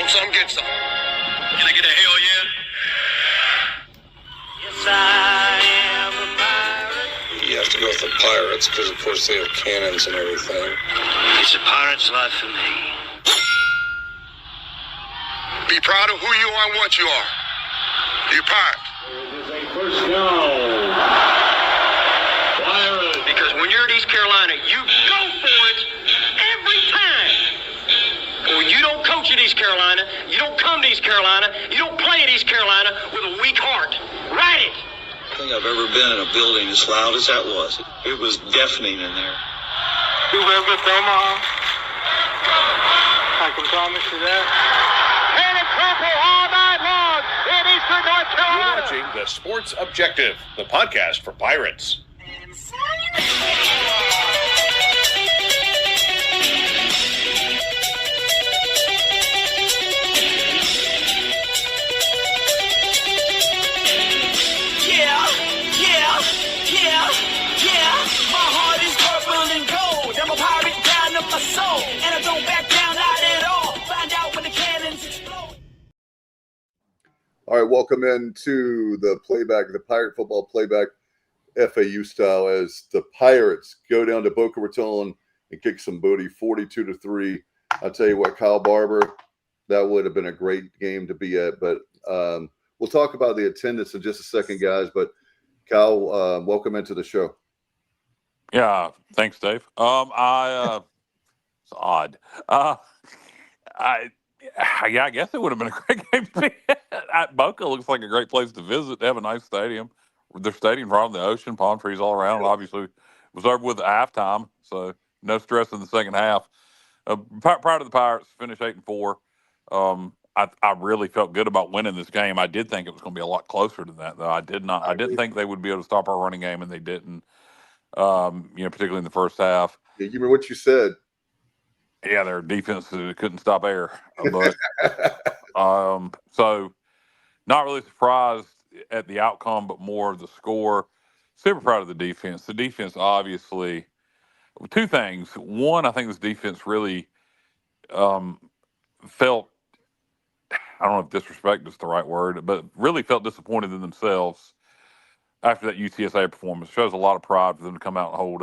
Want some, get some. Can I get a hell yeah? Yes, I am a pirate. You have to go with the pirates because, of course, they have cannons and everything. It's a pirate's life for me. Be proud of who you are and what you are. You're pirate. It is a first down. Pirates. Because when you're at East Carolina, you go for it every time. Or you don't coach at East Carolina, you don't come to East Carolina, you don't play at East Carolina with a weak heart. Write it. I think I've ever been in a building as loud as that was. It was deafening in there. You live with Omaha? I can promise you that. And it's purple all night long in Eastern North Carolina. You're watching The Sports Objective, the podcast for Pirates. My heart is purple and gold. I'm a pirate down to my soul. And I don't back down, not at all. Find out when the cannons explode. All right, welcome into the Playback, the Pirate Football Playback, FAU style, as the Pirates go down to Boca Raton and kick some booty, 42-3. I'll tell you what, Kyle Barber, that would have been a great game to be at. But we'll talk about the attendance in just a second, guys. But Kyle, welcome into the show. Yeah, thanks, Dave. It's odd. I guess it would have been a great game to be at. Boca looks like a great place to visit. They have a nice stadium. Their stadium right on the ocean, palm trees all around. Obviously, it was over with at halftime, so no stress in the second half. Prior to the Pirates, finish 8-4. I really felt good about winning this game. I did think it was going to be a lot closer than that, though. I didn't think they would be able to stop our running game, and they didn't. Particularly in the first half. Yeah, you remember what you said. Yeah, their defense couldn't stop air. But so not really surprised at the outcome, but more of the score. Super proud of the defense. The defense, obviously, two things. One, I think this defense really felt, I don't know if disrespect is the right word, but really felt disappointed in themselves after that UTSA performance. Shows a lot of pride for them to come out and hold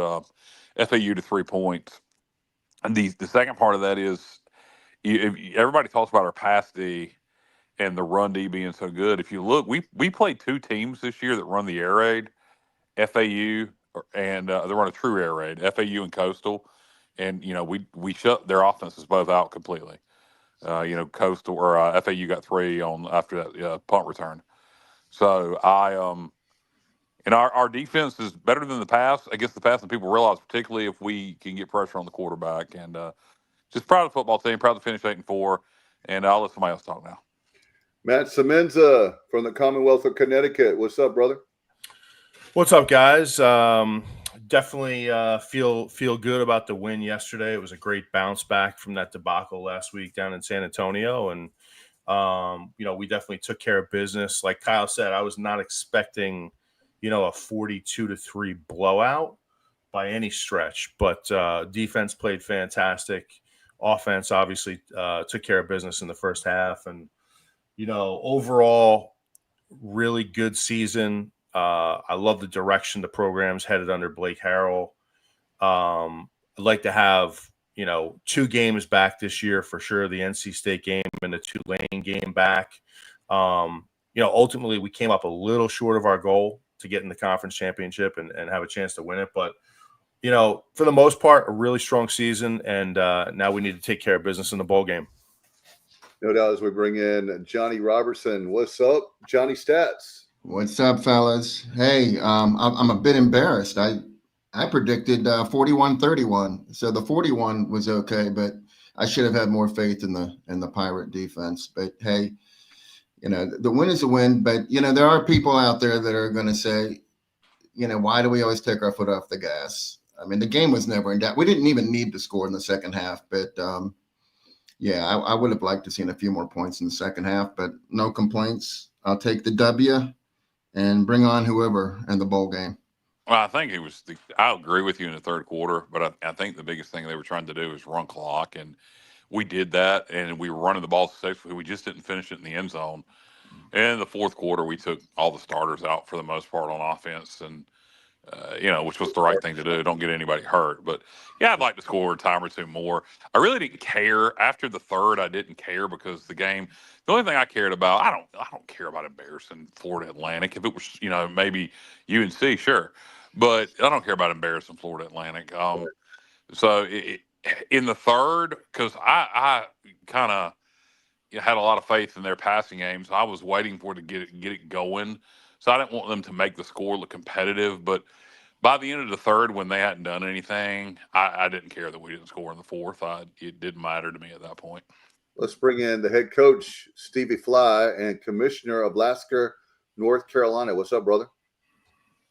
FAU to 3 points. And the second part of that is everybody talks about our pass D and the run D being so good. If you look, we played two teams this year that run the air raid, FAU, and they run a true air raid, FAU and Coastal. And, we shut their offenses both out completely. Coastal or FAU got three on after that punt return. So and our defense is better than the pass against the pass than people realize, particularly if we can get pressure on the quarterback. And just proud of the football team, proud to finish 8-4. And I'll let somebody else talk now. Matt Semenza from the Commonwealth of Connecticut. What's up, brother? What's up, guys? Definitely feel good about the win yesterday. It was a great bounce back from that debacle last week down in San Antonio. And, we definitely took care of business. Like Kyle said, I was not expecting – a 42-3 blowout by any stretch, but defense played fantastic. Offense obviously took care of business in the first half, and overall, really good season. I love the direction the program's headed under Blake Harrell. I'd like to have 2 games back this year for sure. The NC State game and the Tulane game back. Ultimately, we came up a little short of our goal to get in the conference championship and have a chance to win it. But, for the most part, a really strong season. And now we need to take care of business in the bowl game. No doubt, as we bring in Johnny Robertson. What's up, Johnny Stats? What's up, fellas? Hey, I'm a bit embarrassed. I predicted 41-31. So the 41 was okay, but I should have had more faith in the Pirate defense. But hey, the win is a win, but, there are people out there that are going to say, why do we always take our foot off the gas? I mean, the game was never in doubt. We didn't even need to score in the second half, but I would have liked to seen a few more points in the second half, but no complaints. I'll take the W and bring on whoever in the bowl game. Well, I think I agree with you in the third quarter, but I think the biggest thing they were trying to do is run clock. And we did that, and we were running the ball successfully. We just didn't finish it in the end zone. And in the fourth quarter, we took all the starters out for the most part on offense, and which was the right thing to do. Don't get anybody hurt. But yeah, I'd like to score a time or two more. I really didn't care after the third. I didn't care because the game. The only thing I cared about, I don't care about embarrassing Florida Atlantic. If it was, maybe UNC, sure, but I don't care about embarrassing Florida Atlantic. So in the third, because I kind of had a lot of faith in their passing game, so I was waiting for it to get it going. So I didn't want them to make the score look competitive. But by the end of the third, when they hadn't done anything, I didn't care that we didn't score in the fourth. It didn't matter to me at that point. Let's bring in the head coach, Stevie Flythe, and commissioner of Lasker, North Carolina. What's up, brother?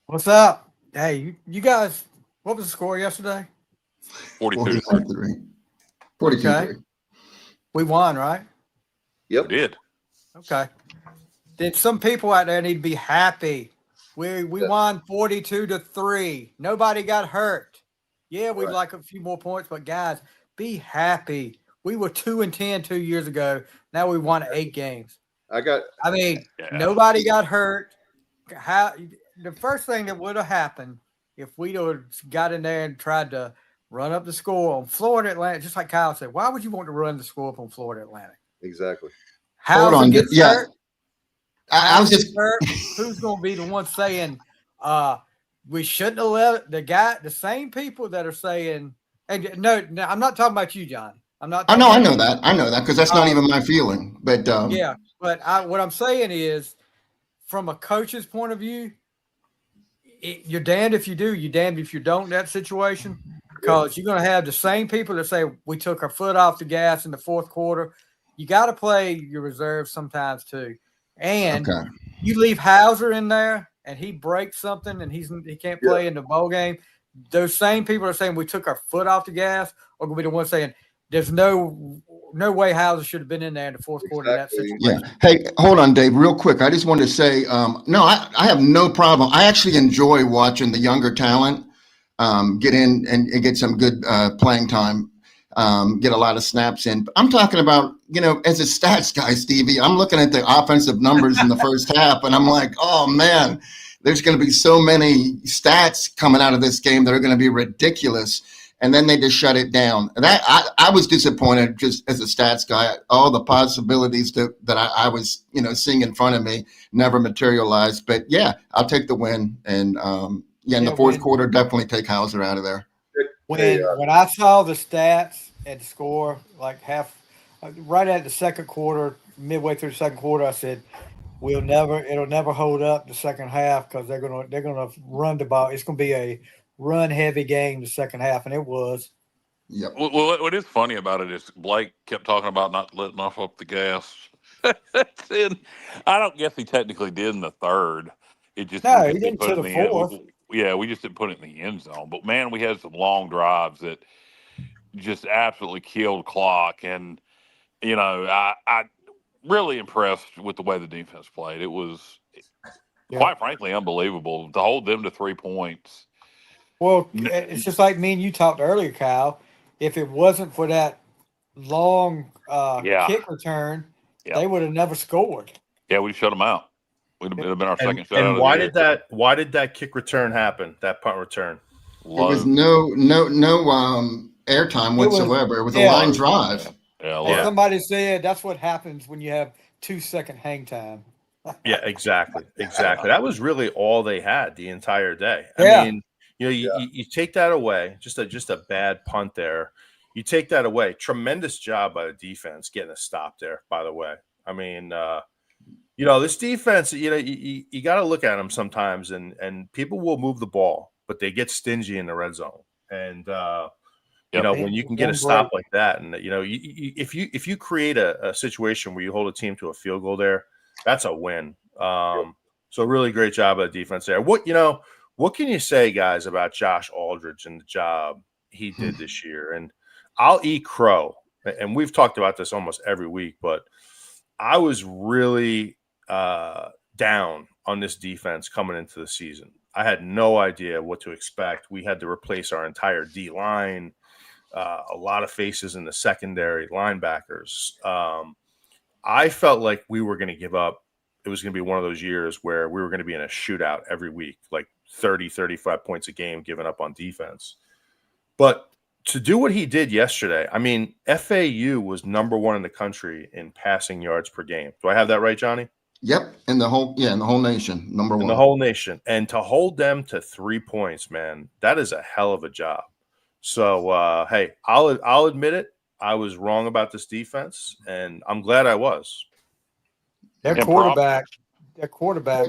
What's up? Hey, you guys, what was the score yesterday? 42-3. 42-3. Okay. We won, right? Yep. We did. Okay. Then some people out there need to be happy. We won 42-3. Nobody got hurt. Yeah, we'd like a few more points, but guys, be happy. We were 2-10 2 years ago. Now we won 8 games. Nobody got hurt. The first thing that would have happened if we'd have got in there and tried to run up the score on Florida Atlantic, just like Kyle said, why would you want to run the score up on Florida Atlantic? Exactly. Hold on. Gets Yeah. hurt? I was just who's going to be the one saying we shouldn't have let the same people that are saying, and no, I'm not talking about you, John. I'm not. I know that because that's not even my feeling. But yeah, but what I'm saying is, from a coach's point of view, you're damned if you do, you're damned if you don't in that situation, because you're going to have the same people that say we took our foot off the gas in the fourth quarter. You got to play your reserves sometimes too. And you leave Hauser in there and he breaks something and he can't play in the bowl game. Those same people are saying we took our foot off the gas are going to be the ones saying there's no way Hauser should have been in there in the fourth quarter in that situation. Yeah. Hey, hold on, Dave, real quick. I just wanted to say, no, I have no problem. I actually enjoy watching the younger talent get in and get some good playing time. Get a lot of snaps in. I'm talking about, as a stats guy, Stevie, I'm looking at the offensive numbers in the first half, and I'm like, oh, man, there's going to be so many stats coming out of this game that are going to be ridiculous. And then they just shut it down. And that I was disappointed just as a stats guy. All the possibilities that I was, seeing in front of me never materialized. But, yeah, I'll take the win. And, in the fourth quarter, definitely take Hauser out of there. When I saw the stats and the score, like right at the second quarter, midway through the second quarter, I said, it'll never hold up the second half because they're gonna run the ball. It's gonna be a run heavy game the second half, and it was. Yep. Well, what is funny about it is Blake kept talking about not letting off up the gas. And I don't guess he technically did in the third. It just he didn't to the fourth. We just didn't put it in the end zone. But, man, we had some long drives that just absolutely killed clock. And, I really impressed with the way the defense played. It was, quite frankly, unbelievable to hold them to 3 points. Well, it's just like me and you talked earlier, Kyle. If it wasn't for that long kick return, they would have never scored. Yeah, we shut them out. Would have been our second shot. And why did that kick return happen? That punt return? It was no airtime whatsoever. It was a line drive. Somebody said that's what happens when you have 2 second hang time. Yeah, exactly. That was really all they had the entire day. Yeah. I mean, you take that away, just a bad punt there. You take that away. Tremendous job by the defense getting a stop there, by the way. I mean, this defense, you got to look at them sometimes, and people will move the ball, but they get stingy in the red zone. And, when you can get a stop like that, and, if you create a situation where you hold a team to a field goal there, that's a win. So really great job of the defense there. What can you say, guys, about Josh Aldridge and the job he did this year? And I'll eat crow, and we've talked about this almost every week, but I was really down on this defense coming into the season. I had no idea what to expect. We had to replace our entire D line. a lot of faces in the secondary, linebackers. I felt like we were going to give up. It was going to be one of those years where we were going to be in a shootout every week, like 30, 35 points a game given up on defense. But to do what he did yesterday, I mean, FAU was number 1 in the country in passing yards per game. Do I have that right, Johnny? Yep, in the whole nation, number 1. In the whole nation. And to hold them to 3 points, man, that is a hell of a job. So, hey, I'll admit it. I was wrong about this defense, and I'm glad I was. Their quarterback,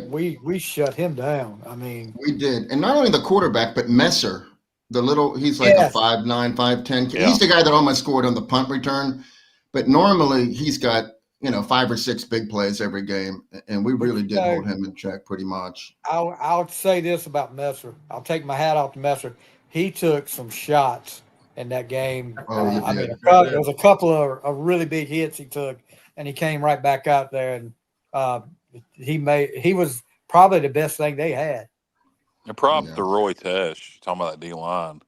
we shut him down. I mean, we did. And not only the quarterback, but Messer. He's like a 5'9", 5'10". Yeah. He's the guy that almost scored on the punt return. But normally he's got, 5 or 6 big plays every game. And we really did hold him in check pretty much. I'll say this about Messer. I'll take my hat off to Messer. He took some shots in that game. There was a couple of really big hits he took, and he came right back out there, and he was probably the best thing they had. And props to Roy Tesh, talking about that D line.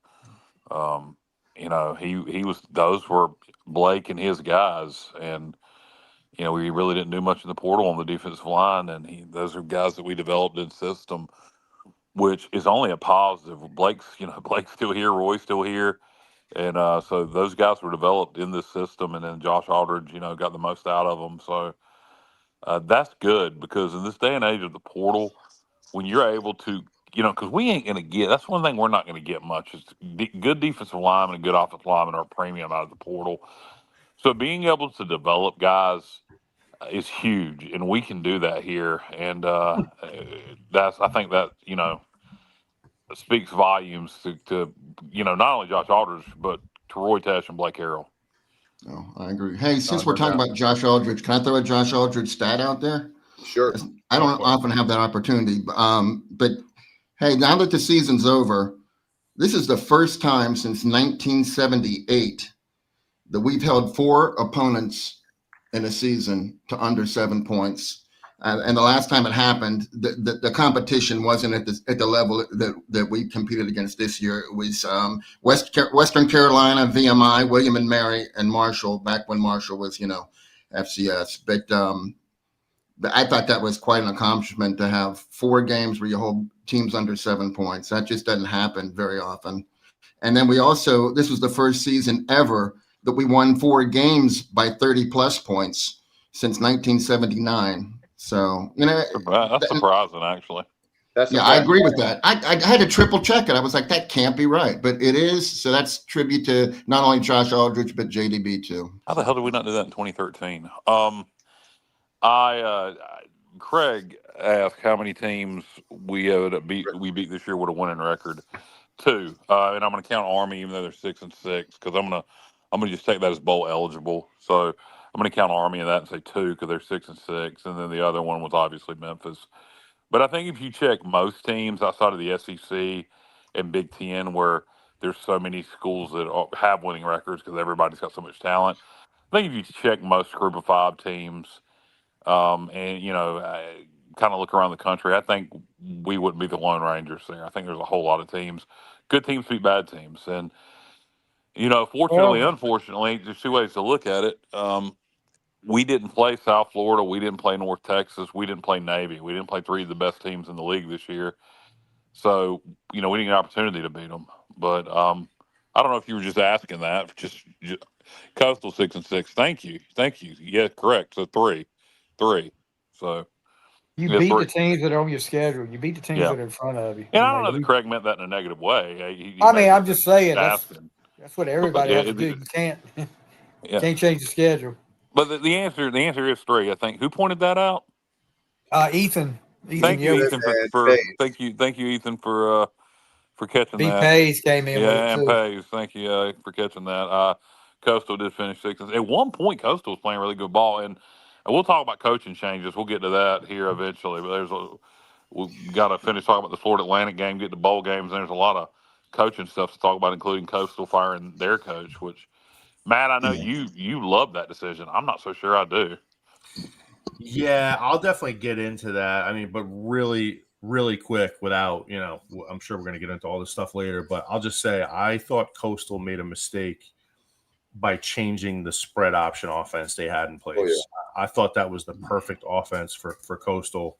Those were Blake and his guys, and we really didn't do much in the portal on the defensive line, and those are guys that we developed in system, which is only a positive. Blake's still here, Roy's still here, and so those guys were developed in this system, and then Josh Aldridge, got the most out of them. So that's good, because in this day and age of the portal, when you're able to, because we ain't going to get, that's one thing we're not going to get much, is good defensive linemen and good offensive linemen are a premium out of the portal. So being able to develop guys is huge, and we can do that here. And I think that, speaks volumes to not only Josh Aldridge, but to Roy Tesh and Blake Harrell. Oh, I agree. Hey, since we're talking about Josh Aldridge, can I throw a Josh Aldridge stat out there? Sure. I don't often have that opportunity. But hey, now that the season's over, this is the first time since 1978 that we've held 4 opponents in a season to under 7 points. And the last time it happened, the competition wasn't at the level that we competed against this year. It was Western Carolina, VMI, William and Mary, and Marshall, back when Marshall was, FCS. But I thought that was quite an accomplishment to have 4 games where you hold teams under 7 points. That just doesn't happen very often. And then this was the first season ever that we won 4 games by 30-plus points since 1979. So, that's surprising, actually. I agree with that. I had to triple check it. I was like, that can't be right, but it is. So that's tribute to not only Josh Aldridge, but JDB too. How the hell did we not do that in 2013? Craig asked how many teams we beat this year with a winning record. 2, and I'm going to count Army, even though they're 6-6, because I'm going to just take that as bowl eligible. So I'm going to count Army in that and say 2, because they're 6-6, and then the other one was obviously Memphis. But I think if you check most teams outside of the SEC and Big Ten, where there's so many schools that have winning records because everybody's got so much talent, I think if you check most Group of 5 teams, and kind of look around the country, I think we wouldn't be the Lone Rangers there. I think there's a whole lot of teams. Good teams beat bad teams, and fortunately, unfortunately, there's 2 ways to look at it. We didn't play South Florida. We didn't play North Texas. We didn't play Navy. We didn't play 3 of the best teams in the league this year. So, we didn't get an opportunity to beat them. But I don't know if you were just asking that. Just Coastal 6-6. Thank you. Yeah, correct. So 3. So you beat 3. The teams that are on your schedule. You beat the teams that are in front of you. And I don't know that Craig meant that in a negative way. I'm just saying that's what everybody has to do. You can't change the schedule. But the answer is 3. I think. Who pointed that out? Ethan. Thank you, Ethan, thank you, Ethan, for catching that. Pays came in. Yeah, and Pays. Thank you for catching that. Coastal did finish 6. At one point, Coastal was playing really good ball, and we'll talk about coaching changes. We'll get to that here eventually. But we've got to finish talking about the Florida Atlantic game, get to bowl games, and there's a lot of coaching stuff to talk about, including Coastal firing their coach, which, Matt, I know you love that decision. I'm not so sure I do. Yeah, I'll definitely get into that. I mean, but really, really quick without, I'm sure we're going to get into all this stuff later, but I'll just say I thought Coastal made a mistake by changing the spread option offense they had in place. Oh, yeah. I thought that was the perfect offense for Coastal,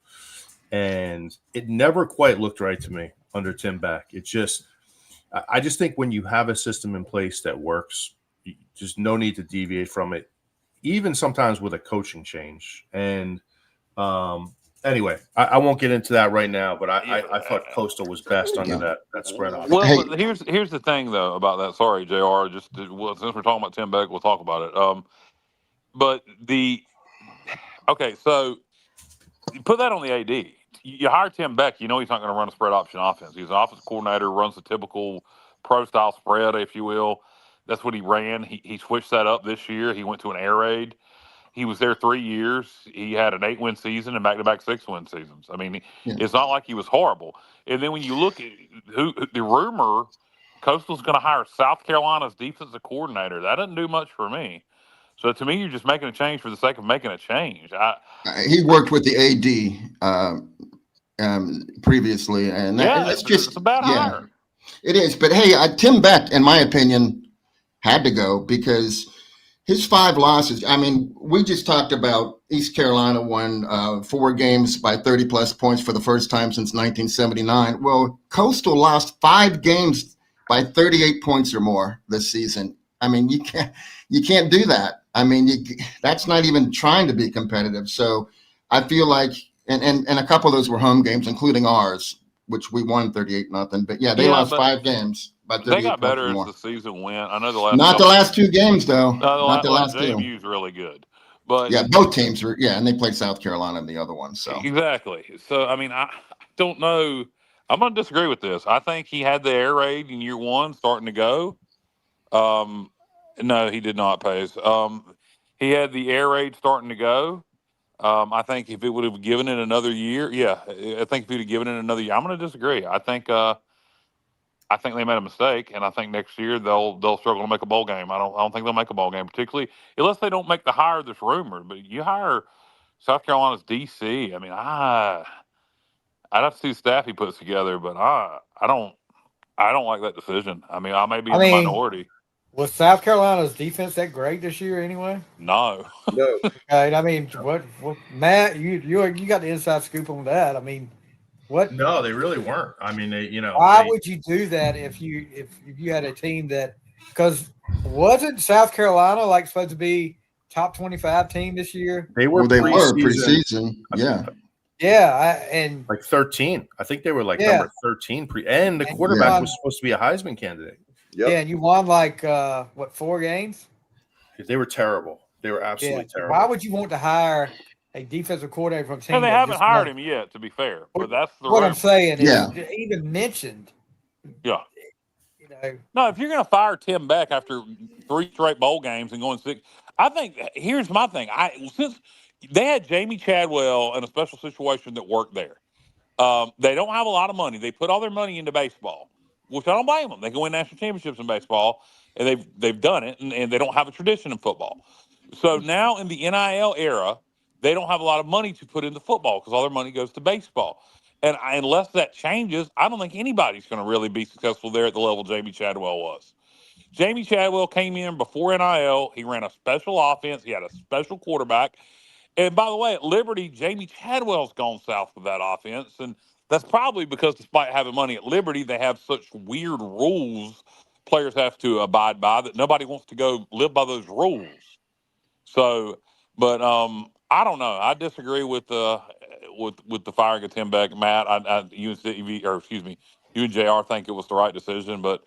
and it never quite looked right to me under Tim Beck. I just think when you have a system in place that works, just no need to deviate from it, even sometimes with a coaching change. And anyway, I won't get into that right now, but I thought Coastal was best under that spread option. Well, here's the thing though about that. Sorry, JR. Since we're talking about Tim Beck, we'll talk about it. So you put that on the AD. You hire Tim Beck, he's not going to run a spread option offense. He's an offensive coordinator, runs the typical pro style spread, if you will. That's what he ran. He switched that up this year. He went to an air raid. He was there 3 years. He had an 8-win season and back-to-back 6-win seasons. I mean, It's not like he was horrible. And then when you look at the rumor, Coastal's going to hire South Carolina's defensive coordinator. That doesn't do much for me. So to me, you're just making a change for the sake of making a change. He worked with the AD previously, and it's a bad hire. It is. But hey, Tim Beck, in my opinion, had to go because his 5 losses. I mean, we just talked about East Carolina won 4 games by 30-plus points for the first time since 1979. Well, Coastal lost 5 games by 38 points or more this season. I mean, you can't do that. I mean, that's not even trying to be competitive. So I feel like, and a couple of those were home games, including ours, which we won 38-0. But yeah, they lost 5 games. They got better as the season went. I know the last. Not the last 2 games though. Not the last 2. JMU's really good, but both teams were. Yeah, and they played South Carolina in the other one. So exactly. So I mean, I don't know. I'm going to disagree with this. I think he had the air raid in year 1 starting to go. No, he did not, Pace. He had the air raid starting to go. I think if it would have given it another year, I think if he'd have given it another year, I'm going to disagree. I think they made a mistake, and I think next year they'll struggle to make a bowl game. I don't think they'll make a bowl game, particularly unless they don't make the hire that's rumored. But you hire South Carolina's DC. I mean, I'd have to see the staff he puts together, but I don't like that decision. I mean, I may be in the minority. Was South Carolina's defense that great this year anyway? No. I mean, what Matt, you got the inside scoop on that. I mean, what? No, they really weren't. I mean, why would you do that if you had a team that, because wasn't South Carolina like supposed to be top 25 team this year? They were preseason. Yeah. Yeah, and like 13. I think they were like number 13 and the quarterback was supposed to be a Heisman candidate. Yep. Yeah, and you won like 4 games? They were terrible. They were absolutely terrible. Why would you want to hire a defensive coordinator from a team? And they haven't hired him yet, to be fair. But that's what I'm saying. Is even mentioned. Yeah. No, if you're going to fire Tim Beck after 3 straight bowl games and going 6, I think here's my thing. Since they had Jamie Chadwell in a special situation that worked there, they don't have a lot of money. They put all their money into baseball, which I don't blame them. They can win national championships in baseball, and they've done it, and they don't have a tradition in football. So now in the NIL era, they don't have a lot of money to put into football because all their money goes to baseball. And unless that changes, I don't think anybody's going to really be successful there at the level Jamie Chadwell was. Jamie Chadwell came in before NIL. He ran a special offense. He had a special quarterback. And by the way, at Liberty, Jamie Chadwell's gone south with that offense. And that's probably because despite having money at Liberty, they have such weird rules players have to abide by that nobody wants to go live by those rules. So, but I don't know. I disagree with the firing of Tim Beck. Matt, you and JR think it was the right decision, but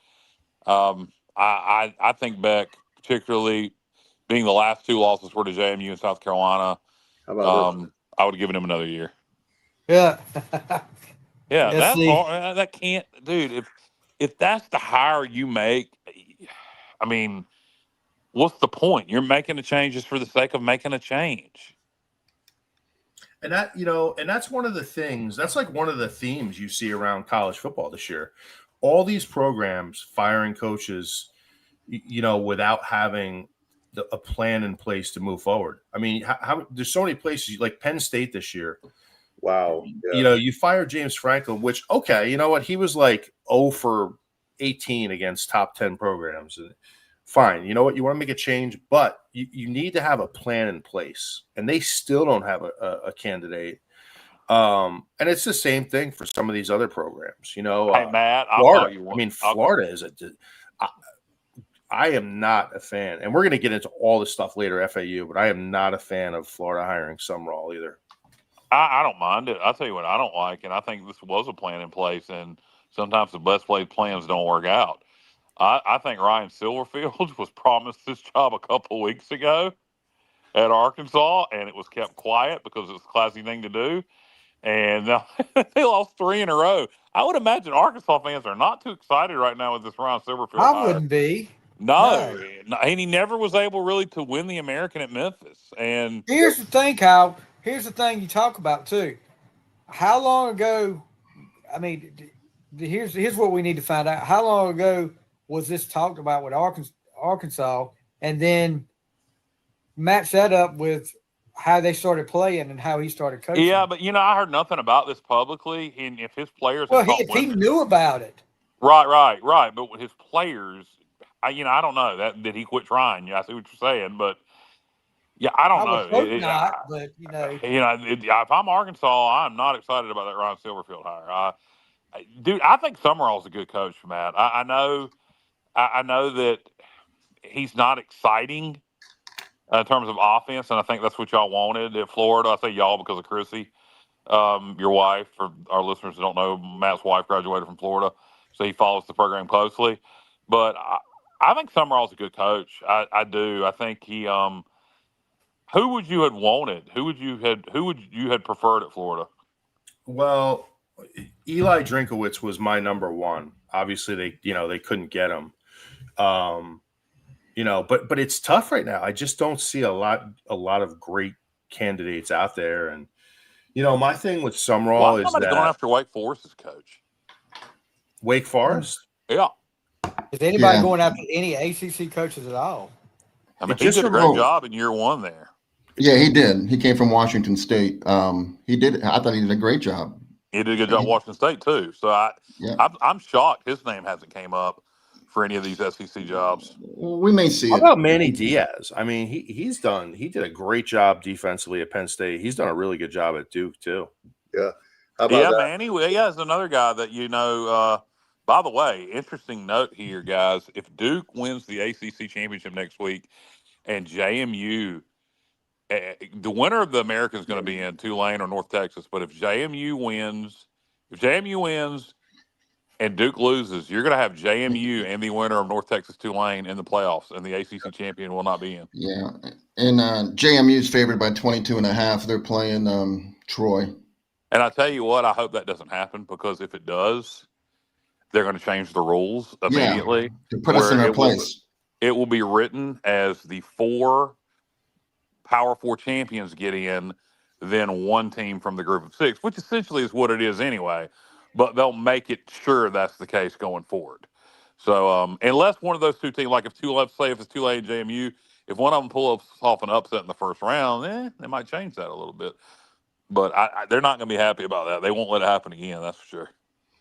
I think Beck, particularly being the last 2 losses were to JMU and South Carolina, I would have given him another year. Yeah. Yeah, that can't, dude. If that's the hire you make, I mean, what's the point? You're making the changes for the sake of making a change. And that's one of the things. That's like one of the themes you see around college football this year. All these programs firing coaches, without having a plan in place to move forward. I mean, how there's so many places like Penn State this year. Wow. Yeah. You know, you fire James Franklin, which, okay, you know what? He was like 0 for 18 against top 10 programs. Fine. You know what? You want to make a change, but you need to have a plan in place. And they still don't have a candidate. And it's the same thing for some of these other programs. You know, Hey, Matt, Florida. Florida is I am not a fan. And we're going to get into all this stuff later, FAU, but I am not a fan of Florida hiring Sumrall either. I don't mind it. I'll tell you what I don't like, and I think this was a plan in place, and sometimes the best laid plans don't work out. I think Ryan Silverfield was promised this job a couple of weeks ago at Arkansas, and it was kept quiet because it was a classy thing to do. And they lost 3 in a row. I would imagine Arkansas fans are not too excited right now with this Ryan Silverfield hire. I wouldn't be. No, and he never was able really to win the American at Memphis. And here's the thing, Kyle. Here's the thing you talk about too. How long ago? I mean, here's what we need to find out. How long ago was this talked about with Arkansas, and then match that up with how they started playing and how he started coaching? Yeah, but I heard nothing about this publicly. And if his players, if he knew about it, right. But with his players, I don't know that did he quit trying? I see what you're saying, but. Yeah, I don't know. But if I'm Arkansas, I'm not excited about that Ryan Silverfield hire. Dude, I think Summerall's a good coach, Matt. I know that he's not exciting in terms of offense, and I think that's what y'all wanted at Florida. I say y'all because of Chrissy, your wife. For our listeners who don't know, Matt's wife graduated from Florida, so he follows the program closely. But I think Summerall's a good coach. I do. I think he. Who would you have wanted? Who would you had preferred at Florida? Well, Eli Drinkowitz was my number one. Obviously, they couldn't get him. But it's tough right now. I just don't see a lot of great candidates out there. And my thing with Sumrall is that going after Wake Forest as coach. Wake Forest, yeah. Is anybody going after any ACC coaches at all? I mean, he did a great job in year 1 there. Yeah, he did. He came from Washington State. He did. I thought he did a great job. He did a good job at Washington State too. So I'm shocked his name hasn't came up for any of these SEC jobs. We may see. How about Manny Diaz? I mean, he did a great job defensively at Penn State. He's done a really good job at Duke too. Yeah. How about that? Manny. Yeah, is another guy that by the way, interesting note here, guys. If Duke wins the ACC championship next week, and JMU. The winner of the American is going to be in Tulane or North Texas. But if JMU wins and Duke loses, you're going to have JMU and the winner of North Texas Tulane in the playoffs, and the ACC champion will not be in. Yeah, and JMU is favored by 22.5. They're playing Troy. And I tell you what, I hope that doesn't happen, because if it does, they're going to change the rules immediately to put us in our place. It will be written as the 4 Power 4 champions get in, then 1 team from the group of 6, which essentially is what it is anyway. But they'll make it sure that's the case going forward. So unless one of those 2 teams, like if it's Tulane and JMU, if one of them pulls off an upset in the first round, they might change that a little bit. But they're not going to be happy about that. They won't let it happen again, that's for sure.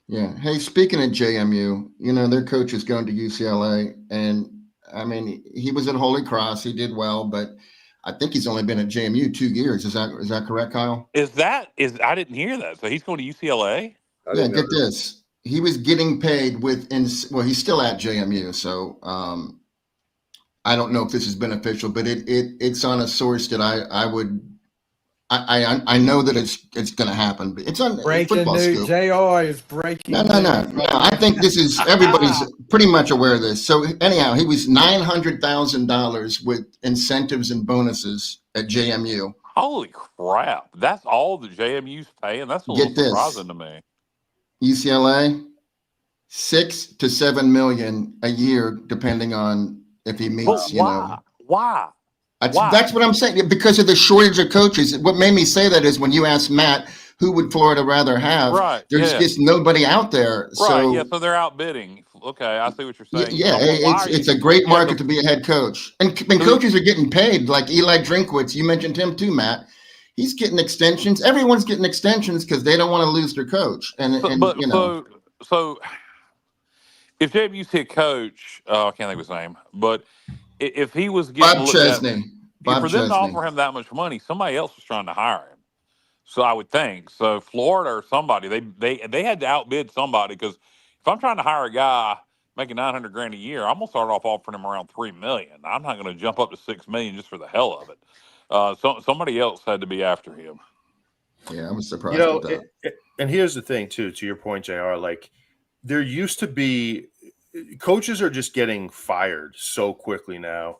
Yeah. Hey, speaking of JMU, their coach is going to UCLA, and I mean, he was at Holy Cross. He did well, but I think he's only been at JMU 2 years. Is that correct, Kyle? I didn't hear that. So he's going to UCLA? Yeah, get this. He was getting paid he's still at JMU. So I don't know if this is beneficial, but it's on a source that I know that it's going to happen. But it's on breaking news. JR is breaking. No. I think this is everybody's pretty much aware of this. So anyhow, he was $900,000 with incentives and bonuses at JMU. Holy crap! That's all the JMU's paying. That's a little surprising to me. UCLA, $6 to $7 million a year, depending on if he meets. Why? That's what I'm saying. Because of the shortage of coaches. What made me say that is when you asked Matt, who would Florida rather have? Right. There's just nobody out there. Right. So, so they're outbidding. Okay, I see what you're saying. Yeah, it's a great market to be a head coach. And coaches are getting paid, like Eli Drinkwitz. You mentioned him too, Matt. he's getting extensions. Everyone's getting extensions because they don't want to lose their coach. So if JMU's head coach, I can't think of his name, but if he was getting Bob looked Chesney. for them to offer him that much money, somebody else was trying to hire him. So I would think so. Florida or somebody, they had to outbid somebody, because if I'm trying to hire a guy making $900,000 a year, I'm gonna start off offering him around $3 million. I'm not gonna jump up to $6 million just for the hell of it. So somebody else had to be after him. Yeah, I was surprised at that. And here's the thing, too, to your point, JR, like there used to be coaches are just getting fired so quickly now.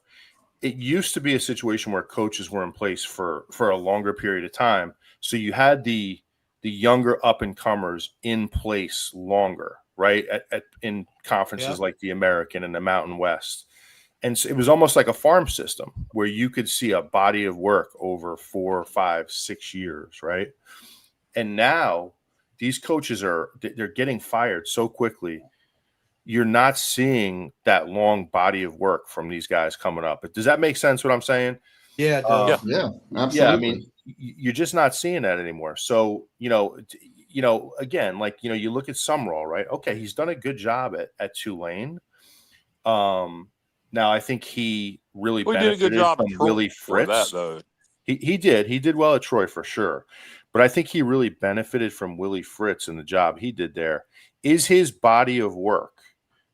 It used to be a situation where coaches were in place for a longer period of time. So you had the younger up and comers in place longer, right? In conferences like the American and the Mountain West. And so it was almost like a farm system where you could see a body of work over 4, 5, 6 years, right? And now these coaches they're getting fired so quickly. You're not seeing that long body of work from these guys coming up. But does that make sense what I'm saying? Yeah, it does. Yeah, absolutely. Yeah, I mean, you're just not seeing that anymore. So, again, like, you look at Sumrall, right? Okay, he's done a good job at Tulane. Now, I think he really benefited did a good job from Willie Fritz. He did well at Troy for sure. But I think he really benefited from Willie Fritz and the job he did there. Is his body of work,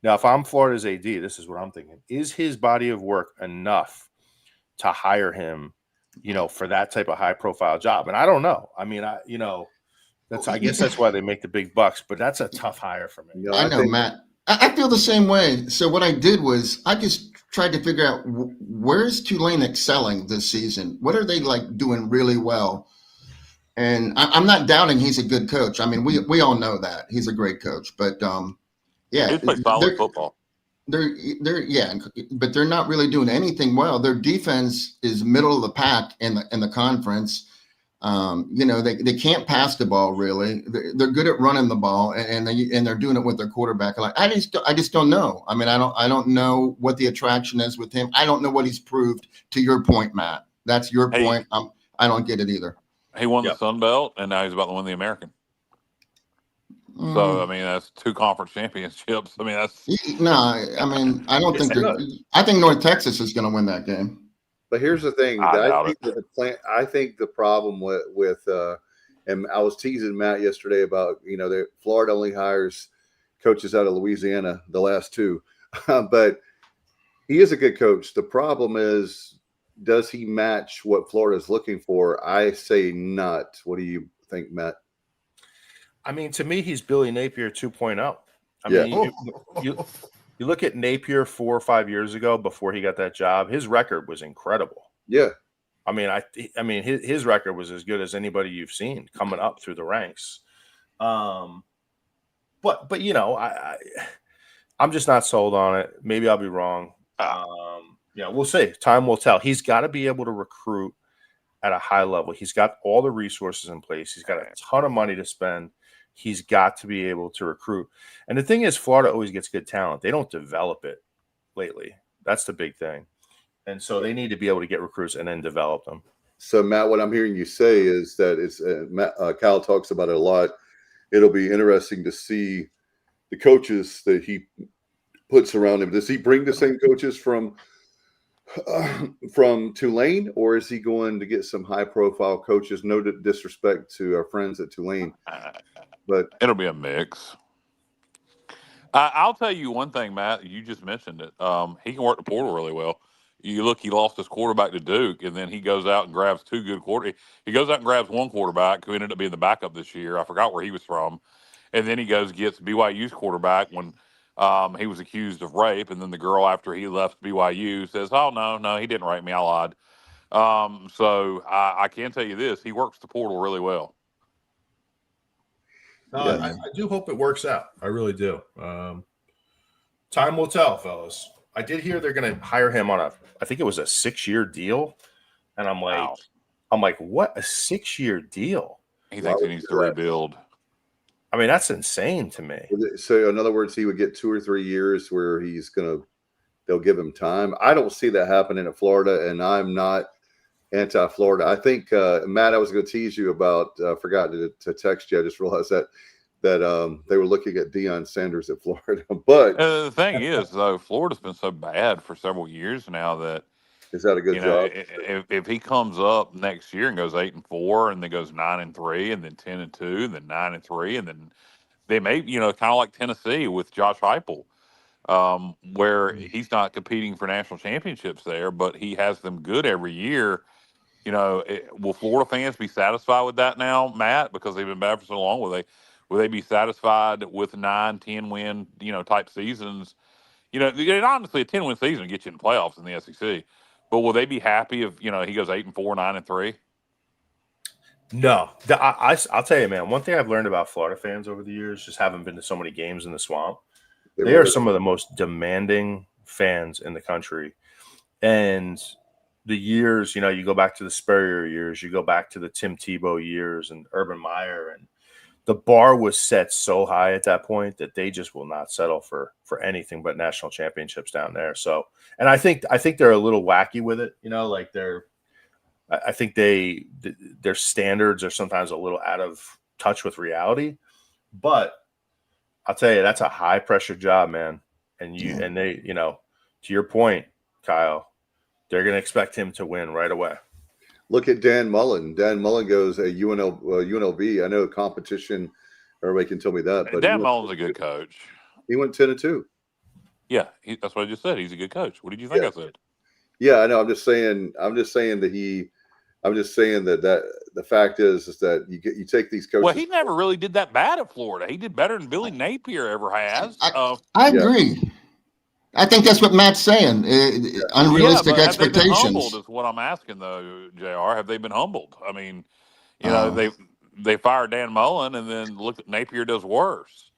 now, if I'm Florida's AD, this is what I'm thinking. Is his body of work enough to hire him, for that type of high profile job? And I don't know. I mean, I guess that's why they make the big bucks, but that's a tough hire for me. I know, Matt. I feel the same way. So what I did was I just tried to figure out where's Tulane excelling this season? What are they like doing really well? And I'm not doubting he's a good coach. I mean, we all know that he's a great coach, but yeah, he plays solid football. But they're not really doing anything well. Their defense is middle of the pack in the conference. They can't pass the ball really. They're good at running the ball, and they're doing it with their quarterback. Like I just don't know. I mean, I don't know what the attraction is with him. I don't know what he's proved. To your point, Matt, that's your point. I don't get it either. He won the Sun Belt, and now he's about to win the American. So, I mean, that's 2 conference championships. I mean, that's I don't think I think North Texas is going to win that game. But here's the thing. I think the problem with and I was teasing Matt yesterday about, that Florida only hires coaches out of Louisiana, the last 2. But he is a good coach. The problem is, does he match what Florida is looking for? I say not. What do you think, Matt? I mean, to me, he's Billy Napier 2.0. I mean, you look at Napier 4 or 5 years ago before he got that job. His record was incredible. Yeah, I mean, his record was as good as anybody you've seen coming up through the ranks. But I'm just not sold on it. Maybe I'll be wrong. We'll see. Time will tell. He's got to be able to recruit at a high level. He's got all the resources in place. He's got a ton of money to spend. He's got to be able to recruit. And the thing is, Florida always gets good talent. They don't develop it lately. That's the big thing. And so they need to be able to get recruits and then develop them. So, Matt, what I'm hearing you say is that it's Kyle talks about it a lot. It'll be interesting to see the coaches that he puts around him. Does he bring the same coaches from Tulane, or is he going to get some high-profile coaches? No disrespect to our friends at Tulane, but it'll be a mix. I'll tell you one thing, Matt. You just mentioned it. He can work the portal really well. You look, he lost his quarterback to Duke, and then he goes out and grabs 2 good quarterbacks. He goes out and grabs one quarterback who ended up being the backup this year. I forgot where he was from. And then he goes and gets BYU's quarterback when he was accused of rape, and then the girl, after he left BYU, says, "Oh, no, he didn't rape me. I lied." So I can tell you this: he works the portal really well. I do hope it works out. I really do. Time will tell, fellas. I did hear they're going to hire him on I think it was a 6-year deal, and I'm like, what, a 6-year deal? He thinks he needs to rebuild. I mean, that's insane to me. So, in other words, he would get 2 or 3 years where they'll give him time. I don't see that happening in Florida, and I'm not anti-Florida. I think, Matt, I was going to tease you about, forgot to text you. I just realized that they were looking at Deion Sanders at Florida. But the thing is, though, Florida's been so bad for several years now that, is that a good job? if he comes up next year and goes 8-4, and then goes 9-3, and then 10-2, and then 9-3, and then they may, kind of like Tennessee with Josh Heupel, where he's not competing for national championships there, but he has them good every year. Will Florida fans be satisfied with that now, Matt? Because they've been bad for so long. Will they be satisfied with 9-10 win, type seasons? Honestly, a 10-win season will get you in the playoffs in the SEC. But will they be happy if, he goes 8-4, 9-3? No. I'll tell you, man, one thing I've learned about Florida fans over the years, just having been to so many games in the Swamp, they are some of the most demanding fans in the country. And the years, you go back to the Spurrier years, you go back to the Tim Tebow years and Urban Meyer, and the bar was set so high at that point that they just will not settle for anything but national championships down there. So, and I think they're a little wacky with it, like I think their standards are sometimes a little out of touch with reality, but I'll tell you, that's a high pressure job, man. And they, to your point, Kyle, they're going to expect him to win right away. Look at Dan Mullen. Dan Mullen goes at UNLV. I know competition. Everybody can tell me that, but Dan Mullen's a good coach. He went 10-2. Yeah, that's what I just said. He's a good coach. What did you think I said? Yeah, I know. I'm just saying that the fact is that you take these coaches. Well, he never really did that bad at Florida. He did better than Billy Napier ever has. I agree. I think that's what Matt's saying. Unrealistic expectations. Have they been humbled is what I'm asking, though, JR. Have they been humbled? I mean, they fired Dan Mullen, and then look at Napier does worse.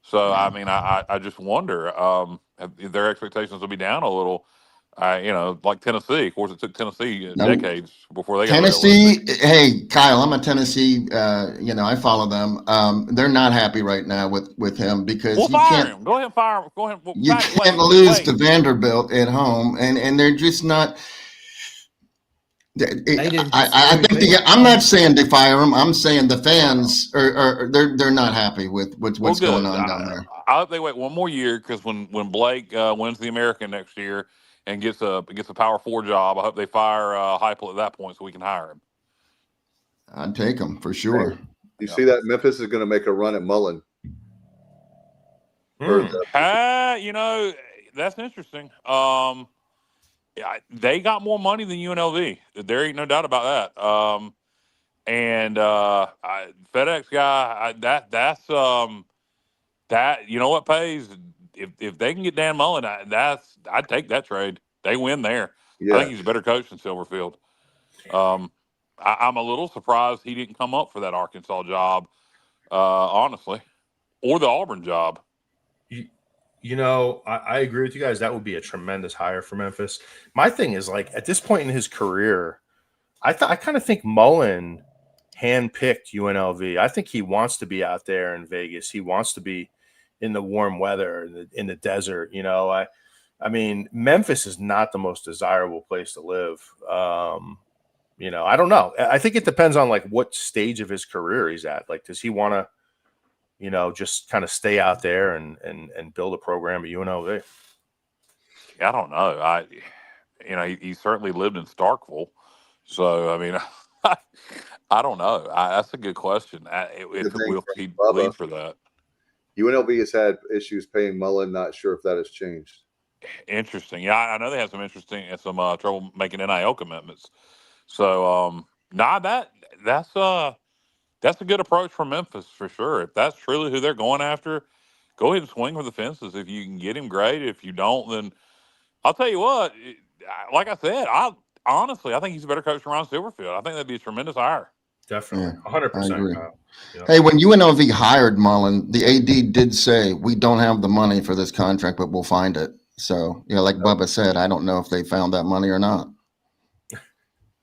So, I mean, I just wonder if their expectations will be down a little. Like Tennessee. Of course, it took Tennessee decades before they got Tennessee. Hey, Kyle, I'm a Tennessee. I follow them. They're not happy right now with him because you fire him. Go ahead and fire him. Go ahead. You can't lose to Vanderbilt at home, and they're just not. I think I'm not saying they fire him. I'm saying the fans they're not happy with what's going on down there. I hope they wait one more year because when Blake wins the American next year and gets a Power 4 job, I hope they fire Heupel at that point so we can hire him. I'd take him for sure. You see that Memphis is going to make a run at Mullen. That's interesting. They got more money than UNLV. There ain't no doubt about that. And FedEx guy, that's that what pays. If they can get Dan Mullen, I'd take that trade. They win there. Yeah. I think he's a better coach than Silverfield. I'm a little surprised he didn't come up for that Arkansas job, honestly, or the Auburn job. I agree with you guys. That would be a tremendous hire for Memphis. My thing is, like, at this point in his career, I kind of think Mullen handpicked UNLV. I think he wants to be out there in Vegas. He wants to be in the warm weather, in the desert. I mean, Memphis is not the most desirable place to live. I don't know. I think it depends on like what stage of his career he's at. Like, does he want to, just kind of stay out there and build a program at UNLV? I don't know. He certainly lived in Starkville. So, I mean, I don't know. That's a good question. We'll keep lead for that. UNLV has had issues paying Mullen. Not sure if that has changed. Interesting. Yeah, I know they have some trouble making NIL commitments. So, that's a good approach from Memphis for sure. If that's truly who they're going after, go ahead and swing for the fences. If you can get him, great. If you don't, then I'll tell you what. Like I said, I think he's a better coach than Ron Silverfield. I think that'd be a tremendous hire. Definitely, 100%. Hey, when UNLV hired Mullen, the AD did say, "We don't have the money for this contract, but we'll find it." So, like Bubba said, I don't know if they found that money or not.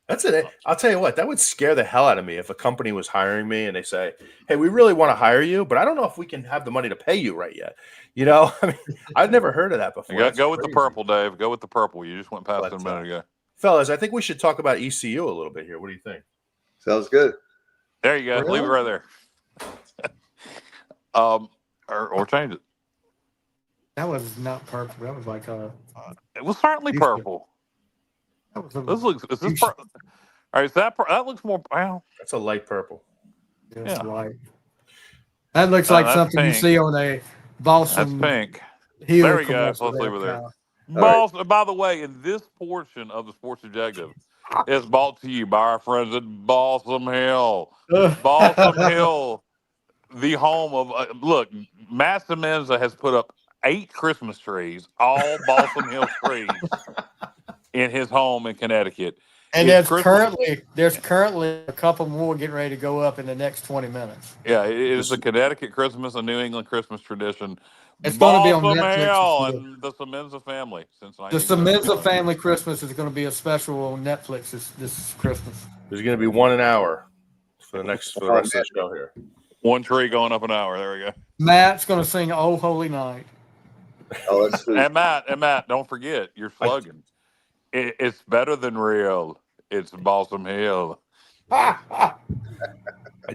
That's it. I'll tell you what, that would scare the hell out of me if a company was hiring me and they say, "Hey, we really want to hire you, but I don't know if we can have the money to pay you right yet." I mean, I've never heard of that before. Go with the purple, Dave. Go with the purple. You just went past it a minute ago. Fellas, I think we should talk about ECU a little bit here. What do you think? Sounds good. There you go. Really? Leave it right there. Or change it. That was not purple. That was like It was certainly purple. that was a, This looks. Is this? All right. Is that? That looks more. Well, That's a light purple. That's yeah. light. That looks like that's something pink. you see on a Boston That's pink. Hill There we go. commercial Let's leave it there. kind of. Boston. By the way, in this portion of the Sports Objective, is brought to you by our friends at Balsam Hill. Balsam Hill, the home of look. Matt Semenza has put up 8 Christmas trees, all Balsam Hill trees, in his home in Connecticut. And there's currently a couple more getting ready to go up in the next 20 minutes. Yeah, it is a Connecticut Christmas, a New England Christmas tradition. It's going to be on Balsam Hill Netflix. and the Semenza family since The 1971. Semenza family Christmas is going to be a special on Netflix this Christmas. There's going to be 1 an hour for the rest of the show here. 1 tree going up an hour. There we go. Matt's going to sing "Oh Holy Night." Oh, that's sweet. And Matt, don't forget your slogan. It's better than real. It's Balsam Hill. I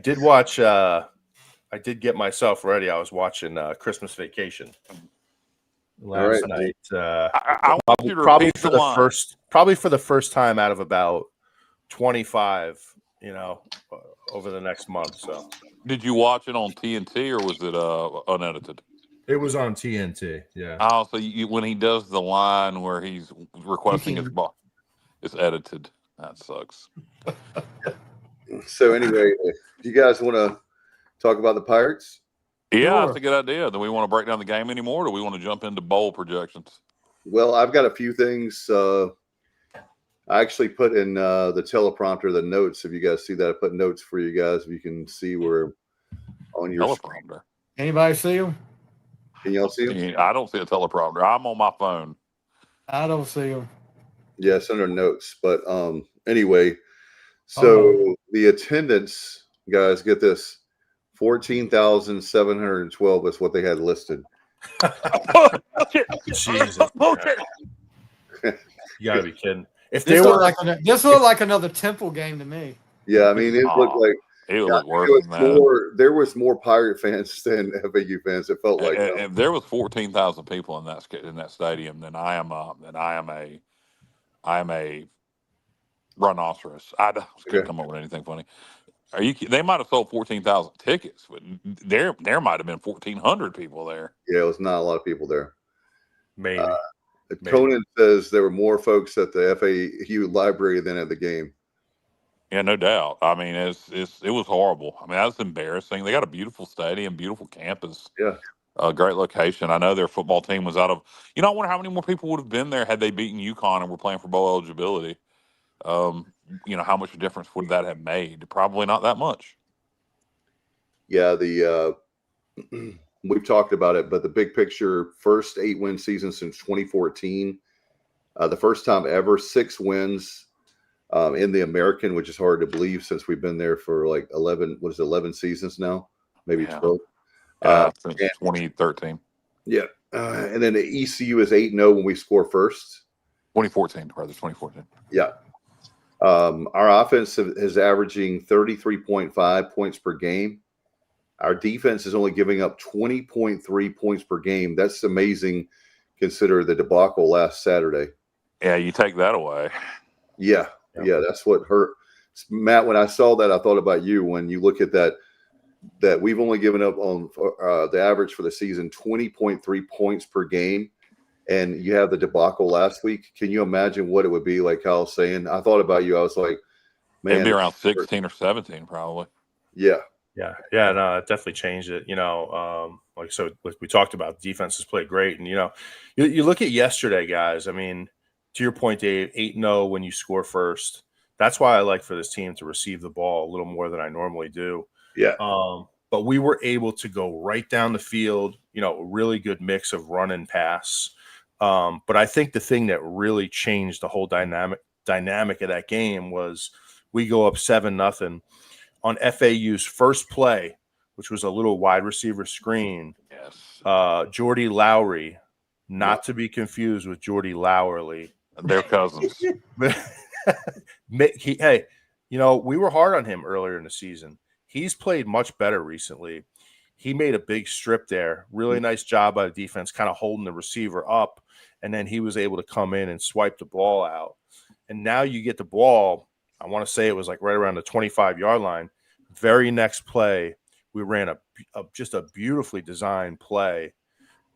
did watch. I did get myself ready. I was watching Christmas Vacation last night. I want you to probably repeat for the the line. first time out of about 25. Over the next month. So, did you watch it on TNT or was it unedited? it was on TNT. Yeah. Oh, so when he does the line where he's requesting his ball, it's edited. That sucks. So anyway, do you guys want to talk about the Pirates? Yeah, Sure. that's a good idea. Do we want to break down the game anymore, or do we want to jump into bowl projections? Well, I've got a few things. I actually put in the teleprompter the notes. If you guys see that, I put notes for you guys. If you can see where on your screen. Teleprompter. Anybody see him? Can y'all see them? I don't see a teleprompter. I'm on my phone. I don't see him. Yeah, it's under notes. But anyway, so the attendance, guys, get this: 14,712 is what they had listed. Jesus. You gotta be kidding. If they This were looked like another Temple game to me. Yeah, I mean, it looked like It would look worse than that. there was more Pirate fans than FAU fans. It felt like If there was 14,000 people in that stadium, then I am a rhinoceros. I can't come up with anything funny. They might have sold 14,000 tickets, but there might have been 1,400 people there. Yeah, it was not a lot of people there. maybe. Conan says there were more folks at the FAU library than at the game. Yeah, no doubt. I mean, it was horrible. I mean, that was embarrassing. They got a beautiful stadium, beautiful campus. Yeah. A great location. I know their football team was out of. I wonder how many more people would have been there had they beaten UConn and were playing for bowl eligibility. How much difference would that have made? Probably not that much. Yeah, we've talked about it, but the big picture: first 8-win season since 2014. The first time ever 6 wins in the American, which is hard to believe since we've been there for like 11 seasons now, maybe 12. Since 2013. Yeah, and then the ECU is 8-0 when we score first. 2014. Yeah. Our offense is averaging 33.5 points per game. Our defense is only giving up 20.3 points per game. That's amazing, consider the debacle last Saturday. Yeah, you take that away. Yeah, that's what hurt. Matt, when I saw that, I thought about you when you look at that we've only given up on the average for the season 20.3 points per game, and you have the debacle last week. Can you imagine what it would be like? Kyle's saying, I thought about you. I was like, man, it'd be around 16 or 17 probably. Yeah. No, it definitely changed it. We talked about, defense has played great, and you look at yesterday, guys. I mean, to your point, Dave, 8-0 when you score first. That's why I like for this team to receive the ball a little more than I normally do. Yeah. But we were able to go right down the field. A really good mix of run and pass. But I think the thing that really changed the whole dynamic of that game was we go up 7-0 on FAU's first play, which was a little wide receiver screen. Yes. Jordy Lowry, not to be confused with Jordy Lowerly, They're cousins. Hey, we were hard on him earlier in the season. He's played much better recently. He made a big strip there. Really nice job by the defense, kind of holding the receiver up, and then he was able to come in and swipe the ball out. And now you get the ball, I want to say it was like right around the 25-yard line. Very next play, we ran just a beautifully designed play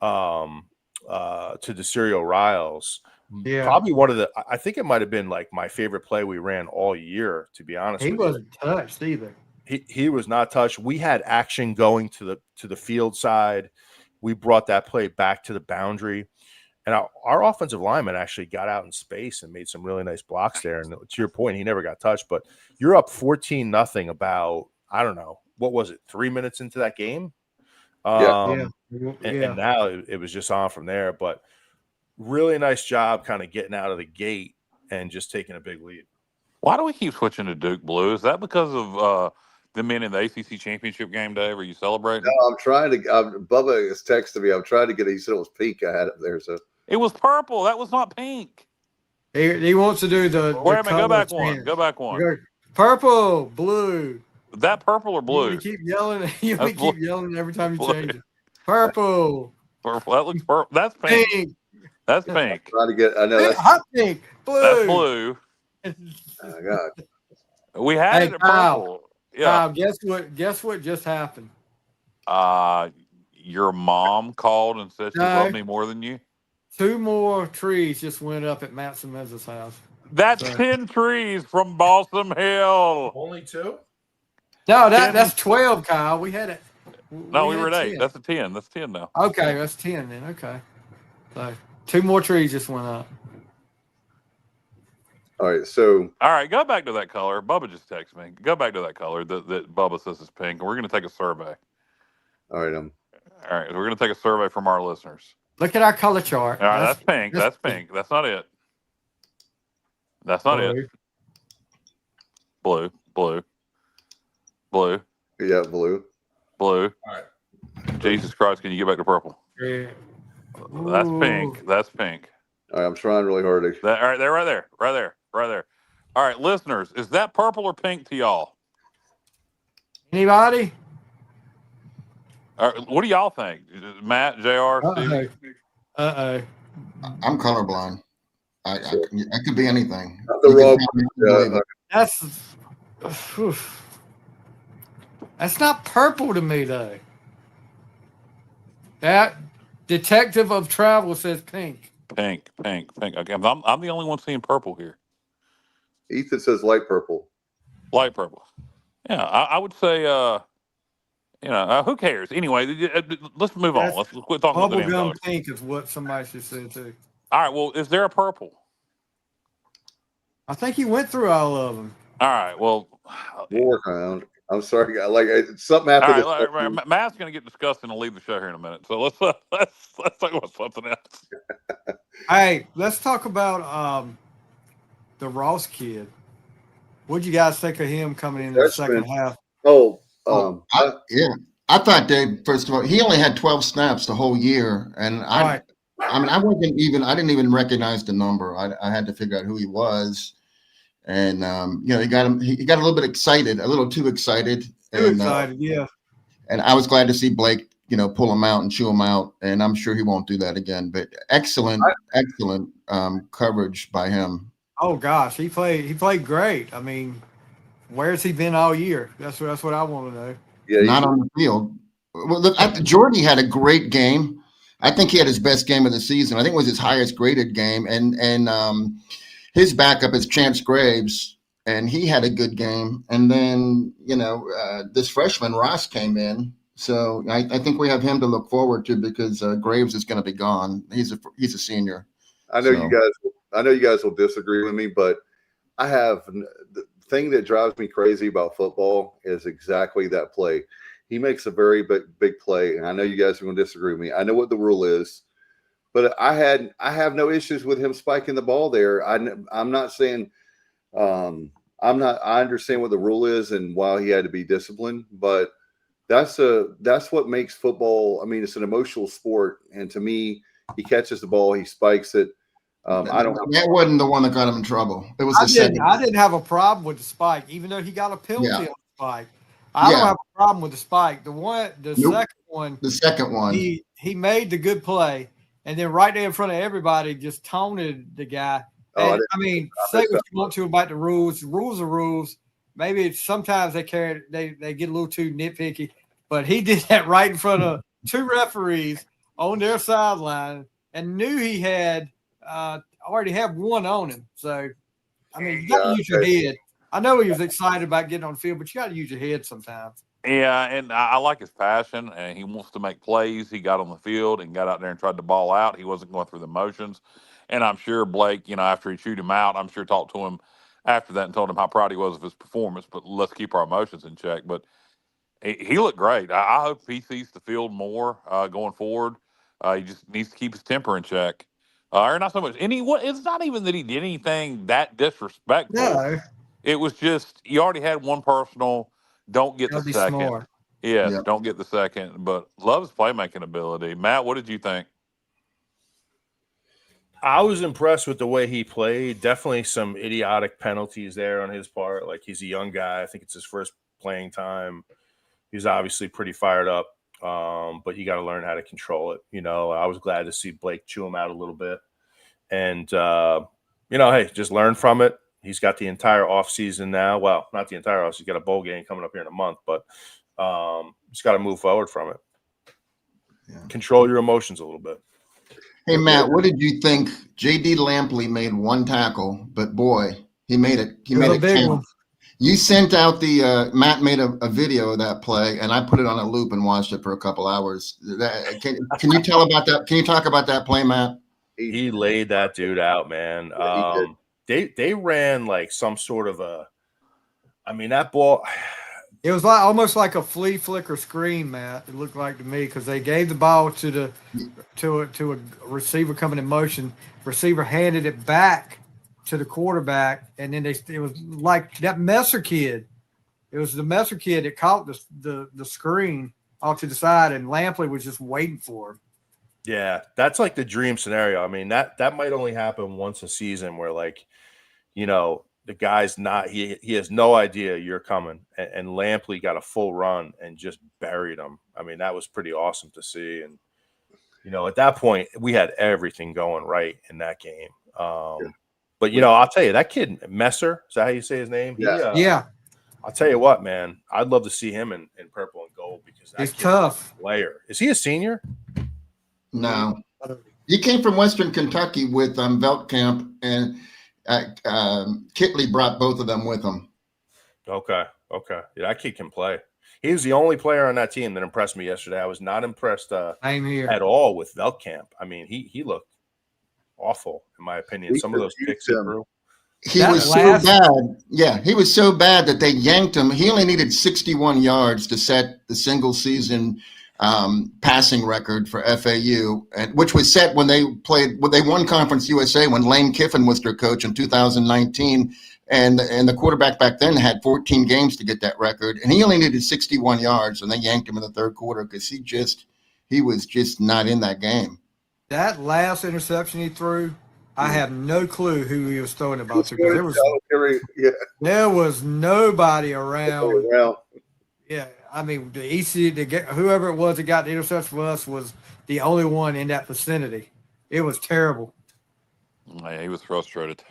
to Desiree Riles. Yeah. Probably one of I think it might have been like my favorite play we ran all year, to be honest with you. He wasn't touched either. He was not touched. We had action going to the field side. We brought that play back to the boundary. And our offensive lineman actually got out in space and made some really nice blocks there. And to your point, he never got touched. But you're up 14-0 about, I don't know, what was it, 3 minutes into that game? And now it was just on from there. But really nice job kind of getting out of the gate and just taking a big lead. Why do we keep switching to Duke Blue? Is that because of them being in the ACC championship game, Dave? Are you celebrating? No, I'm trying to. Bubba has texted me. I'm trying to get it. He said it was pink. I had it there. So it was purple. That was not pink. He wants to do the. Wait a minute. Go back one. Go back one. Purple, blue. That purple or blue? You keep yelling. You keep yelling every time you change it. Purple. Purple. That looks purple. That's pink. That's pink. Trying to get. I know that's hot pink. Blue. That's blue. Oh God. We had it at purple. Yeah. Guess what just happened? Your mom called and said she loved me more than you. 2 more trees just went up at Matt Semenza's house. That's 10 trees from Balsam Hill. Only 2? No, that's 12, Kyle. We had it. No, we were at 8. That's a 10. That's 10 now. Okay, that's 10 then. Okay. So 2 more trees just went up. All right, so go back to that color. Bubba just texted me. Go back to that color that Bubba says is pink, and we're going to take a survey. All right, all right. We're going to take a survey from our listeners. Look at our color chart. All right, that's pink. That's pink. That's not it. That's not it. Blue. Yeah, blue. All right. Jesus Christ, can you get back to purple? Yeah. That's pink. That's pink. All right, I'm trying really hard. All right, they're right there. All right, listeners, is that purple or pink to y'all? Anybody? All right, what do y'all think? Matt, JR, Steve? I'm colorblind. I could be anything. That's not purple to me though. That detective of travel says pink. Pink. Okay, I'm the only one seeing purple here. Ethan says light purple. Light purple. Yeah, I would say, who cares? Anyway, let's move on. Let's quit talking about the damn color. Bubblegum pink is what somebody should say too. All right, well, is there a purple? I think you went through all of them. All right, well. We'll work on it. I'm sorry, like something happened. All right, Matt's going to get disgusting and leave the show here in a minute. So let's talk about something else. Hey, let's talk about the Ross kid. What'd you guys think of him coming in the second half? I thought Dave. First of all, he only had 12 snaps the whole year, and I didn't even recognize the number. I had to figure out who he was. And he got a little bit excited, a little too excited. Yeah. And I was glad to see Blake, pull him out and chew him out. And I'm sure he won't do that again. But excellent coverage by him. Oh gosh, he played great. I mean, where's he been all year? That's what I want to know. Yeah, not on the field. Well, look, Jordy had a great game. I think he had his best game of the season. I think it was his highest graded game. And his backup is Chance Graves, and he had a good game. And then, this freshman Ross came in. So I think we have him to look forward to because Graves is going to be gone. He's a senior. I know you guys will disagree with me, but the thing that drives me crazy about football is exactly that play. He makes a very big play, and I know you guys are going to disagree with me. I know what the rule is. But I have no issues with him spiking the ball there. I'm not saying I understand what the rule is and why he had to be disciplined, but that's what makes football. I mean, it's an emotional sport, and to me, he catches the ball, he spikes it. I don't. That wasn't the one that got him in trouble. It was I the second. I didn't have a problem with the spike, even though he got a penalty on the spike. I don't Yeah. have a problem with the spike. The second one, The second one. he made the good play, and then right there in front of everybody, just taunted the guy. And, I mean, say what you want to about the rules. Rules are rules. Maybe sometimes they get a little too nitpicky, but he did that right in front of two referees on their sideline and knew he had already had one on him. So, I mean, you got to use your head. I know he was excited about getting on the field, but you got to use your head sometimes. Yeah, and I like his passion, and he wants to make plays. He got on the field and got out there and tried to ball out. He wasn't going through the motions. And I'm sure Blake, after he chewed him out, I'm sure talked to him after that and told him how proud he was of his performance. But let's keep our emotions in check. But he looked great. I hope he sees the field more going forward. He just needs to keep his temper in check. Or not so much. It's not even that he did anything that disrespectful. No. It was just you already had one personal. Don't get the second. Smart. Yes, don't get the second. But love his playmaking ability. Matt, what did you think? I was impressed with the way he played. Definitely some idiotic penalties there on his part. Like, he's a young guy. I think it's his first playing time. He's obviously pretty fired up, but you got to learn how to control it. I was glad to see Blake chew him out a little bit. And, hey, just learn from it. He's got the entire offseason now. Well, not the entire offseason. He's got a bowl game coming up here in a month, but just got to move forward from it. Yeah. Control your emotions a little bit. Hey, Matt, what did you think? J.D. Lampley made one tackle, but boy, he made it. He made it count. You sent out Matt made a video of that play, and I put it on a loop and watched it for a couple hours. Can you tell about that? Can you talk about that play, Matt? He laid that dude out, man. They ran like some sort of that ball. It was almost like a flea flicker screen, Matt. It looked like to me because they gave the ball to a receiver coming in motion. Receiver handed it back to the quarterback, and then it was like that Messer kid. It was the Messer kid that caught the screen off to the side, and Lampley was just waiting for him. Yeah, that's like the dream scenario. I mean, that might only happen once a season where, like, the guy's not – he has no idea you're coming, and Lampley got a full run and just buried him. I mean, that was pretty awesome to see. And, at that point, we had everything going right in that game. But, I'll tell you, that kid, Messer, is that how you say his name? Yeah. I'll tell you what, man, I'd love to see him in purple and gold because he's tough. Player. Is he a senior? No. He came from Western Kentucky with Veldkamp, and Kitley brought both of them with him. Okay. Yeah, that kid can play. He was the only player on that team that impressed me yesterday. I was not impressed at all with Veldkamp. I mean, he looked awful, in my opinion. Some of those kicks he threw. He was so bad. Yeah, he was so bad that they yanked him. He only needed 61 yards to set the single season passing record for FAU, which was set when they won Conference USA when Lane Kiffin was their coach in 2019. And the quarterback back then had 14 games to get that record, and he only needed 61 yards, and they yanked him in the third quarter because he was just not in that game. That last interception he threw, I have no clue who he was throwing the ball to. There was nobody around. Yeah, I mean, whoever it was that got the interception for us was the only one in that vicinity. It was terrible. Yeah, he was frustrated.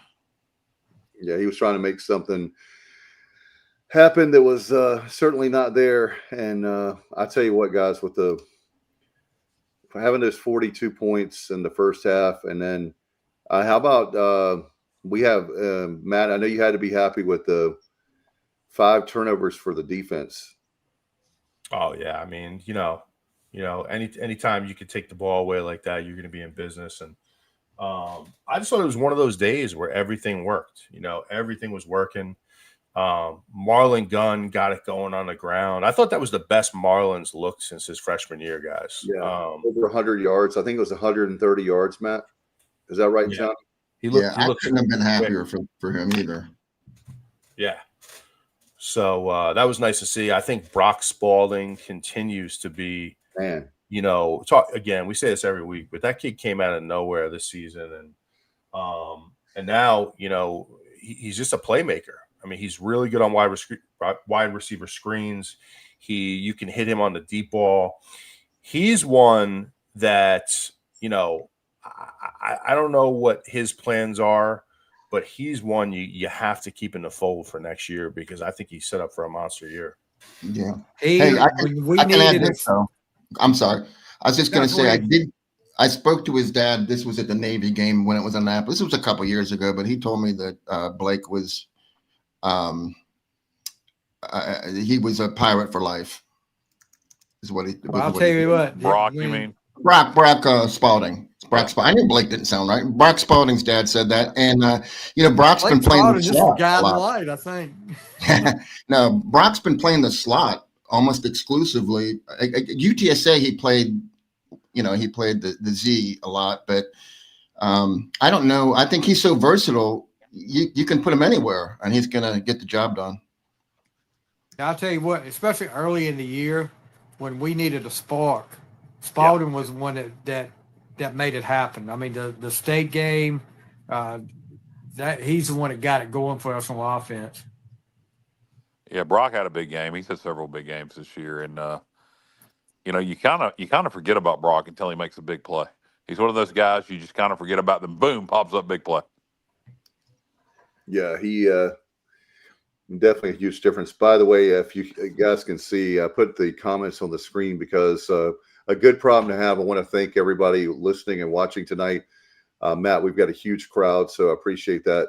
Yeah, he was trying to make something happen that was certainly not there. And I tell you what, guys, with having those 42 points in the first half, and then how about we have Matt? I know you had to be happy with the 5 turnovers for the defense. Oh yeah, I mean, anytime you could take the ball away like that, you're going to be in business. And I just thought it was one of those days where everything worked. Everything was working. Marlon Gunn got it going on the ground. I thought that was the best Marlon's looked since his freshman year, guys. Yeah, over 100 yards. I think it was 130 yards, Matt. Is that right, John? I couldn't have been happier for him either. Yeah. So that was nice to see. I think Brock Spalding continues to be, again, we say this every week, but that kid came out of nowhere this season. And And now, he's just a playmaker. I mean, he's really good on wide receiver screens. You can hit him on the deep ball. He's one that, I don't know what his plans are, but he's one you have to keep in the fold for next year because I think he's set up for a monster year. Yeah. I can add this, though. I'm sorry. I was just going to say I spoke to his dad. This was at the Navy game when it was in Annapolis. This was a couple years ago, but he told me that Blake was he was a pirate for life. Is what he. Well, I'll tell you what. Brock, you mean? Brock Spalding. Brock Spalding. I knew Blake didn't sound right. Brock Spalding's dad said that, and Brock's Blake been playing the just slot. The guy in the light, I think. No, Brock's been playing the slot almost exclusively. At UTSA, he played. He played the Z a lot, but I don't know. I think he's so versatile. You can put him anywhere, and he's going to get the job done. I'll tell you what, especially early in the year when we needed a spark, Spalding was one that made it happen. I mean, the state game, that he's the one that got it going for us on offense. Yeah, Brock had a big game. He's had several big games this year, and you kind of forget about Brock until he makes a big play. He's one of those guys you just kind of forget about. Them, boom, pops up big play. Yeah, he definitely a huge difference. By the way, if you guys can see, I put the comments on the screen because a good problem to have. I want to thank everybody listening and watching tonight. Matt, we've got a huge crowd, so I appreciate that.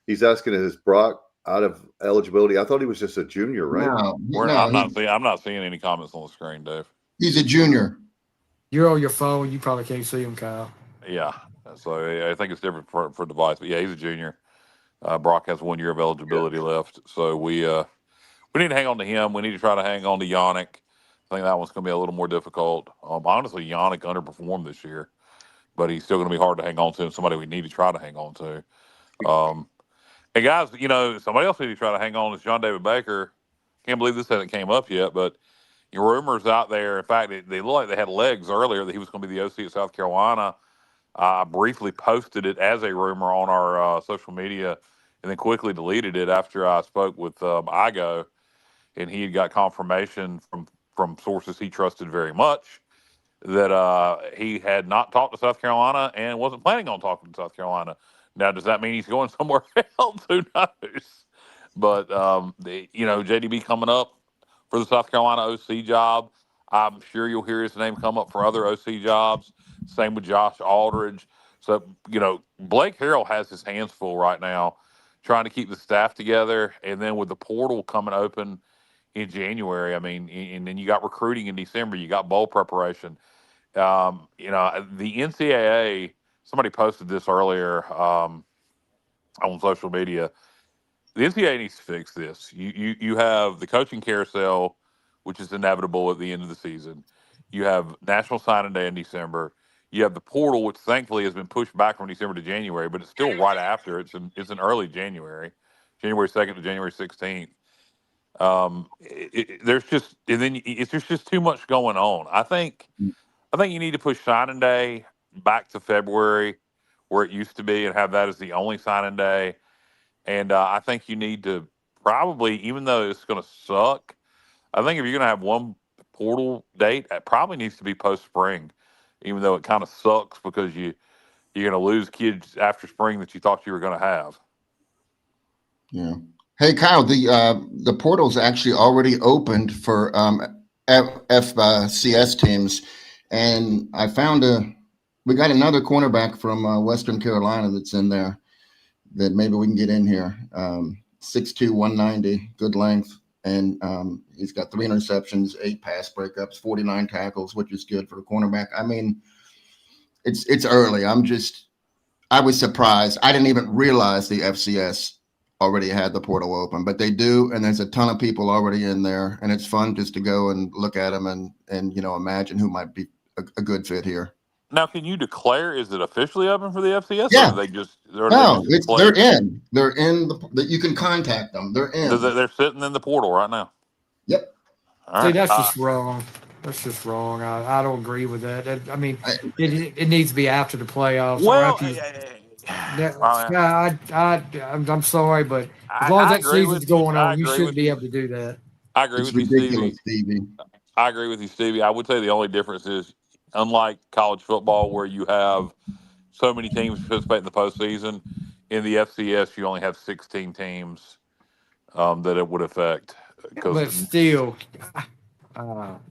He's asking, is Brock out of eligibility? I thought he was just a junior, right? I'm not seeing any comments on the screen, Dave. He's a junior. You're on your phone. You probably can't see him, Kyle. Yeah, so I think it's different for device, but yeah, he's a junior. Brock has 1 year of eligibility left, so we need to hang on to him. We need to try to hang on to Yannick. I think that one's going to be a little more difficult. Honestly, Yannick underperformed this year, but he's still going to be hard to hang on to, and somebody we need to try to hang on to. And guys, somebody else we need to try to hang on is John David Baker. Can't believe this hasn't came up yet, but rumors out there. In fact, they look like they had legs earlier that he was going to be the OC at South Carolina. I briefly posted it as a rumor on our social media and then quickly deleted it after I spoke with Igo, and he had got confirmation from sources he trusted very much that he had not talked to South Carolina and wasn't planning on talking to South Carolina. Now, does that mean he's going somewhere else? Who knows? But, JDB coming up for the South Carolina OC job. I'm sure you'll hear his name come up for other OC jobs. Same with Josh Aldridge. So, Blake Harrell has his hands full right now trying to keep the staff together. And then with the portal coming open in January, and then you got recruiting in December, you got bowl preparation. The NCAA, somebody posted this earlier on social media. The NCAA needs to fix this. You have the coaching carousel, which is inevitable at the end of the season. You have National Signing Day in December. You have the portal, which thankfully has been pushed back from December to January, but it's still right after. It's in early January, January 2nd to January 16th. There's just too much going on. I think you need to push signing day back to February, where it used to be, and have that as the only signing day. And I think you need to probably, even though it's going to suck, I think if you're going to have one portal date, it probably needs to be post spring, even though it kind of sucks because you're going to lose kids after spring that you thought you were going to have. Yeah. Hey, Kyle, the portal's actually already opened for FCS teams, and I found we got another cornerback from Western Carolina that's in there that maybe we can get in here. 6'2", 190, good length, and he's got 3 interceptions, 8 pass breakups, 49 tackles, which is good for a cornerback. I mean, it's early. I was surprised. I didn't even realize the FCS already had the portal open, but they do, and there's a ton of people already in there, and it's fun just to go and look at them and imagine who might be a good fit here. Now, can you declare? Is it officially open for the FCS? Yeah. Or they're in. They're in. You can contact them. They're in. They're sitting in the portal right now. Yep. All right. See, that's just wrong. That's just wrong. I don't agree with that. I mean, it needs to be after the playoffs. Well, I'm sorry, but as long as I that agree season's with you. going I on, you agree shouldn't with be you. able to do that. I agree It's with you, ridiculous, Stevie. Stevie. I agree with you, Stevie. I would say the only difference is, unlike college football, where you have so many teams participate in the postseason, in the FCS you only have 16 teams that it would affect. But still,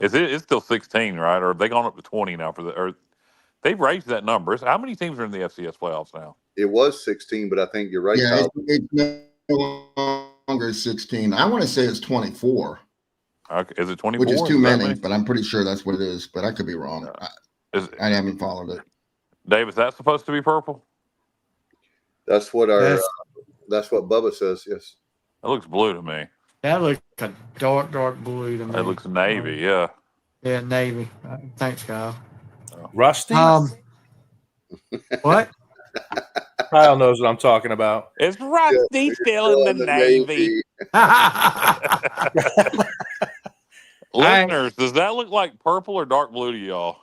It's still 16, right? Or have they gone up to 20 now or they've raised that number? How many teams are in the FCS playoffs now? It was 16, but I think you're right. Yeah, it's no longer 16. I want to say it's 24. Okay. Is it 24? Which is too many, but I'm pretty sure that's what it is. But I could be wrong. I haven't followed it. Dave, is that supposed to be purple? That's what that's what Bubba says. Yes. It looks blue to me. that looks a dark blue to me. It looks navy. Yeah. Yeah, navy. Thanks, Kyle. Rusty? What? Kyle knows what I'm talking about. It's Rusty still in the Navy. Listeners, does that look like purple or dark blue to y'all?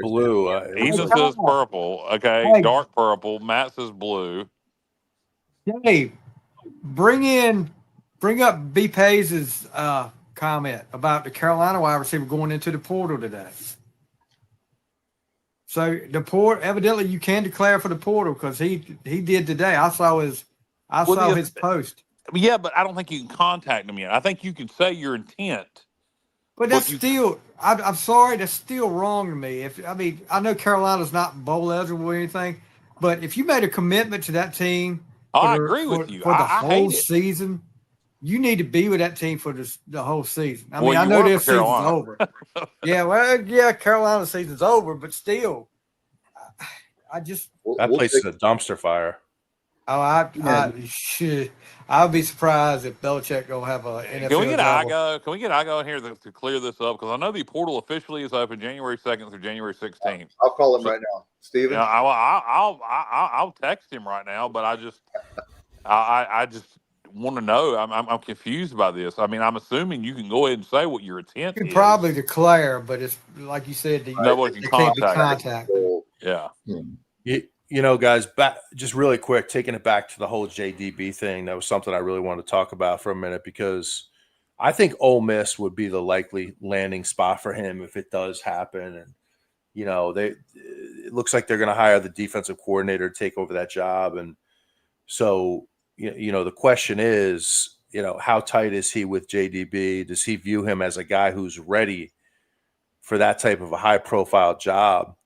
Blue. Ethan says purple. Okay, Hey. dark purple. Matt says blue. Hey, bring up B. Pace's comment about the Carolina wide receiver going into the portal today. So the portal, evidently you can declare for the portal because he did today. I saw his post. Yeah, but I don't think you can contact him yet. I think you can say your intent. But that's still, I'm sorry, that's still wrong to me. I know Carolina's not bowl eligible or anything, but if you made a commitment to that team, I agree with you. For the I whole hate it. season, you need to be with that team for the whole season. I Well, mean, I you know were their for season's Carolina. over. Yeah, Carolina's season's over, but still, I just That place is a dumpster fire. I would be surprised if Belichick gonna have a NFL Can we get job. Igo? Can we get Igo in here to clear this up? Because I know the portal officially is open January 2nd through January 16th. I'll call him right now, Steven. Yeah, I'll text him right now, but I just want to know. I'm confused by this. I mean, I'm assuming you can go ahead and say what your intent You can is. probably declare, but it's like you said, Nobody can can't be contact. contacted. Yeah. You know, guys, just really quick, taking it back to the whole JDB thing, that was something I really wanted to talk about for a minute because I think Ole Miss would be the likely landing spot for him if it does happen. And, you know, it looks like they're going to hire the defensive coordinator to take over that job. And so, you know, the question is, you know, how tight is he with JDB? Does he view him as a guy who's ready for that type of a high-profile job?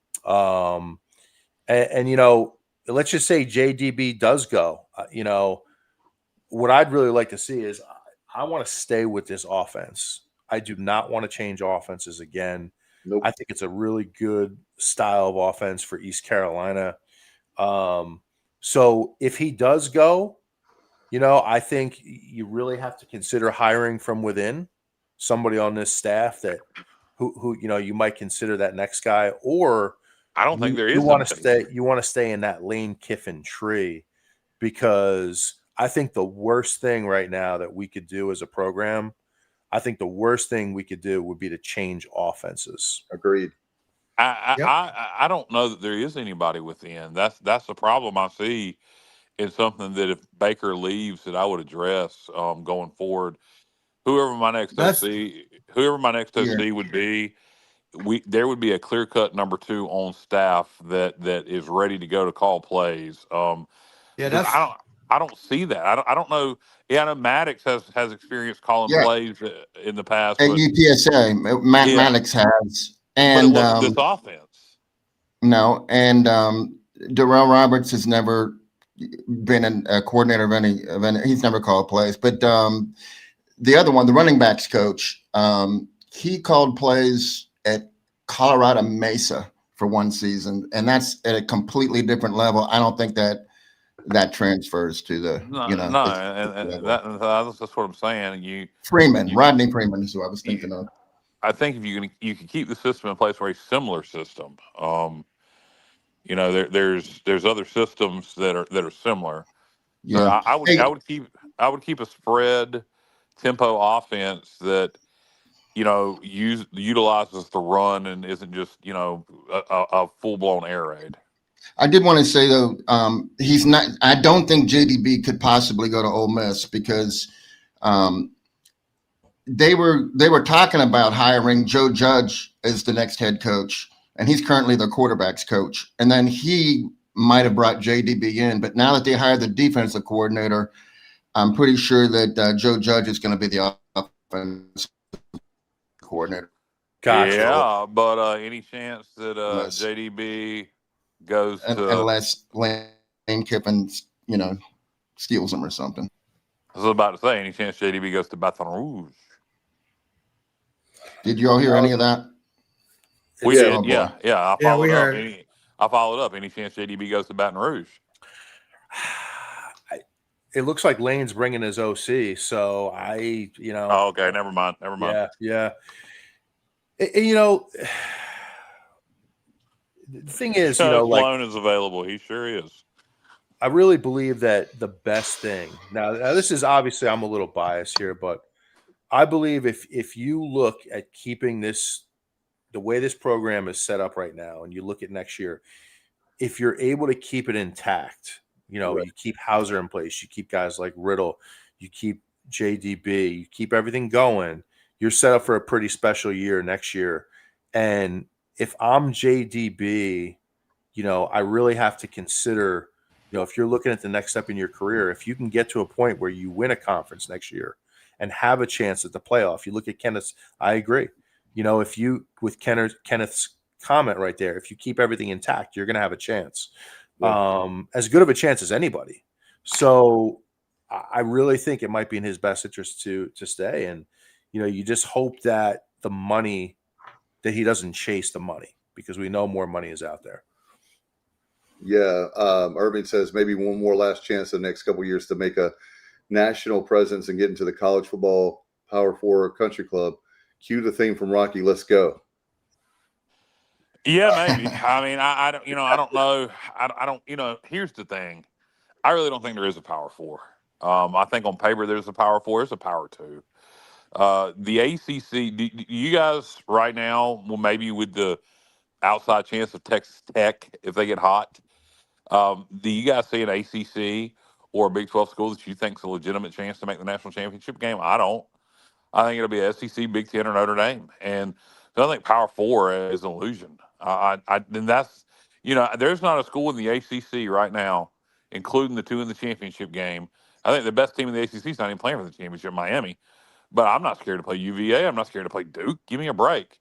And, you know, let's just say JDB does go. You know, what I'd really like to see is I want to stay with this offense. I do not want to change offenses again. Nope. I think it's a really good style of offense for East Carolina. So if he does go, you know, I think you really have to consider hiring from within somebody on this staff that who you know, you might consider that next guy, or I don't think there is. You want to stay in that Lane Kiffin tree, because I think the worst thing right now that we could do as a program, I think the worst thing we could do would be to change offenses. Agreed. I don't know that there is anybody within. That's the problem I see. It's something that if Baker leaves, that I would address going forward. Whoever my next OC would be, there would be a clear cut number 2 on staff that is ready to go to call plays. I don't see that. I don't know. Yeah, I know Maddox has experience calling plays in the past. At UTSA, Maddox has, and but it wasn't this offense. No, and Darrell Roberts has never been a coordinator of any. He's never called plays, but the other one, the running backs coach, he called plays at Colorado Mesa for one season, and that's at a completely different level. I don't think that transfers to the that's what I'm saying. Rodney Freeman is who I was thinking of. I think if you can keep the system in place for a similar system. You know, there's other systems that are similar. Yeah. So I would keep a spread tempo offense that utilizes the run and isn't just a full blown air raid. I did want to say though, he's not. I don't think JDB could possibly go to Ole Miss because they were talking about hiring Joe Judge as the next head coach, and he's currently the quarterback's coach. And then he might have brought JDB in, but now that they hired the defensive coordinator, I'm pretty sure that Joe Judge is going to be the offensive coordinator. Gotcha. Yeah, but any chance that JDB goes to unless Lane Kiffin, steals him or something. I was about to say, any chance JDB goes to Baton Rouge? Did you all hear any of that? We did, yeah. I followed up. Heard. I followed up. Any chance JDB goes to Baton Rouge? It looks like Lane's bringing his OC, so Oh, okay, never mind. Yeah. The thing is, Sloan is available. He sure is. I really believe that the best thing now this is obviously I'm a little biased here, but I believe if you look at keeping this the way this program is set up right now, and you look at next year, if you're able to keep it intact, right. You keep Hauser in place, you keep guys like Riddle, you keep JDB, you keep everything going, you're set up for a pretty special year next year. And if I'm JDB, I really have to consider, if you're looking at the next step in your career, if you can get to a point where you win a conference next year and have a chance at the playoff, you look at Kenneth's, I agree. If you, with Kenneth's comment right there, if you keep everything intact, you're going to have a chance, as good of a chance as anybody. So I really think it might be in his best interest to stay. And, you just hope that the money, that he doesn't chase the money, because we know more money is out there. Yeah. Irving says maybe one more last chance in the next couple of years to make a national presence and get into the college football Power 4 country club. Cue the theme from Rocky. Let's go. Yeah, maybe. I mean, I don't, I don't know. I don't, here's the thing. I really don't think there is a Power 4. I think on paper there's a Power 4. There's a Power 2. The ACC, do you guys right now, well, maybe with the outside chance of Texas Tech, if they get hot, do you guys see an ACC or a Big 12 school that you think is a legitimate chance to make the national championship game? I don't. I think it'll be SEC, Big 10, or Notre Dame. And so I think Power 4 is an illusion. And that's, there's not a school in the ACC right now, including the two in the championship game. I think the best team in the ACC is not even playing for the championship, Miami. But I'm not scared to play UVA. I'm not scared to play Duke. Give me a break.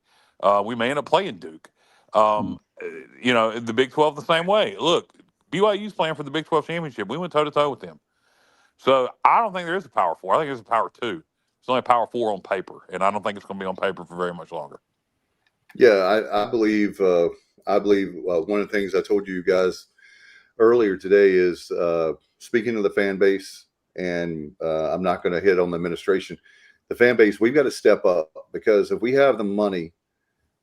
We may end up playing Duke. The Big 12 the same way. Look, BYU's playing for the Big 12 championship. We went toe-to-toe with them. So I don't think there is a Power 4. I think there's a Power 2. It's only a Power 4 on paper, and I don't think it's going to be on paper for very much longer. Yeah, I believe one of the things I told you guys earlier today is speaking of the fan base, and I'm not going to hit on the administration. The fan base, we've got to step up, because if we have the money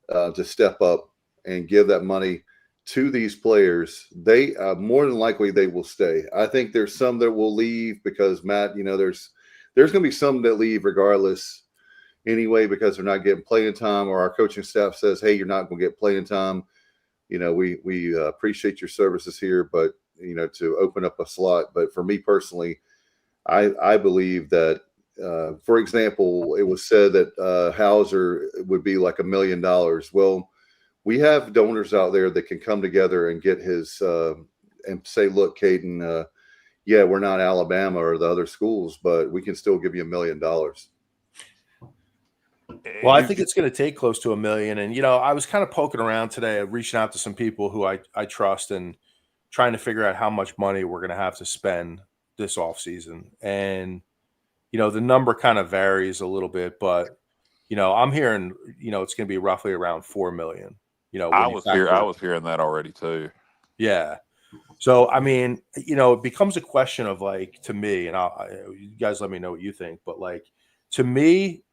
to step up and give that money to these players, they more than likely they will stay. I think there's some that will leave because, Matt, there's going to be some that leave regardless anyway, because they're not getting playing time, or our coaching staff says, hey, you're not going to get playing time. We appreciate your services here, but, to open up a slot. But for me personally, I believe that, for example, it was said that Hauser would be like $1 million. Well, we have donors out there that can come together and get his and say, look, Caden, yeah, we're not Alabama or the other schools, but we can still give you $1 million. Well, I think it's going to take close to $1 million. And, I was kind of poking around today, reaching out to some people who I trust and trying to figure out how much money we're going to have to spend this offseason. And, the number kind of varies a little bit, but, I'm hearing, it's going to be roughly around $4 million. I was hearing that already too. Yeah. So, I mean, it becomes a question of, like, to me, and you guys let me know what you think, but, like, to me,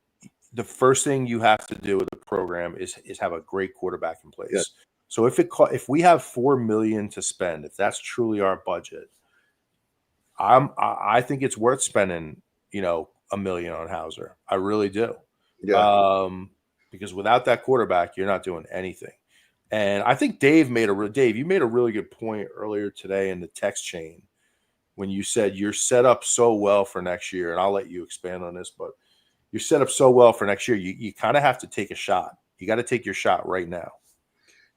the first thing you have to do with the program is have a great quarterback in place. Yeah. So if we have $4 million to spend, if that's truly our budget, I think it's worth spending, $1 million on Hauser. I really do, Yeah. Because without that quarterback, you're not doing anything. And I think Dave, you made a really good point earlier today in the text chain when you said you're set up so well for next year. And I'll let you expand on this, but you're set up so well for next year. You kind of have to take a shot. You got to take your shot right now.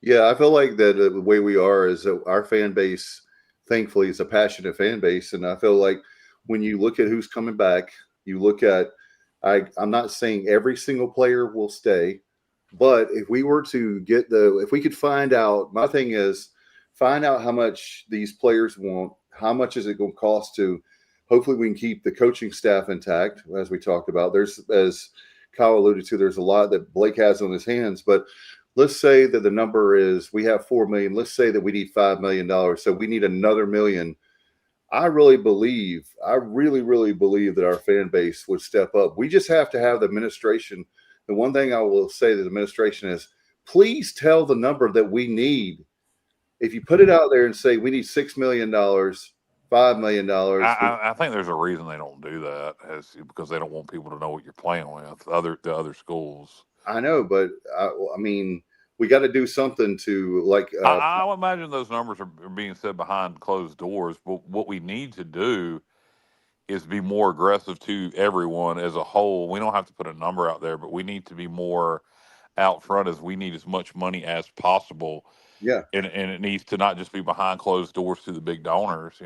Yeah, I feel like that the way we are is that our fan base, thankfully, is a passionate fan base. And I feel like when you look at who's coming back, you look at, I'm not saying every single player will stay, but if we were to if we could find out, my thing is find out how much these players want, how much is it going to cost to, hopefully we can keep the coaching staff intact, as we talked about. As Kyle alluded to, there's a lot that Blake has on his hands, but let's say that the number is we have $4 million. Let's say that we need $5 million. So we need another $1 million. I really believe that our fan base would step up. We just have to have the administration. The one thing I will say to the administration is please tell the number that we need. If you put it out there and say we need $6 million, $5 million. I think there's a reason they don't do that because they don't want people to know what you're playing with the other schools. I know, but I mean, we got to do something to I would imagine those numbers are being said behind closed doors. But what we need to do is be more aggressive to everyone as a whole. We don't have to put a number out there, but we need to be more out front as we need as much money as possible. Yeah, and it needs to not just be behind closed doors to the big donors.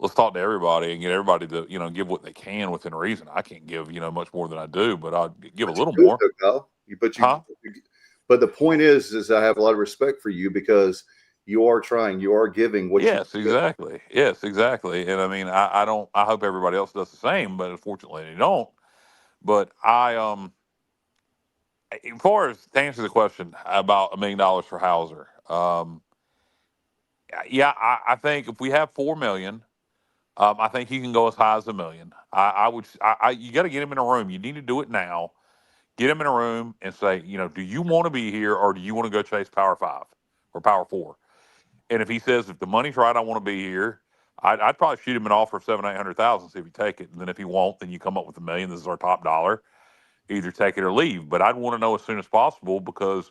Let's talk to everybody and get everybody to give what they can within reason. I can't give much more than I do, but I'll give a little more. But the point is I have a lot of respect for you because you are trying, you are giving. Exactly. Yes, exactly. And I mean, I hope everybody else does the same, but unfortunately they don't. But as far as to answer the question about $1 million for Hauser, I think if we have $4 million, I think he can go as high as $1 million. You got to get him in a room. You need to do it now. Get him in a room and say, do you want to be here or do you want to go chase Power 5 or Power 4? And if he says, if the money's right, I want to be here, I'd probably shoot him an offer of $700,000-800,000, see if he take it. And then if he won't, then you come up with $1 million. This is our top dollar. Either take it or leave. But I'd want to know as soon as possible because,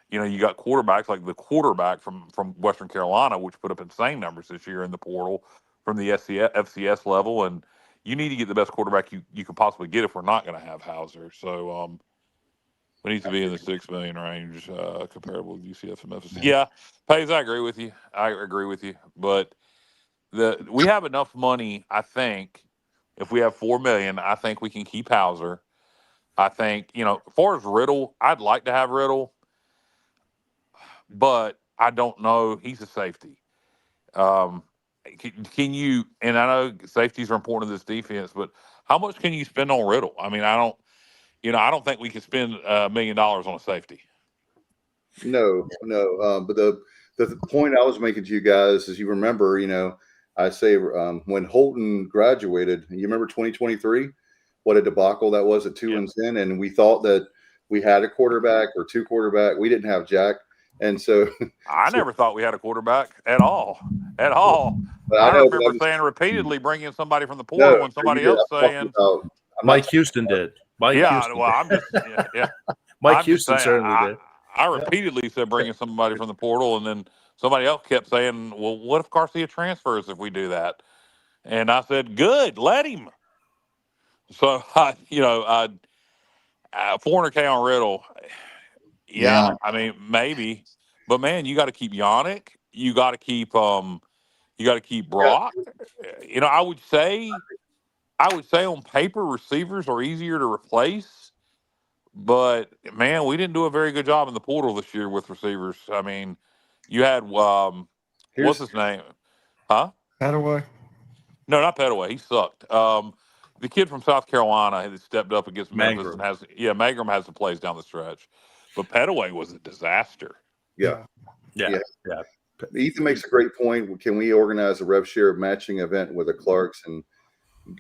you got quarterbacks like the quarterback from Western Carolina, which put up insane numbers this year in the portal from the FCS level. And you need to get the best quarterback you can possibly get if we're not going to have Hauser. So we need to be in the $6 million range, comparable with UCF and Memphis. Yeah, Pays, I agree with you. But we have enough money, I think. If we have $4 million, I think we can keep Hauser. I think, as far as Riddle, I'd like to have Riddle, but I don't know. He's a safety. Can you, and I know safeties are important to this defense, but how much can you spend on Riddle? I mean, I don't think we can spend $1 million on a safety. No. But the point I was making to you guys is, you remember, I say when Holton graduated, you remember 2023, what a debacle that was at 2-10, and we thought that we had a quarterback or two quarterback. We didn't have Jack, and so I never thought we had a quarterback at all. I remember saying repeatedly, bring in somebody from the portal, and somebody else saying Mike Houston did. Mike Houston certainly did. I repeatedly said bring in somebody from the portal, and then somebody else kept saying, well, what if Garcia transfers if we do that? And I said, good, let him. So, $400K on Riddle. Yeah, I mean, maybe. But, man, you got to keep Yannick. You got to keep Brock. I would say on paper receivers are easier to replace. But, man, we didn't do a very good job in the portal this year with receivers. I mean, you had what's his name? Huh? Petaway? No, not Petaway. He sucked. The kid from South Carolina that stepped up against Memphis and Mangrum has the plays down the stretch. But Petaway was a disaster. Yeah. Ethan makes a great point. Can we organize a rev share matching event with the Clarks and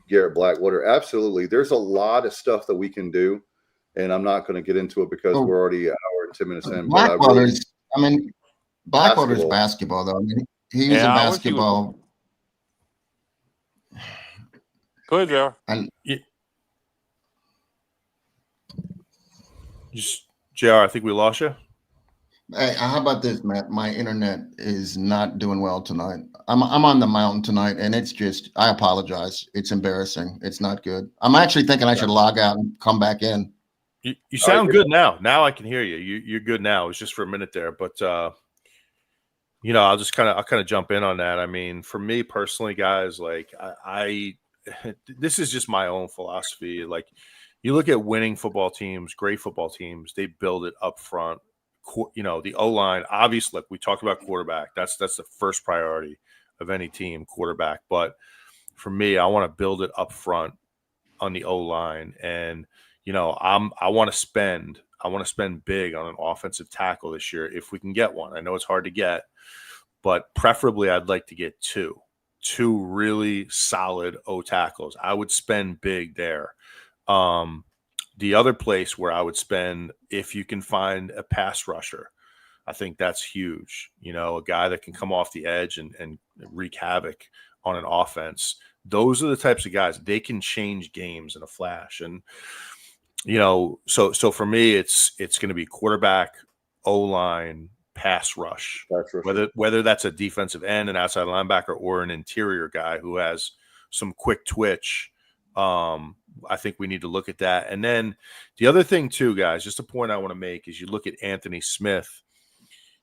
Garrett Blackwater? Absolutely. There's a lot of stuff that we can do, and I'm not going to get into it because we're already an hour and 10 minutes in. Blackwater's basketball, though. I mean, he's a basketball. Go ahead, Joe. JR, I think we lost you. Hey, how about this, Matt? My internet is not doing well tonight. I'm on the mountain tonight, and it's just, I apologize. It's embarrassing. It's not good. I'm actually thinking I should log out and come back in. You sound good now. Now I can hear you. You're good now. It was just for a minute there, but I'll kind of jump in on that. I mean, for me personally, guys, like I this is just my own philosophy. Like, you look at winning football teams, great football teams, they build it up front. The O-line, obviously, like we talked about quarterback. That's the first priority of any team, quarterback. But for me, I want to build it up front on the O-line, and I want to spend big on an offensive tackle this year if we can get one. I know it's hard to get, but preferably I'd like to get two really solid O tackles. I would spend big there. The other place where I would spend, if you can find a pass rusher, I think that's huge. A guy that can come off the edge and wreak havoc on an offense. Those are the types of guys. They can change games in a flash. And, so for me, it's going to be quarterback, O-line, pass rush. Whether that's a defensive end, an outside linebacker, or an interior guy who has some quick twitch. I think we need to look at that. And then the other thing too, guys, just a point I want to make is you look at Anthony Smith.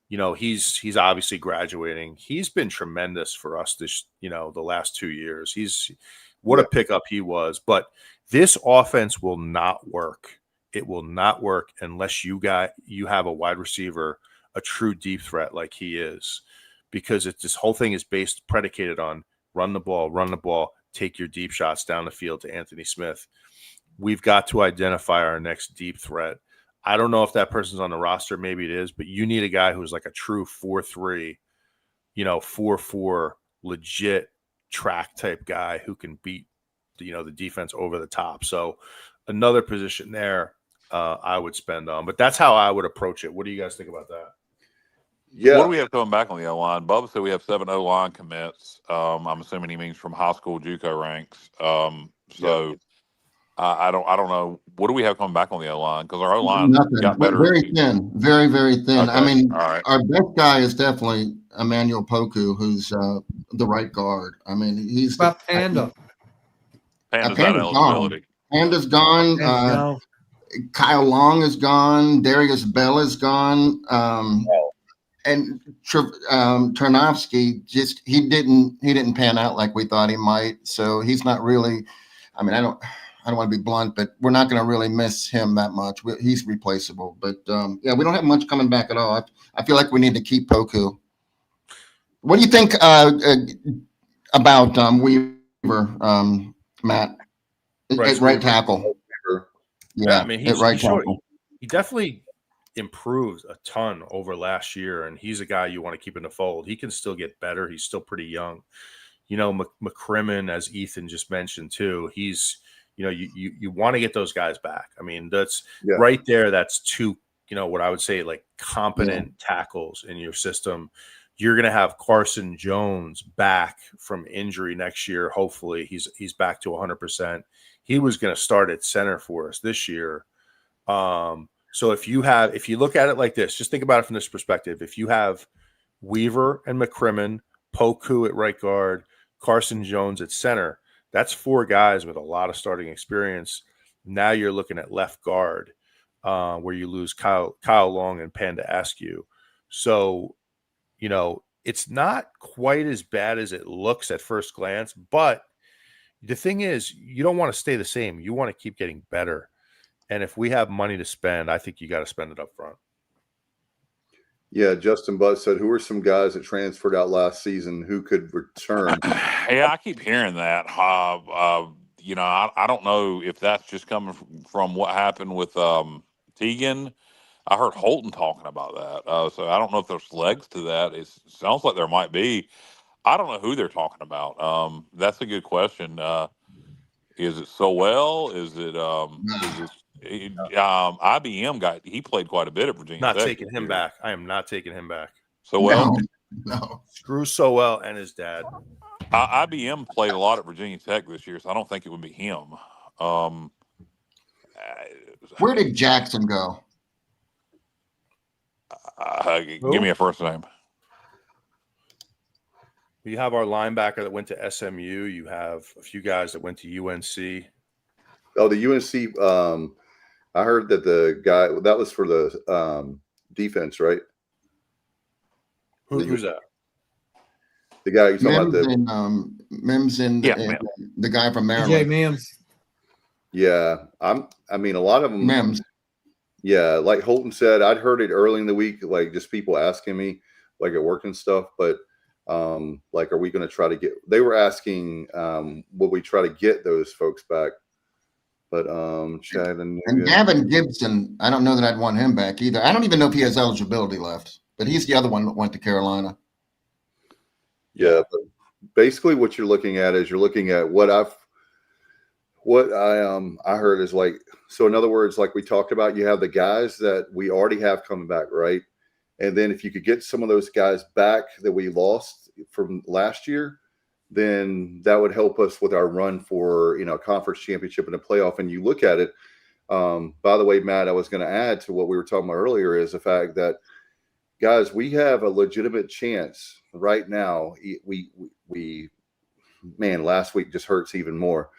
He's obviously graduating. He's been tremendous for us this, the last 2 years. What a pickup he was. But this offense will not work. It will not work unless you have a wide receiver, a true deep threat like he is, because this whole thing is predicated on run the ball, take your deep shots down the field to Anthony Smith. We've got to identify our next deep threat. I don't know if that person's on the roster. Maybe it is, but you need a guy who's like a true 4-3, 4-4 legit track type guy who can beat, the defense over the top. So another position there I would spend on, but that's how I would approach it. What do you guys think about that? Yeah. What do we have coming back on the O-line? Bubba said we have 7 O-line commits. I'm assuming he means from high school JUCO ranks. I don't know. What do we have coming back on the O-line? Because our O-line got better. Very thin. Very, very thin. Okay. I mean, right. Our best guy is definitely Emmanuel Poku, who's the right guard. I mean, he's about Panda. Panda's got eligibility. Panda's gone. Kyle Long is gone. Darius Bell is gone. And Tarnovsky he didn't pan out like we thought he might. So he's not really. I mean, I don't want to be blunt, but we're not going to really miss him that much. He's replaceable. But we don't have much coming back at all. I feel like we need to keep Poku. What do you think about Weaver, Matt? Right tackle. Yeah, I mean, he definitely improved a ton over last year, and he's a guy you want to keep in the fold. He can still get better. He's still pretty young. McCrimmon, as Ethan just mentioned too, he's, you want to get those guys back. I mean, that's right there. That's two, what I would say, like competent tackles in your system. You're going to have Carson Jones back from injury next year. Hopefully he's back to 100%. He was going to start at center for us this year. So if you look at it like this, just think about it from this perspective. If you have Weaver and McCrimmon, Poku at right guard, Carson Jones at center, that's 4 guys with a lot of starting experience. Now you're looking at left guard, where you lose Kyle Long and Panda Askew. So, it's not quite as bad as it looks at first glance, but the thing is, you don't want to stay the same. You want to keep getting better. And if we have money to spend, I think you got to spend it up front. Yeah, Justin Butt said, who are some guys that transferred out last season who could return? Yeah, I keep hearing that. I don't know if that's just coming from what happened with Teagan. I heard Holton talking about that. So I don't know if there's legs to that. It sounds like there might be. I don't know who they're talking about. That's a good question. Is it Sowell? Is it IBM guy? He played quite a bit at Virginia Tech. Not taking him back. I am not taking him back. Sowell? No. Screw Sowell and his dad. IBM played a lot at Virginia Tech this year, so I don't think it would be him. Where did Jackson go? Give me a first name. You have our linebacker that went to SMU. You have a few guys that went to UNC. Oh, the UNC. I heard that the guy that was for the defense, right? Who's that? The guy you're talking about. Mims and the guy from Maryland. DJ Mims. Yeah, I mean, a lot of them. Mims. Yeah, like Holton said, I'd heard it early in the week, like just people asking me, like at work and stuff. But like, are we going to try to get? They were asking, will we try to get those folks back? But Chad and Gavin Gibson, I don't know that I'd want him back either. I don't even know if he has eligibility left, but he's the other one that went to Carolina. Yeah, but basically what you're looking at is you're looking at what I heard is like, so in other words, like we talked about, you have the guys that we already have coming back, right? And then if you could get some of those guys back that we lost from last year, then that would help us with our run for, conference championship and a playoff. And you look at it, by the way, Matt, I was going to add to what we were talking about earlier is the fact that, guys, we have a legitimate chance right now. Man, last week just hurts even more.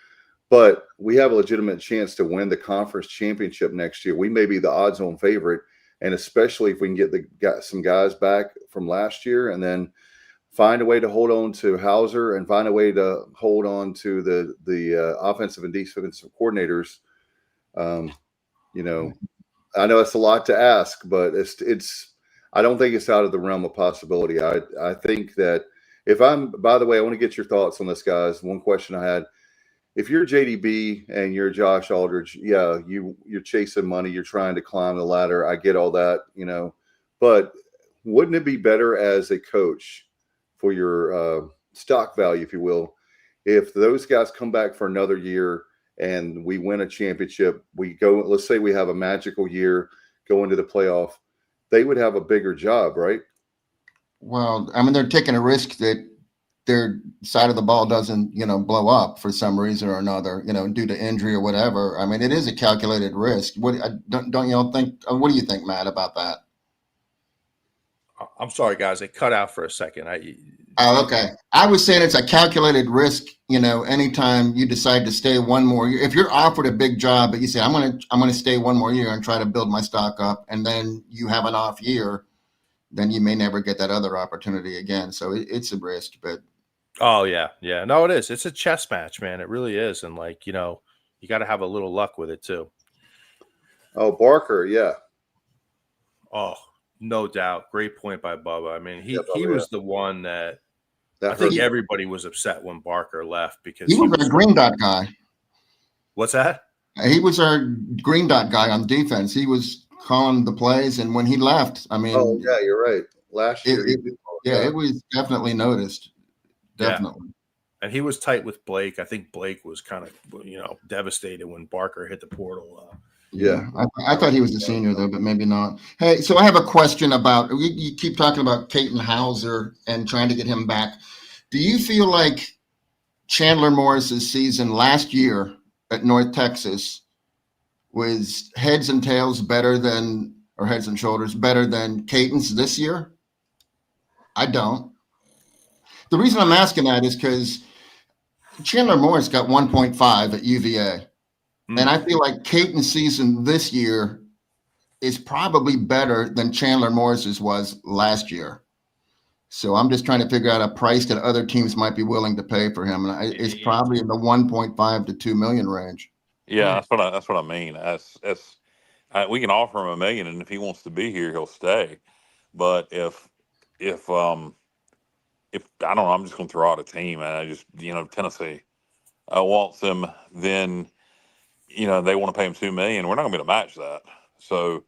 But we have a legitimate chance to win the conference championship next year. We may be the odds-on favorite, and especially if we can get some guys back from last year and then find a way to hold on to Hauser and find a way to hold on to the offensive and defensive coordinators. I know it's a lot to ask, but it's I don't think it's out of the realm of possibility. I think that by the way, I want to get your thoughts on this, guys. One question I had. If you're JDB and you're Josh Aldridge, yeah, you're chasing money, you're trying to climb the ladder. I get all that, but wouldn't it be better as a coach for your stock value, if you will, if those guys come back for another year and we win a championship, let's say we have a magical year, go into the playoff, they would have a bigger job, right? Well, I mean, they're taking a risk that their side of the ball doesn't, blow up for some reason or another, due to injury or whatever. I mean, it is a calculated risk. Don't y'all think? What do you think, Matt, about that? I'm sorry, guys. They cut out for a second. Okay. I was saying it's a calculated risk. Anytime you decide to stay one more year, if you're offered a big job, but you say, I'm going to stay one more year and try to build my stock up, and then you have an off year, then you may never get that other opportunity again. So it's a risk, but. Oh yeah. Yeah. No, it is. It's a chess match, man. It really is. And you got to have a little luck with it too. Oh, Barker. Yeah. Oh, no doubt. Great point by Bubba. I mean, he was the one that I think everybody was upset when Barker left because he was our green dot guy. What's that? He was our green dot guy on defense. He was calling the plays, and when he left, I mean, oh yeah, you're right. Last year, it was definitely noticed. Definitely. Yeah. And he was tight with Blake. I think Blake was kind of, devastated when Barker hit the portal. Yeah. I thought he was a senior, though, but maybe not. Hey, so I have a question about you keep talking about Caton Hauser and trying to get him back. Do you feel like Chandler Morris's season last year at North Texas was heads and shoulders better than Caton's this year? I don't. The reason I'm asking that is because Chandler Morris got 1.5 at UVA. And I feel like Caton's season this year is probably better than Chandler Morris's was last year. So I'm just trying to figure out a price that other teams might be willing to pay for him. And it's probably in the 1.5 to 2 million range. Yeah, that's what I mean. We can offer him $1 million, and if he wants to be here, he'll stay. But if I don't know, I'm just going to throw out a team, and I just Tennessee wants him, then they want to pay him $2 million. We're not going to be able to match that. So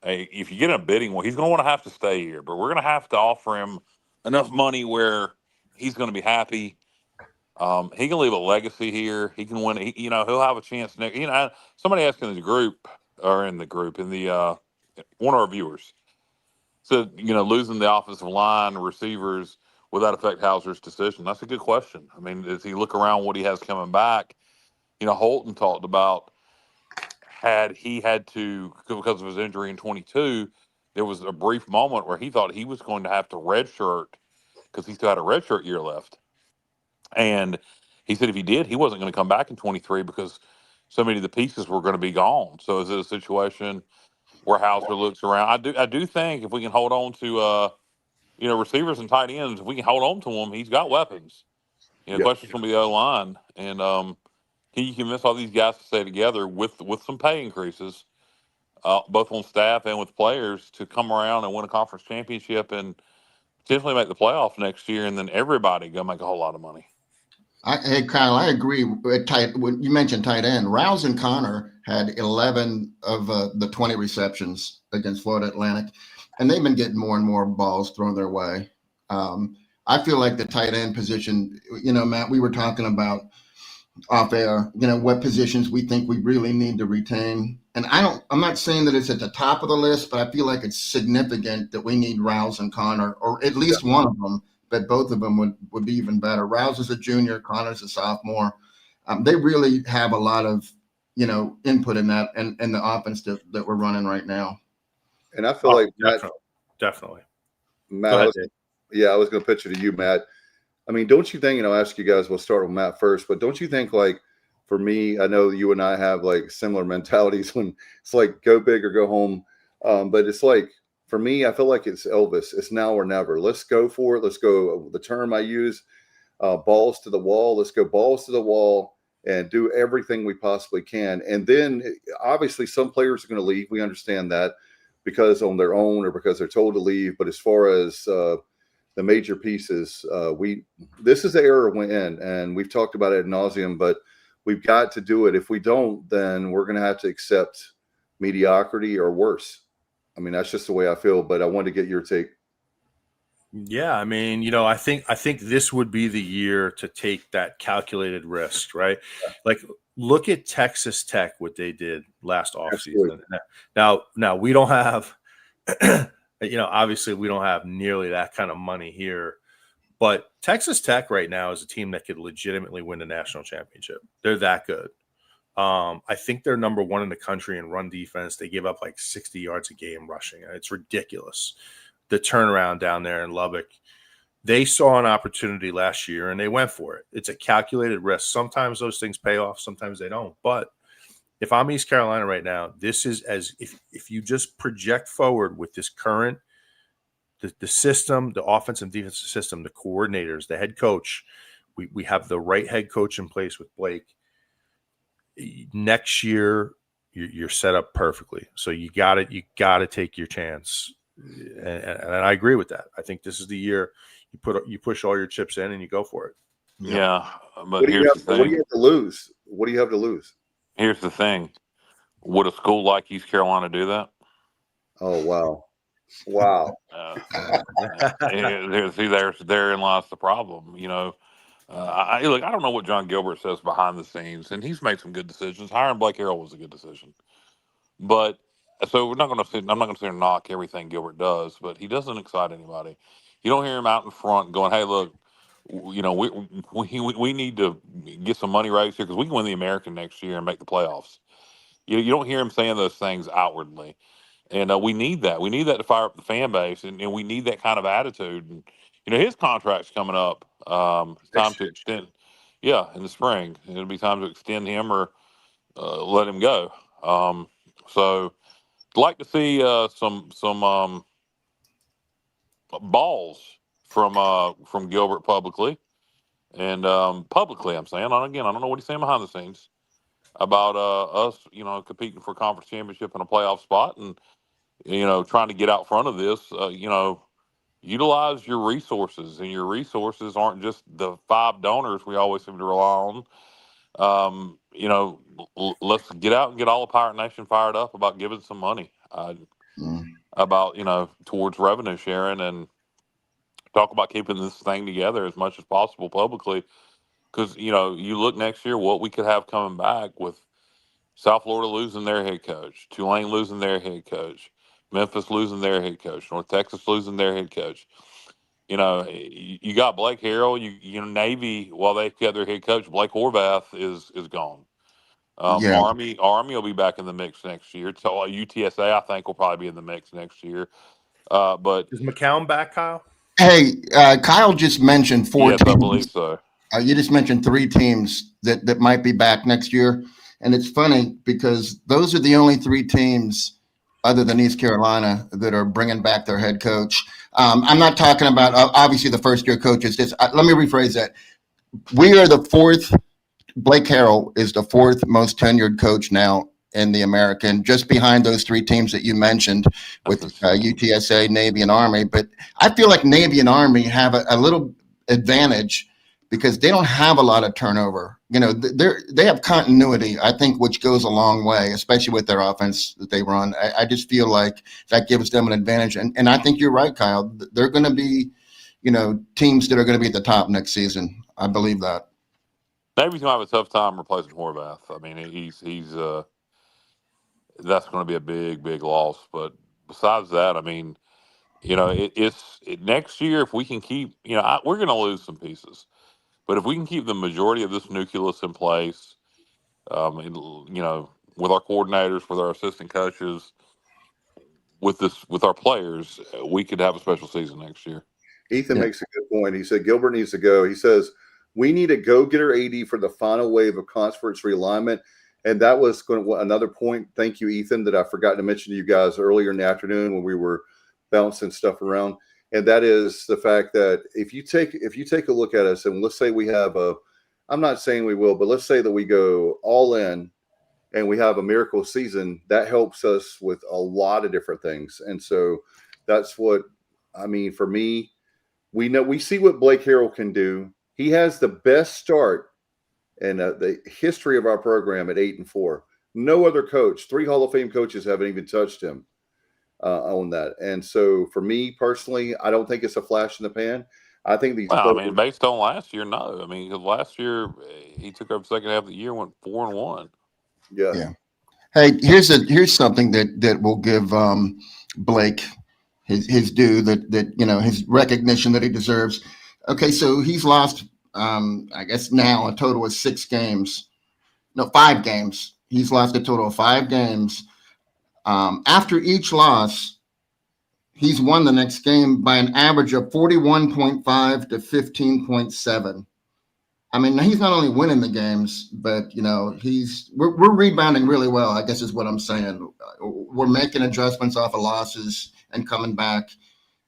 if you get in a bidding war, he's going to want to have to stay here, but we're going to have to offer him enough money where he's going to be happy. He can leave a legacy here. He can win. He'll have a chance next. Somebody asked in the group, one of our viewers said, losing the offensive line, receivers, would that affect Hauser's decision? That's a good question. I mean, does he look around what he has coming back? Holton talked about had he had to, because of his injury in 22, there was a brief moment where he thought he was going to have to redshirt because he still had a redshirt year left. And he said if he did, he wasn't going to come back in 23 because so many of the pieces were going to be gone. So is it a situation where Hauser looks around? I do think if we can hold on to receivers and tight ends, if we can hold on to them, he's got weapons. The question's going to be the O-line, and can you convince all these guys to stay together with some pay increases, both on staff and with players, to come around and win a conference championship and potentially make the playoffs next year, and then everybody go make a whole lot of money. Hey, Kyle, I agree. When you mentioned tight end, Rouse and Connor had 11 of the 20 receptions against Florida Atlantic, and they've been getting more and more balls thrown their way. I feel like the tight end position, Matt, we were talking about off air, what positions we think we really need to retain. And I'm not saying that it's at the top of the list, but I feel like it's significant that we need Rouse and Connor, or at least one of them, but both of them would be even better. Rouse is a junior, Connor's a sophomore. They really have a lot of, input in that and the offense that we're running right now. And I feel like definitely. Matt, I was going to pitch it to you, Matt. I mean, don't you think, I'll ask you guys, we'll start with Matt first, but don't you think, like, for me, I know you and I have, like, similar mentalities when it's like go big or go home. But it's like, for me, I feel like it's Elvis. It's now or never. Let's go for it. Let's go. The term I use, balls to the wall. Let's go balls to the wall and do everything we possibly can. And then, obviously, some players are going to leave. We understand that because on their own or because they're told to leave. But as far as the major pieces, this is the era we're in, and we've talked about it ad nauseum, but we've got to do it. If we don't, then we're going to have to accept mediocrity or worse. I mean, that's just the way I feel, but I wanted to get your take. Yeah, I mean, I think this would be the year to take that calculated risk, right? Like, look at Texas Tech, what they did last offseason. Now we don't have obviously we don't have nearly that kind of money here, but Texas Tech right now is a team that could legitimately win the national championship. They're that good. I think they're number one in the country in run defense. They give up like 60 yards a game rushing. It's ridiculous. The turnaround down there in Lubbock, they saw an opportunity last year and they went for it. It's a calculated risk. Sometimes those things pay off, sometimes they don't. But if I'm East Carolina right now, this is as if you just project forward with this current, the system, the offense and defensive system, the coordinators, the head coach, we have the right head coach in place with Blake. Next year, you're set up perfectly. So you got to take your chance. And I agree with that. I think this is the year you push all your chips in and you go for it. Yeah, but what do you have to lose? What do you have to lose? Here's the thing. Would a school like East Carolina do that? Oh, wow. Wow. Therein lies the problem. I don't know what John Gilbert says behind the scenes, and he's made some good decisions. Hiring Blake Harrell was a good decision. But so I'm not going to sit here and knock everything Gilbert does, but he doesn't excite anybody. You don't hear him out in front going, "Hey, look, we need to get some money raised here because we can win the American next year and make the playoffs." You don't hear him saying those things outwardly, and we need that. We need that to fire up the fan base, and we need that kind of attitude. And his contract's coming up. It's time to extend. Yeah, in the spring, it'll be time to extend him or let him go. So, I'd like to see some balls from Gilbert publicly, and publicly I'm saying. Again, I don't know what he's saying behind the scenes about us, competing for a conference championship and a playoff spot, and trying to get out front of this. Utilize your resources, and your resources aren't just the 5 donors we always seem to rely on. Let's get out and get all of Pirate Nation fired up about giving some money, about towards revenue sharing, and talk about keeping this thing together as much as possible publicly. Because you look next year, what we could have coming back with South Florida losing their head coach, Tulane losing their head coach, Memphis losing their head coach, North Texas losing their head coach. You got Blake Harrell. Navy, while they've got their head coach, Blake Horvath is gone. Yeah. Army will be back in the mix next year. So UTSA, I think, will probably be in the mix next year. But is McCown back, Kyle? Hey, Kyle just mentioned four yes, teams. I believe so. You just mentioned three teams that might be back next year. And it's funny because those are the only three teams other than East Carolina that are bringing back their head coach. I'm not talking about, obviously, the first-year coaches. Let me rephrase that. We are the fourth. Blake Harrell is the fourth most tenured coach now in the American, just behind those three teams that you mentioned with UTSA, Navy, and Army. But I feel like Navy and Army have a little advantage because they don't have a lot of turnover. You know, they have continuity, I think, which goes a long way, especially with their offense that they run. I just feel like that gives them an advantage. And I think you're right, Kyle. They're going to be, you know, teams that are going to be at the top next season. I believe that. Navy's gonna have a tough time replacing Horvath. I mean, he's that's going to be a big loss. But besides that, I mean, you know, next year if we can keep, you know, we're going to lose some pieces, but if we can keep the majority of this nucleus in place, and, you know, with our coordinators, with our assistant coaches, with our players, we could have a special season next year. Ethan makes a good point. He said Gilbert needs to go. He says we need a go-getter AD for the final wave of conference realignment. And that was another point. Thank you, Ethan, that I forgot to mention to you guys earlier in the afternoon when we were bouncing stuff around. And that is the fact that if you take a look at us and let's say we have I'm not saying we will, but let's say that we go all in and we have a miracle season, that helps us with a lot of different things. And so that's what, I mean, for me, we see what Blake Harrell can do. He has the best start in the history of our program at 8-4. No other coach, 3 Hall of Fame coaches haven't even touched him on that. And so for me personally, I don't think it's a flash in the pan. I think these. Well, I mean, based on last year, no. I mean, 'cause last year he took over the second half of the year, went 4-1. Yeah. Hey, here's something that will give Blake his due, that you know, his recognition that he deserves. Okay, so he's lost. I guess now a total of 5 games. He's lost a total of 5 games. After each loss, he's won the next game by an average of 41.5 to 15.7. I mean, he's not only winning the games, but, you know, we're rebounding really well, I guess is what I'm saying. We're making adjustments off of losses and coming back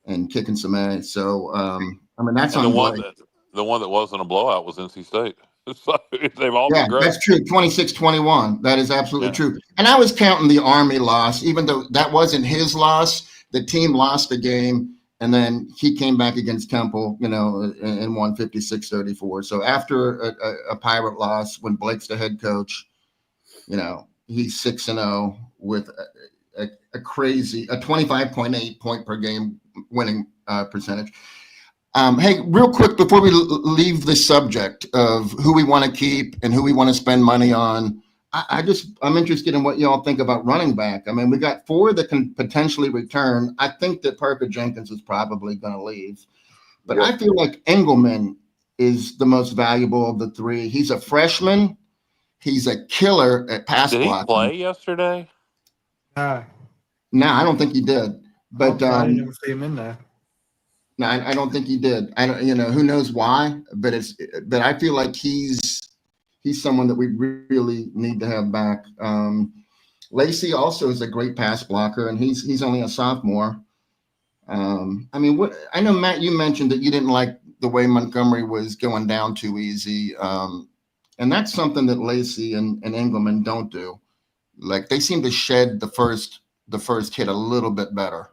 and kicking some ass. So, I mean, that's on Blake. The one that wasn't a blowout was NC State. So they've all been great. That's true. 26-21. That is absolutely true. And I was counting the Army loss, even though that wasn't his loss. The team lost the game, and then he came back against Temple, you know, and won 56-34. So after a Pirate loss, when Blake's the head coach, you know, he's 6-0 with a crazy 25.8 point per game winning percentage. Hey, real quick, before we leave the subject of who we want to keep and who we want to spend money on, I'm interested in what y'all think about running back. I mean, we got 4 that can potentially return. I think that Parker Jenkins is probably going to leave, but I feel like Engelman is the most valuable of the 3. He's a freshman. He's a killer at pass blocking. Did he play yesterday? No, I don't think he did. But I didn't see him in there. No, I don't think he did. I don't, you know, who knows why, but I feel like he's someone that we really need to have back. Lacey also is a great pass blocker, and he's only a sophomore. I mean, I know, Matt, you mentioned that you didn't like the way Montgomery was going down too easy, and that's something that Lacey and Engelman don't do. Like, they seem to shed the first hit a little bit better.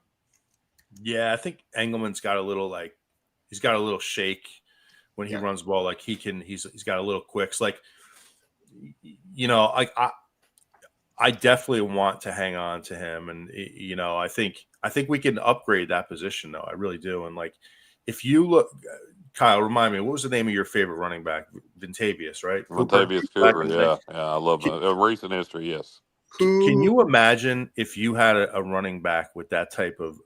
Yeah, I think Engelman's got a little he's got a little shake when he runs the ball. Like he's got a little quicks. Like, you know, I definitely want to hang on to him, and you know, I think we can upgrade that position though. I really do. And like, if you look, Kyle, remind me, what was the name of your favorite running back? Vintavious, right? Vintavious Cooper. Yeah, I love that. A recent history, yes. Can you imagine if you had a running back with that type of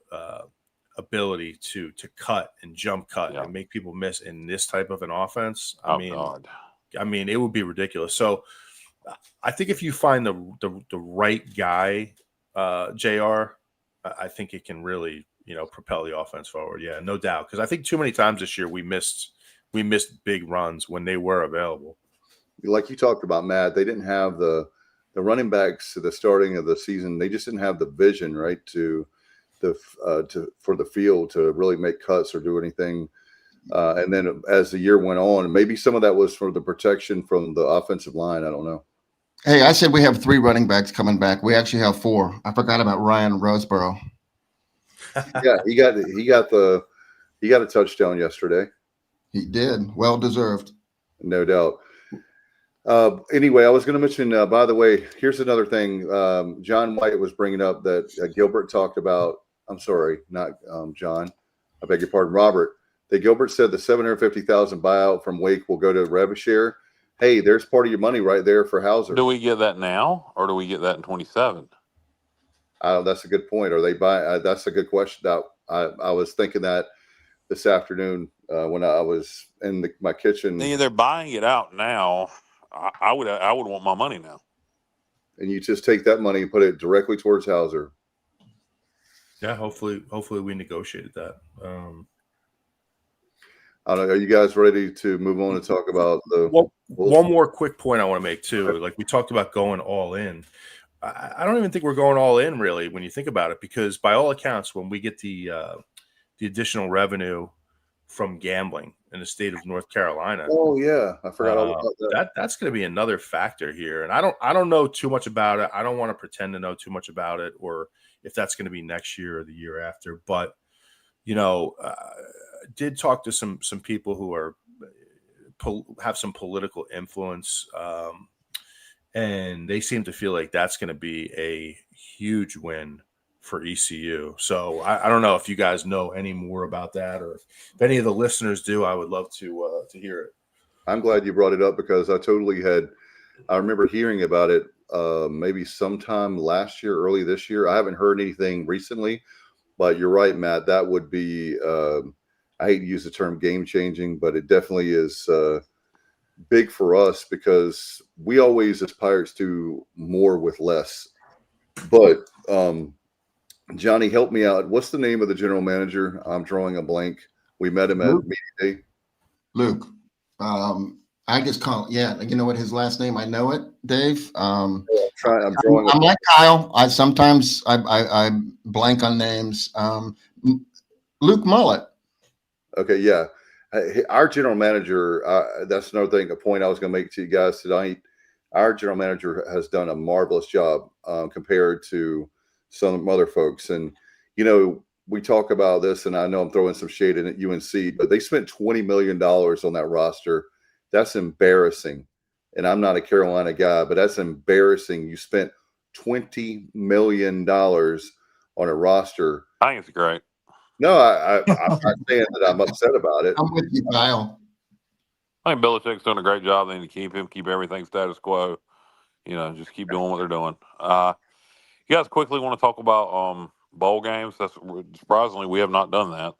ability to cut and jump cut and make people miss in this type of an offense? I mean, it would be ridiculous. So I think if you find the right guy, JR, I think it can really, propel the offense forward. Yeah, no doubt. Because I think too many times this year we missed big runs when they were available. Like you talked about, Matt, they didn't have the running backs at the starting of the season. They just didn't have the vision, right, for the field to really make cuts or do anything. And then as the year went on, maybe some of that was for the protection from the offensive line. I don't know. Hey, I said we have 3 running backs coming back. We actually have 4. I forgot about Ryan Roseborough. Yeah, he got a touchdown yesterday. He did. Well deserved. No doubt. Anyway, I was going to mention, by the way, here's another thing. John White was bringing up that Gilbert talked about. I'm sorry, not John. I beg your pardon, Robert. That Gilbert said the $750,000 buyout from Wake will go to revenue share. Hey, there's part of your money right there for Hauser. Do we get that now, or do we get that in 27? That's a good point. Are they buy? That's a good question. I was thinking that this afternoon when I was in my kitchen. They're buying it out now. I would want my money now. And you just take that money and put it directly towards Hauser. Yeah, hopefully we negotiated that. I don't know. Are you guys ready to move on and talk about the? One more quick point I want to make too. Like we talked about going all in. I don't even think we're going all in really when you think about it, because by all accounts, when we get the additional revenue from gambling in the state of North Carolina. Oh yeah, I forgot all about that. That's going to be another factor here, and I don't know too much about it. I don't want to pretend to know too much about it, or if that's going to be next year or the year after. But did talk to some people who are have some political influence, and they seem to feel like that's going to be a huge win for ECU. So I don't know if you guys know any more about that, or if any of the listeners do. I would love to hear it. I'm glad you brought it up, because I remember hearing about it maybe sometime last year, early this year. I haven't heard anything recently, but you're right, Matt. That would be I hate to use the term game changing, but it definitely is big for us, because we always as Pirates do more with less. But Johnny, help me out. What's the name of the general manager? I'm drawing a blank. We met him at meeting day. Luke. I just call it. Yeah, you know what his last name? I know it, Dave. I'm like Kyle. I sometimes blank on names. Luke Mullet. Okay, yeah. Our general manager. That's another thing. A point I was going to make to you guys tonight. Our general manager has done a marvelous job compared to some other folks. And, we talk about this, and I know I'm throwing some shade in at UNC, but they spent $20 million on that roster. That's embarrassing. And I'm not a Carolina guy, but that's embarrassing. You spent $20 million on a roster. I think it's great. No, I'm not saying that I'm upset about it. I'm with you, Kyle. I think Belichick's doing a great job. They need to keep everything status quo. Just keep doing what they're doing. You guys quickly want to talk about bowl games? That's surprisingly we have not done that.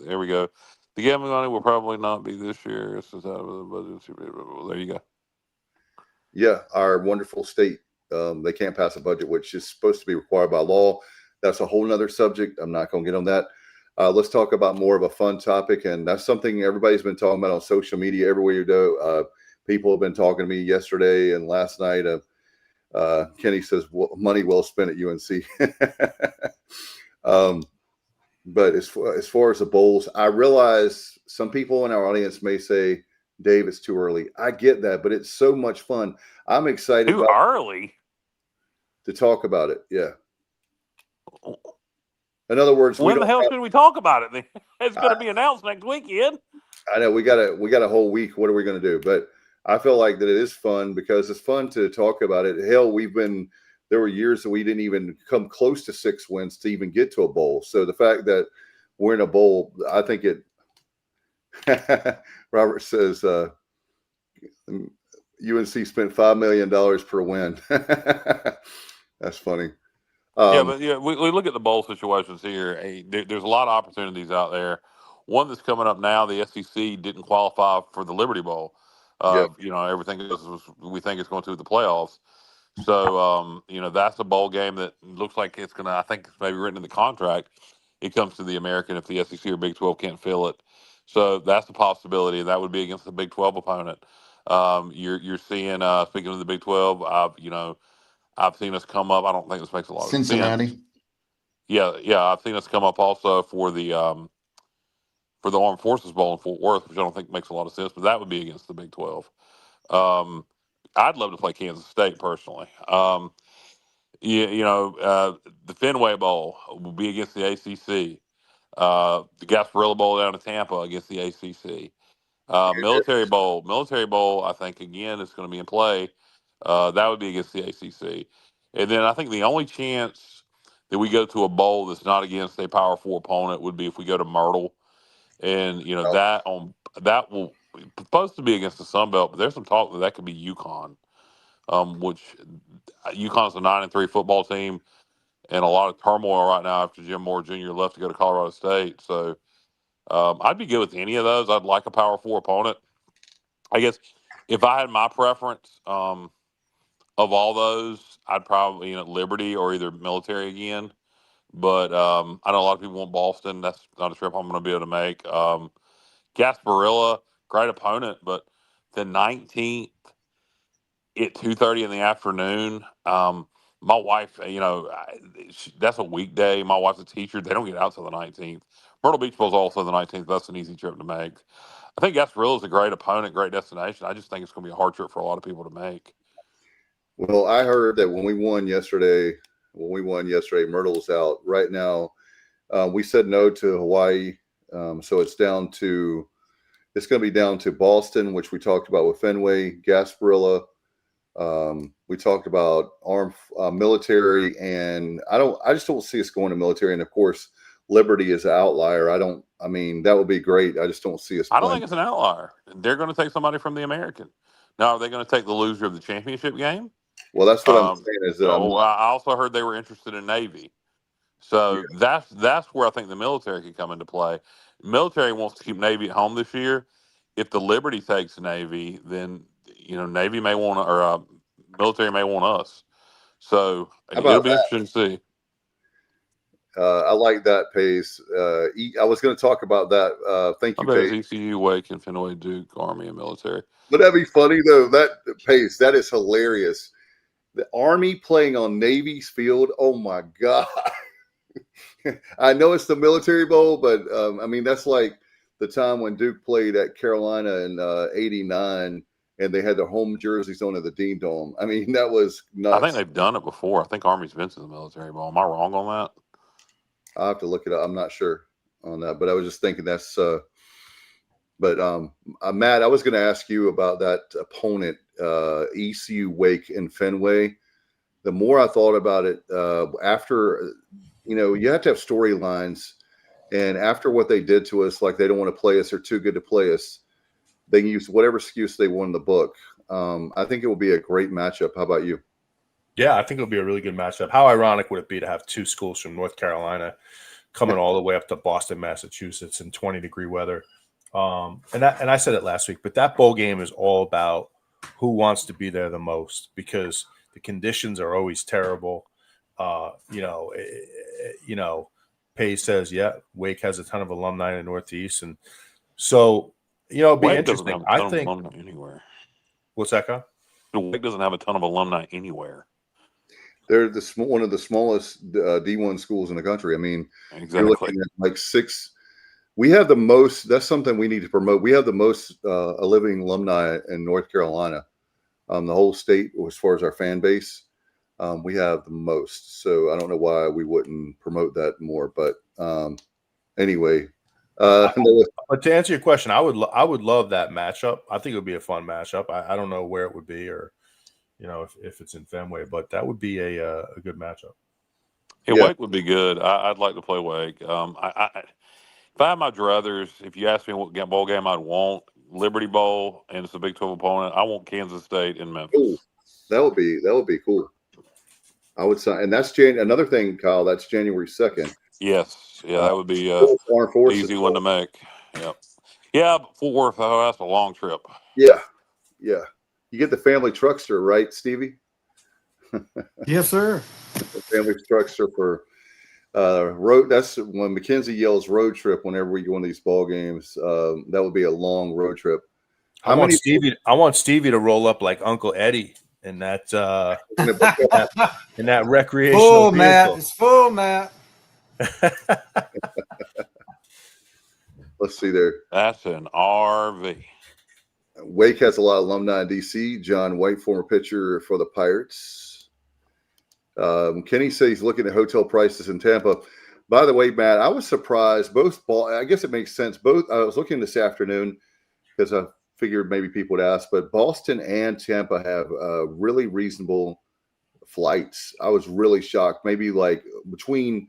There we go. The gambling money will probably not be this year. It's just out of the budget. There you go. Yeah, our wonderful state. They can't pass a budget, which is supposed to be required by law. That's a whole nother subject. I'm not going to get on that. Let's talk about more of a fun topic, and that's something everybody's been talking about on social media everywhere you go. People have been talking to me yesterday and last night. Kenny says, money well spent at UNC. But as far as the bowls, I realize some people in our audience may say, Dave, it's too early. I get that, but it's so much fun. I'm excited. Too early to talk about it. Yeah. In other words, when the hell should we talk about it? It's going to be announced next weekend. I know we got a whole week. What are we going to do? But I feel like that it is fun, because it's fun to talk about it. Hell, there were years that we didn't even come close to 6 wins to even get to a bowl. So the fact that we're in a bowl, I think it. Robert says UNC spent $5 million per win. That's funny. We look at the bowl situations here. There's a lot of opportunities out there. One that's coming up now, the SEC didn't qualify for the Liberty Bowl. Everything goes as we think it's going to the playoffs. So, that's a bowl game that looks like it's going to, I think it's maybe written in the contract. It comes to the American if the SEC or Big 12 can't fill it. So that's a possibility. That would be against the Big 12 opponent. You're seeing, speaking of the Big 12, I've seen us come up. I don't think this makes a lot of sense. Cincinnati. Yeah. I've seen us come up also for the Armed Forces Bowl in Fort Worth, which I don't think makes a lot of sense, but that would be against the Big 12. I'd love to play Kansas State personally. The Fenway Bowl will be against the ACC. The Gasparilla Bowl down in Tampa against the ACC. Military Bowl, I think, again, is going to be in play. That would be against the ACC. And then I think the only chance that we go to a bowl that's not against a Power 4 opponent would be if we go to Myrtle. And, that will supposed to be against the Sun Belt, but there's some talk that could be UConn, which UConn's a 9-3 football team, and a lot of turmoil right now after Jim Moore Jr. left to go to Colorado State. So I'd be good with any of those. I'd like a Power 4 opponent. I guess if I had my preference of all those, I'd probably Liberty or either military again. But I know a lot of people want Boston. That's not a trip I'm going to be able to make. Gasparilla, great opponent, but the 19th at 2:30 in the afternoon. My wife, that's a weekday. My wife's a teacher. They don't get out till the 19th. Myrtle Beach Bowl is also the 19th. That's an easy trip to make. I think Gasparilla is a great opponent, great destination. I just think it's going to be a hard trip for a lot of people to make. Well, I heard that when we won yesterday, Myrtle's out. Right now, we said no to Hawaii. So it's going to be down to Boston, which we talked about with Fenway, Gasparilla. We talked about armed military, and I just don't see us going to military. And of course, Liberty is an outlier. That would be great. I just don't see us. I don't think it's an outlier. They're going to take somebody from the American. Now, are they going to take the loser of the championship game? Well, that's what I'm saying. Is that I also heard they were interested in Navy. So that's where I think the military could come into play. Military wants to keep Navy at home this year. If the Liberty takes Navy, then Navy may want to, or military may want us. So it'll be interesting to see. I like that pace. I was going to talk about that. Thank you, Pace. ECU, Wake, and Fenway, Duke, Army, and military. Would that be funny though? That pace, that is hilarious. The Army playing on Navy's field. Oh my God. I know it's the Military Bowl, but that's like the time when Duke played at Carolina in '89, and they had their home jerseys on at the Dean Dome. That was nuts. I think they've done it before. I think Army's been to the Military Bowl. Am I wrong on that? I'll have to look it up. I'm not sure on that, but I was just thinking that's. Matt, I was going to ask you about that opponent, ECU, Wake, and Fenway. The more I thought about it, after. You have to have storylines, and after what they did to us, like they don't want to play us, they're too good to play us. They can use whatever excuse they want in the book. I think it will be a great matchup. How about you? Yeah, I think it'll be a really good matchup. How ironic would it be to have two schools from North Carolina coming all the way up to Boston, Massachusetts in 20-degree weather? And I said it last week, but that bowl game is all about who wants to be there the most because the conditions are always terrible. Pace says, Wake has a ton of alumni in the Northeast. And so, it'd be interesting. I think anywhere. What's that, Kyle? Wake doesn't have a ton of alumni anywhere. They're one of the smallest D1 schools in the country. Exactly. You're looking at like 6. We have the most. That's something we need to promote. We have the most living alumni in North Carolina, the whole state, as far as our fan base. We have the most, so I don't know why we wouldn't promote that more. But anyway, but to answer your question, I would love that matchup. I think it would be a fun matchup. I don't know where it would be, or if it's in Fenway, but that would be a good matchup. Wake would be good. I'd like to play Wake. If I had my druthers, if you ask me what bowl game I'd want, Liberty Bowl, and it's a Big 12 opponent, I want Kansas State and Memphis. Ooh, that would be cool. I would say, and that's another thing, Kyle. That's January 2nd. Yes, that would be easy one to make. Yep. Yeah, but Fort Worth, that's a long trip. Yeah, Yeah. You get the family truckster, right, Stevie? Yes, sir. The family truckster for road. That's when Mackenzie yells road trip whenever we go on these ball games. That would be a long road trip. I want Stevie to roll up like Uncle Eddie in that in that recreational full, vehicle. Matt. It's full, Matt. Let's see there. That's an RV. Wake has a lot of alumni in DC. John White, former pitcher for the Pirates. Kenny says he's looking at hotel prices in Tampa. By the way, Matt, I was surprised. I guess it makes sense. I was looking this afternoon because I figured maybe people would ask, but Boston and Tampa have really reasonable flights. I was really shocked. Maybe like between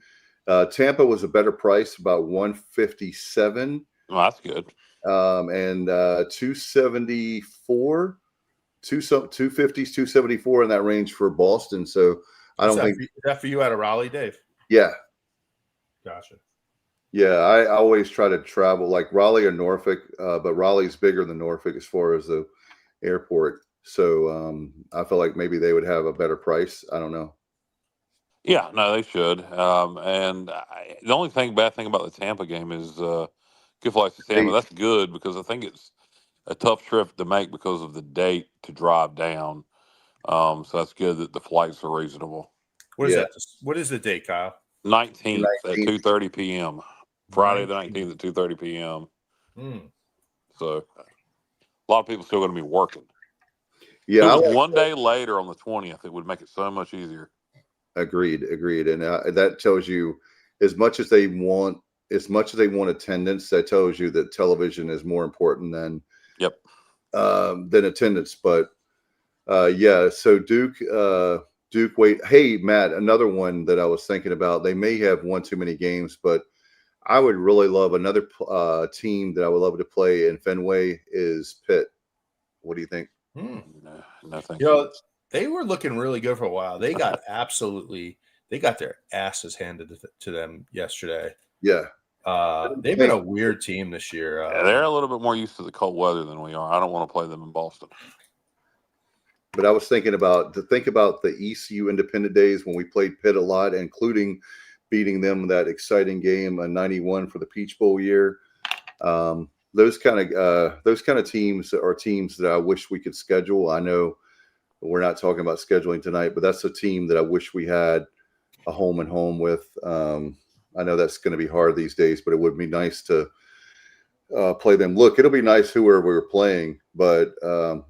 Tampa was a better price, about $157. Oh, that's good. And 274, 250s, 274 in that range for Boston. So I don't think is that for you out of Raleigh, Dave? Yeah. Gotcha. Yeah, I always try to travel like Raleigh or Norfolk, but Raleigh's bigger than Norfolk as far as the airport. So I feel like maybe they would have a better price. I don't know. Yeah, no, they should. The only bad thing about the Tampa game is good flights to Tampa. That's good because I think it's a tough trip to make because of the date to drive down. So that's good that the flights are reasonable. What is that? What is the date, Kyle? 19th at 2:30 p.m. Friday the 19th at 2:30 p.m. So a lot of people still going to be working. Yeah, if it was one day later on the 20th, it would make it so much easier. Agreed. And that tells you as much as they want attendance, that tells you that television is more important than attendance. But yeah, so Duke, wait, hey Matt, another one that I was thinking about. They may have one too many games, but I would really love another team that I would love to play in Fenway is Pitt. What do you think? No, thank you. They were looking really good for a while. They got they got their asses handed to them yesterday. Yeah. They've been a weird team this year. They're a little bit more used to the cold weather than we are. I don't want to play them in Boston. But I was thinking about the ECU Independent days when we played Pitt a lot, including beating them in that exciting game in '91 for the Peach Bowl year. Those kind of teams are teams that I wish we could schedule. I know we're not talking about scheduling tonight, but that's a team that I wish we had a home and home with. I know that's going to be hard these days, but it would be nice to play them. Look, it'll be nice whoever we're playing. But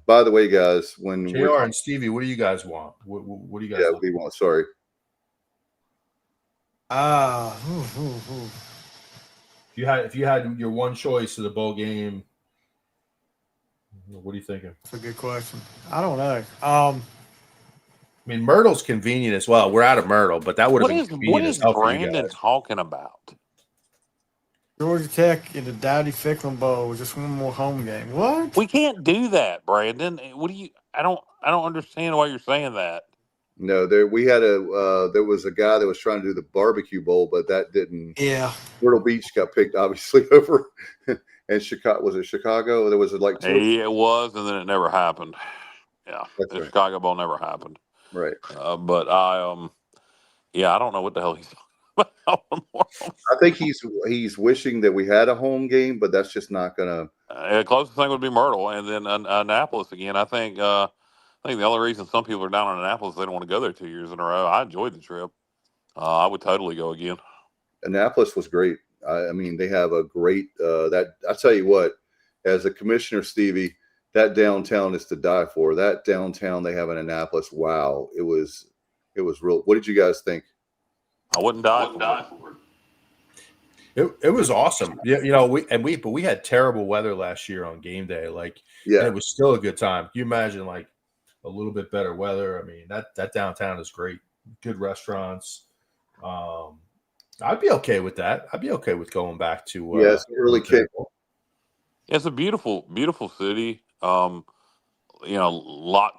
by the way, guys, when JR and Stevie, what do you guys want? What do you guys want? What do you want? Sorry. If you had your one choice of the bowl game, what are you thinking? That's a good question. I don't know. I mean, Myrtle's convenient as well. We're out of Myrtle, but that would have been convenient. What is Brandon talking about? Georgia Tech in the Dowdy Ficklin Bowl, just one more home game. What? We can't do that, Brandon. What do you? I don't understand why you're saying that. No, there was a guy that was trying to do the barbecue bowl, but that didn't. Yeah. Myrtle Beach got picked obviously over, and Chicago was it Chicago? There was like it was, and then it never happened. Yeah, the Chicago Bowl never happened. Right. But I don't know what the hell he's talking about. I think he's wishing that we had a home game, but that's just not gonna. The closest thing would be Myrtle, and then Annapolis again. I think the only reason some people are down on Annapolis is they don't want to go there 2 years in a row. I enjoyed the trip. I would totally go again. Annapolis was great. I mean, they have a great I tell you what, as a commissioner, Stevie, that downtown is to die for. That downtown they have in Annapolis, wow, it was real. What did you guys think? I wouldn't die for it. It was awesome. Yeah, we had terrible weather last year on game day. It was still a good time. Can you imagine a little bit better weather? I mean, that downtown is great. Good restaurants. I'd be okay with that. I'd be okay with going back to it's an early kick. It's a beautiful, beautiful city. Lot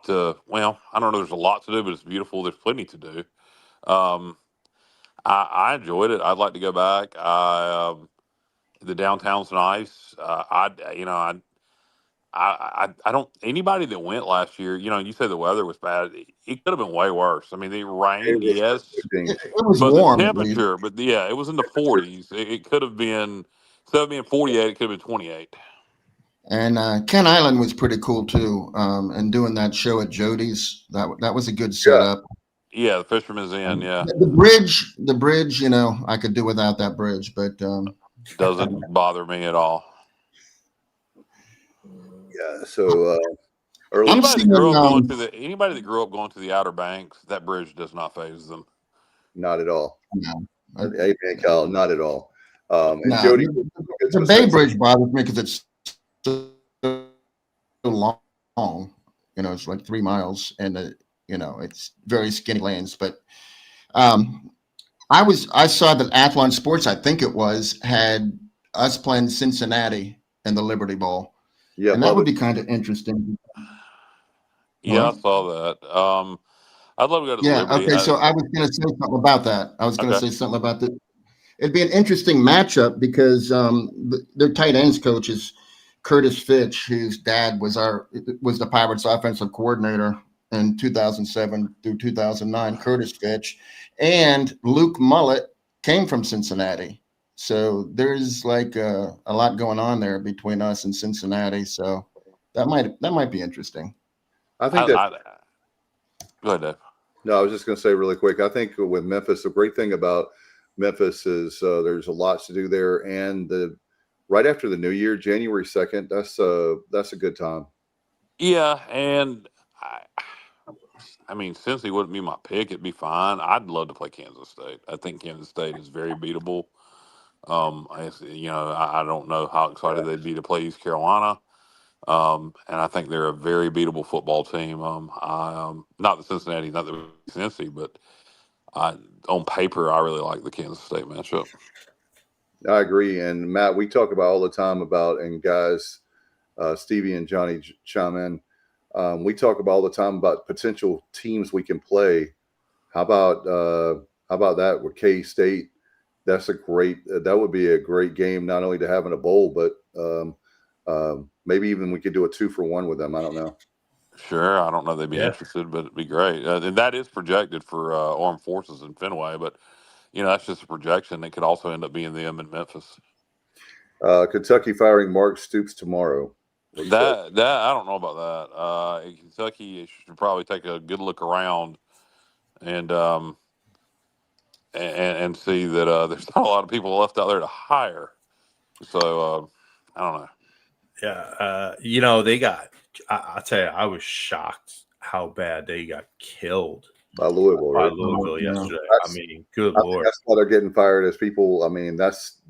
to I don't know. There's a lot to do, but it's beautiful. There's plenty to do. I enjoyed it. I'd like to go back. The downtown's nice. I don't. Anybody that went last year, you say the weather was bad. It could have been way worse. I mean, it rained, yes, It was but the warm at least. temperature, it was in the 40s. It could have been, instead of being 48, it could have been 28. And Ken Island was pretty cool too. And doing that show at Jody's, that was a good setup. Yeah, the Fisherman's Inn. Yeah, The bridge. I could do without that bridge, but doesn't bother me at all. Yeah. So anybody that grew up going to the Outer Banks, that bridge does not faze them. Not at all. No. Hey, man, Kyle, not at all. And No, Jody, the Bay Bridge bothers me because it's so long. It's like 3 miles, and it's very skinny lanes. But I saw that Athlon Sports, I think it was, had us playing Cincinnati in the Liberty Bowl. Yeah, and that would be kind of interesting. Yeah, I saw that. I'd love to go to the Liberty. Okay. So I was going to say something about that. It'd be an interesting matchup because their tight ends coach is Curtis Fitch, whose dad was the Pirates offensive coordinator in 2007 through 2009. Curtis Fitch and Luke Mullet came from Cincinnati. So there's like a lot going on there between us and Cincinnati. So that might be interesting. I think go ahead, Dave. No, I was just going to say really quick. I think with Memphis, the great thing about Memphis is there's a lot to do there, and right after the New Year, January 2nd, that's a good time. Yeah, and I mean, since he wouldn't be my pick, it'd be fine. I'd love to play Kansas State. I think Kansas State is very beatable. I don't know how excited they'd be to play East Carolina. And I think they're a very beatable football team. Not the Cincinnati, not the Cincy, but on paper, I really like the Kansas State matchup. I agree. And Matt, we talk about all the time and guys, Stevie and Johnny chime in. We talk about all the time about potential teams we can play. How about that with K-State? That would be a great game, not only to have in a bowl, but maybe even we could do a 2-for-1 with them. I don't know. Sure. I don't know if they'd be interested, but it'd be great. And that is projected for Armed Forces in Fenway, but that's just a projection. It could also end up being them in Memphis. Kentucky firing Mark Stoops tomorrow. That I don't know about that. Kentucky should probably take a good look around and see that there's not a lot of people left out there to hire. So I don't know. Yeah, they got. I'll tell you, I was shocked how bad they got killed by Louisville. Right? Yesterday. Good Lord. That's why they're getting fired as people. I mean, that's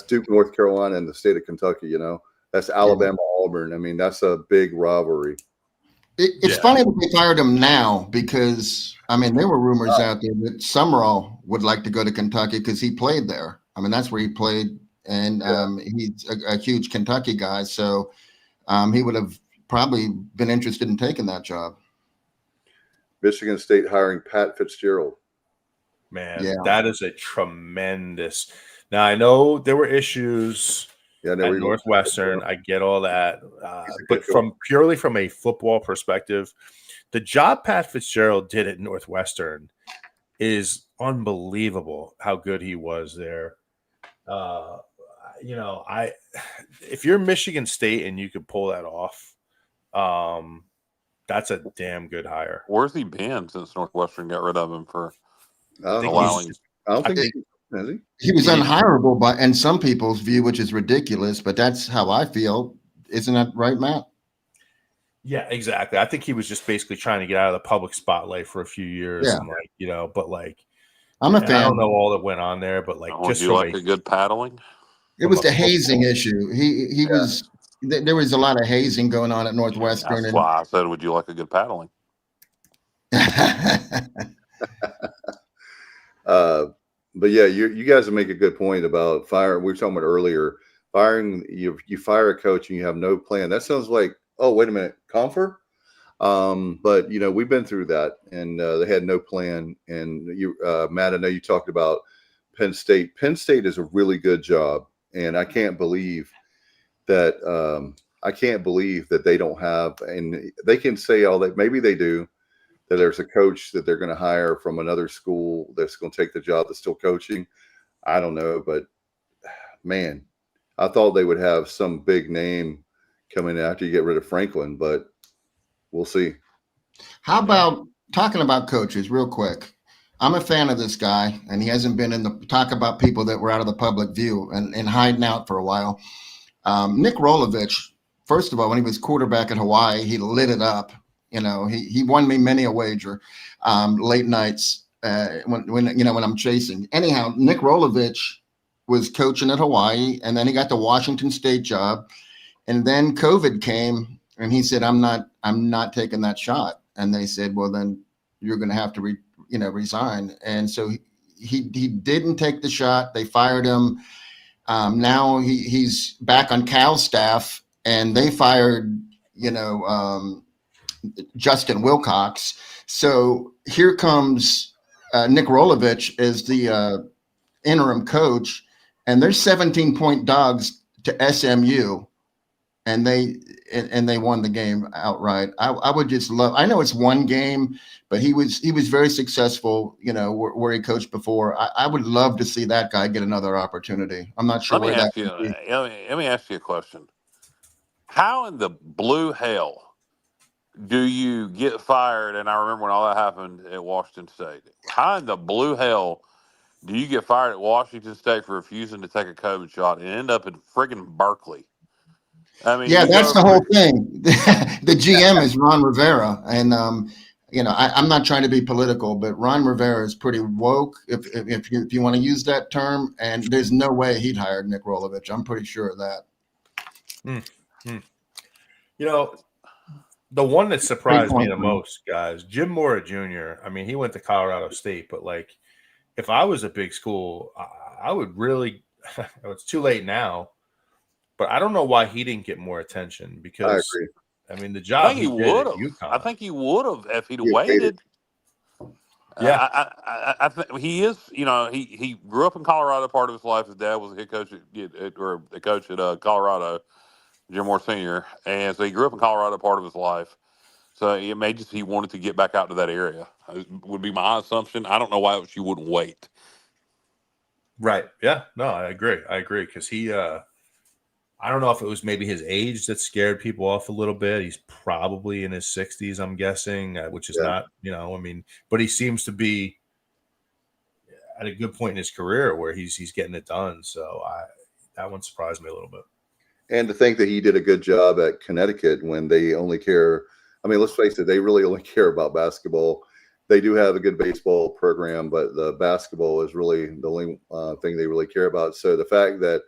Duke, North Carolina, and the state of Kentucky. That's Alabama, Auburn. I mean, that's a big rivalry. It's funny that they fired him now because, there were rumors out there that Summerall would like to go to Kentucky because he played there. That's where he played, and he's a huge Kentucky guy. So he would have probably been interested in taking that job. Michigan State hiring Pat Fitzgerald. Man, that is a tremendous. Now, I know there were issues at Northwestern. I get all that. But purely from a football perspective, the job Pat Fitzgerald did at Northwestern is unbelievable how good he was there. If you're Michigan State and you could pull that off, that's a damn good hire. Where's he been since Northwestern got rid of him for allowing? I don't think he was unhireable in some people's view, which is ridiculous, but that's how I feel. Isn't that right, Matt? Yeah, exactly. I think he was just basically trying to get out of the public spotlight for a few years. Yeah. And but I'm a fan. I don't know all that went on there, but just you like a good paddling? It was the hazing issue. He was. There was a lot of hazing going on at Northwestern. That's why I said, would you like a good paddling? But yeah, you guys make a good point about fire. We were talking about earlier, firing. You fire a coach and you have no plan. That sounds like, oh, wait a minute, Confer. But we've been through that, and they had no plan. And Matt, I know you talked about Penn State. Penn State is a really good job, and I can't believe that I can't believe that they don't have, and they can say all that. Maybe they do, that there's a coach that they're going to hire from another school that's going to take the job that's still coaching. I don't know, but man, I thought they would have some big name coming after you get rid of Franklin, but we'll see. How about talking about coaches real quick? I'm a fan of this guy, and he hasn't been in the talk about people that were out of the public view and hiding out for a while. Nick Rolovich, first of all, when he was quarterback at Hawaii, he lit it up. You know, he won me many a wager, late nights when I'm chasing. Anyhow, Nick Rolovich was coaching at Hawaii, and then he got the Washington State job, and then COVID came, and he said, "I'm not taking that shot." And they said, "Well, then you're going to have to resign." And so he didn't take the shot. They fired him. Now he's back on Cal's staff, and they fired Justin Wilcox. So here comes Nick Rolovich as the interim coach, and they're 17-point dogs to SMU, and they won the game outright. I would just love. I know it's one game, but he was very successful. Where he coached before. I would love to see that guy get another opportunity. I'm not sure where that could be. Let me ask you a question. How in the blue hell do you get fired? And I remember when all that happened at Washington State. How in the blue hell do you get fired at Washington State for refusing to take a COVID shot and end up in friggin' Berkeley? I mean, yeah, that's the whole thing. The GM is Ron Rivera, and I'm not trying to be political, but Ron Rivera is pretty woke, if you want to use that term. And there's no way he'd hire Nick Rolovich. I'm pretty sure of that. The one that surprised me the most, guys, Jim Mora Jr. I mean, he went to Colorado State, but like, if I was a big school, I would really. It's too late now, but I don't know why he didn't get more attention, because I agree. I mean, the job he did at UConn. I think he would have if he'd waited. Yeah, I think he is. He grew up in Colorado. Part of his life, his dad was a head coach a coach at Colorado, Jim Moore Sr., and so he grew up in Colorado part of his life. So it may just he wanted to get back out to that area. Would be my assumption. I don't know why you wouldn't wait. Right. Yeah. No, I agree. Because he, I don't know if it was maybe his age that scared people off a little bit. He's probably in his 60s, I'm guessing, which is not, but he seems to be at a good point in his career where he's getting it done. So that one surprised me a little bit. And to think that he did a good job at Connecticut when they only care. I mean, let's face it, they really only care about basketball. They do have a good baseball program, but the basketball is really the only thing they really care about. So the fact that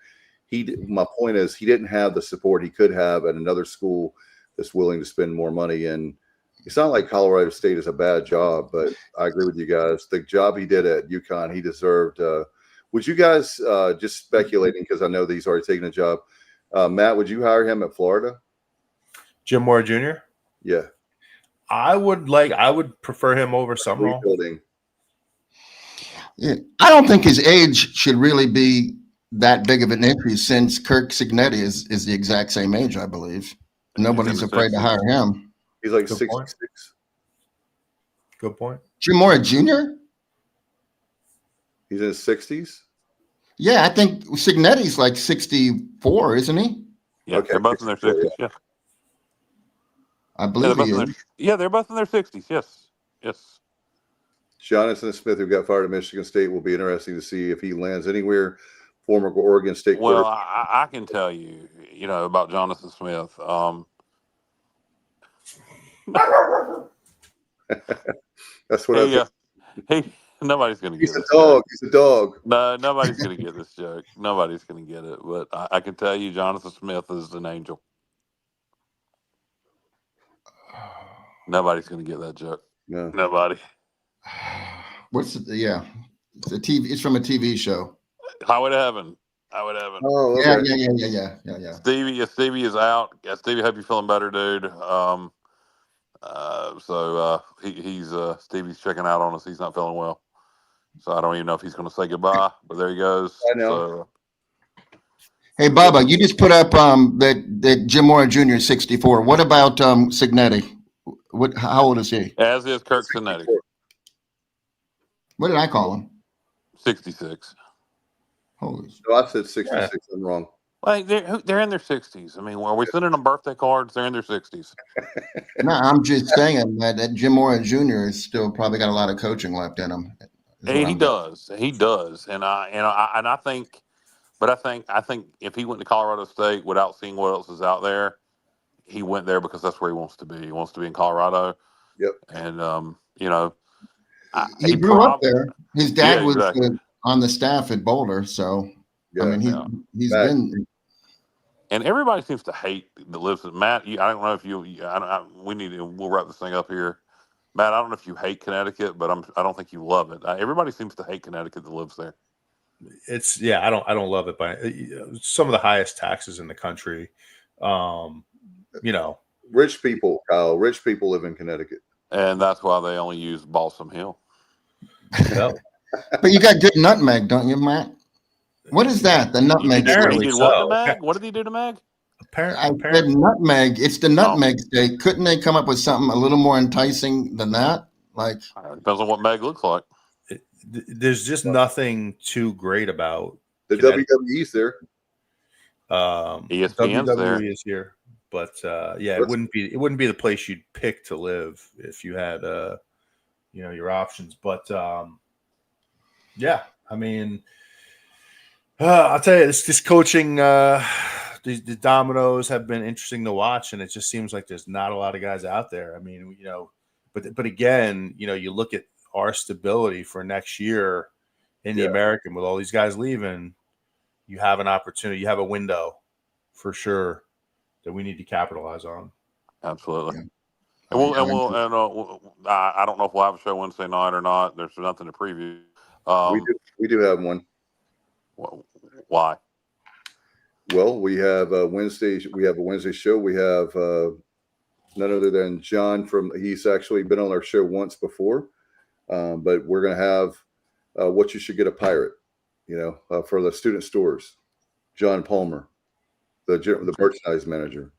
my point is, he didn't have the support he could have at another school that's willing to spend more money. And it's not like Colorado State is a bad job, but I agree with you guys. The job he did at UConn, he deserved. Would you guys, just speculating, because I know that he's already taken a job, Matt, would you hire him at Florida? Jim Moore Jr.? Yeah. I would prefer him over Summerall. Yeah, I don't think his age should really be that big of an issue, since Kirk Cignetti is the exact same age, I believe. Nobody's afraid to hire him. He's like 66. Good point. Jim Mora Jr.? He's in his 60s? Yeah, I think Cignetti's like 64, isn't he? Yeah, okay. They're both in their 60s, yeah. I believe he is. They're both in their 60s, yes. Jonathan Smith, who got fired at Michigan State, will be interesting to see if he lands anywhere. Former Oregon State. Well, I can tell you, about Jonathan Smith. That's what nobody's going to get it. He's a dog. No, nobody's going to get this joke. Nobody's going to get it. But I can tell you, Jonathan Smith is an angel. Nobody's going to get that joke. No. Nobody. It's a TV. It's from a TV show. Highway to Heaven. Oh, okay. Yeah. Stevie is out. Yeah, Stevie, hope you're feeling better, dude. He's Stevie's checking out on us. He's not feeling well, so I don't even know if he's going to say goodbye. But there he goes. I know. Hey, Bubba, you just put up that Jim Mora Jr. is 64. What about Signetti? How old is he? As is Kirk Cincinnati. What did I call him? 66. Holy. No, I said 66. Yeah. I'm wrong. Like they're in their 60s. I mean, are we sending them birthday cards? They're in their 60s. No, I'm just saying that Jim Mora Jr. is still probably got a lot of coaching left in him. He does, and I think, but I think if he went to Colorado State without seeing what else is out there, he went there because that's where he wants to be. He wants to be in Colorado. Yep. And he grew up there. His dad was on the staff at Boulder, so I mean he's been. And everybody seems to hate that lives in Matt. I don't know if we'll wrap this thing up here. Matt, I don't know if you hate Connecticut, but I don't think you love it. Everybody seems to hate Connecticut that lives there. I don't love it, but some of the highest taxes in the country. Rich people, Kyle. Rich people live in Connecticut, and that's why they only use Balsam Hill. But you got good nutmeg, don't you, Matt? What is that? The nutmeg. What did he do to Meg? Apparently. I said nutmeg. It's the nutmeg steak. Couldn't they come up with something a little more enticing than that? Like, depends on what Meg looks like. There's just nothing too great about the WWE's there. ESPN's WWE there. Is here, but it wouldn't be the place you'd pick to live if you had your options. But I mean. I'll tell you, this coaching, the dominoes have been interesting to watch, and it just seems like there's not a lot of guys out there. I mean, but again, you look at our stability for next year in the American with all these guys leaving, you have an opportunity, you have a window for sure that we need to capitalize on. Absolutely. Yeah. I don't know if we'll have a show Wednesday night or not. There's nothing to preview. We do have one. Why? Well, we have a Wednesday. We have a Wednesday show. We have none other than John he's actually been on our show once before, but we're going to have what you should get a pirate, for the student stores. John Palmer, the merchandise manager.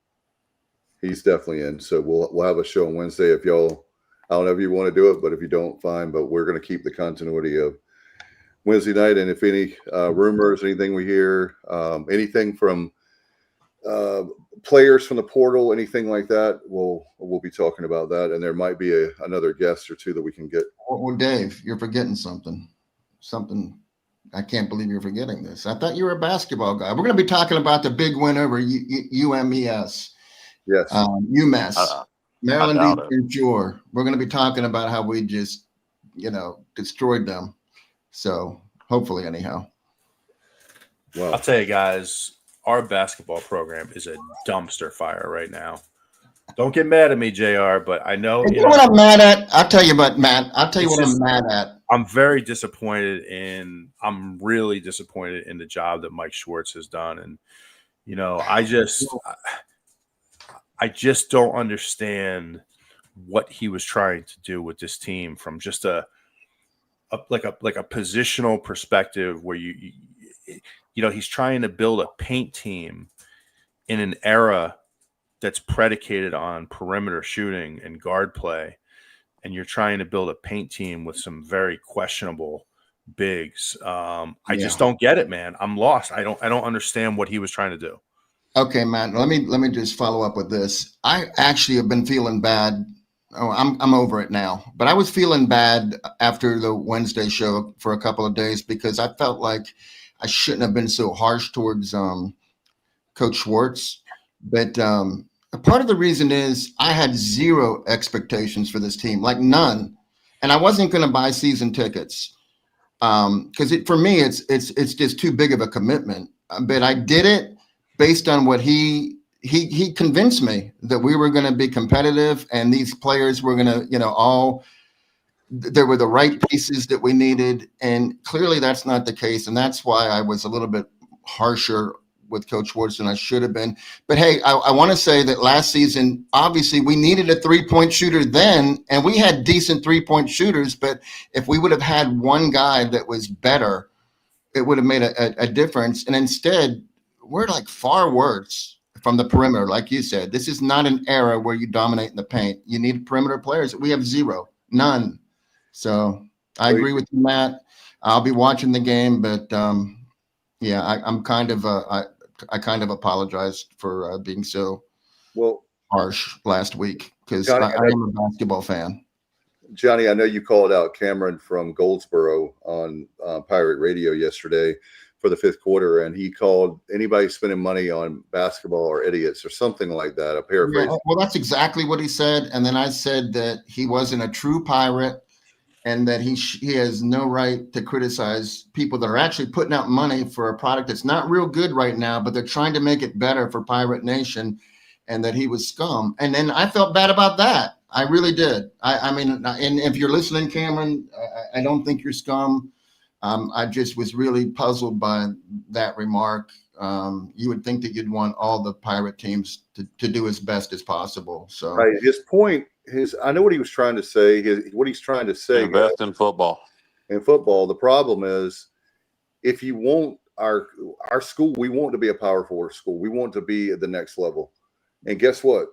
He's definitely in. So we'll have a show on Wednesday. If y'all, I don't know if you want to do it, but if you don't, fine. But we're going to keep the continuity of Wednesday night, and if any rumors, anything we hear, anything from players from the portal, anything like that, we'll be talking about that, and there might be another guest or two that we can get. Well, Dave, you're forgetting something. I can't believe you're forgetting this. I thought you were a basketball guy. We're going to be talking about the big win over UMES. Yes. UMass. Maryland Beach Shore. We're going to be talking about how we just, destroyed them. So hopefully, anyhow. Well, I'll tell you guys, our basketball program is a dumpster fire right now. Don't get mad at me, JR, but I know. You know what I'm mad at? I'll tell you about Matt. I'll tell you what I'm mad at. I'm very disappointed I'm really disappointed in the job that Mike Schwartz has done. And, I just don't understand what he was trying to do with this team from just a positional perspective where he's trying to build a paint team in an era that's predicated on perimeter shooting and guard play, and you're trying to build a paint team with some very questionable bigs. I just don't get it, man. I'm lost. I don't understand what he was trying to do. Okay, Matt, let me just follow up with this. I actually have been feeling bad. Oh, I'm over it now. But I was feeling bad after the Wednesday show for a couple of days because I felt like I shouldn't have been so harsh towards Coach Schwartz. But a part of the reason is I had zero expectations for this team, like none. And I wasn't going to buy season tickets because for me, it's just too big of a commitment. But I did it based on what he convinced me that we were going to be competitive and these players were going to, there were the right pieces that we needed. And clearly that's not the case. And that's why I was a little bit harsher with Coach Schwartz than I should have been. But hey, I want to say that last season, obviously we needed a 3-point shooter then, and we had decent 3-point shooters. But if we would have had one guy that was better, it would have made a difference. And instead, we're like far worse from the perimeter. Like you said, this is not an era where you dominate in the paint. You need perimeter players. We have zero, none. So I agree with you, Matt. I'll be watching the game, but yeah, I'm kind of I kind of apologized for being so harsh last week because I am a basketball fan. Johnny, I know you called out Cameron from Goldsboro on Pirate Radio yesterday for the fifth quarter, and he called anybody spending money on basketball or idiots or something like that. A paraphrase. Yeah, well, that's exactly what he said. And then I said that he wasn't a true Pirate and that he has no right to criticize people that are actually putting out money for a product that's not real good right now, but they're trying to make it better for Pirate Nation, and that he was scum. And then I felt bad about that. I really did. I mean, and if you're listening, Cameron, I don't think you're scum. I just was really puzzled by that remark. You would think that you'd want all the Pirate teams to do as best as possible. So right, his point, I know what he was trying to say. What he's trying to say, invest in football. In football, the problem is if you want our school, we want to be a Power 4 school. We want to be at the next level. And guess what?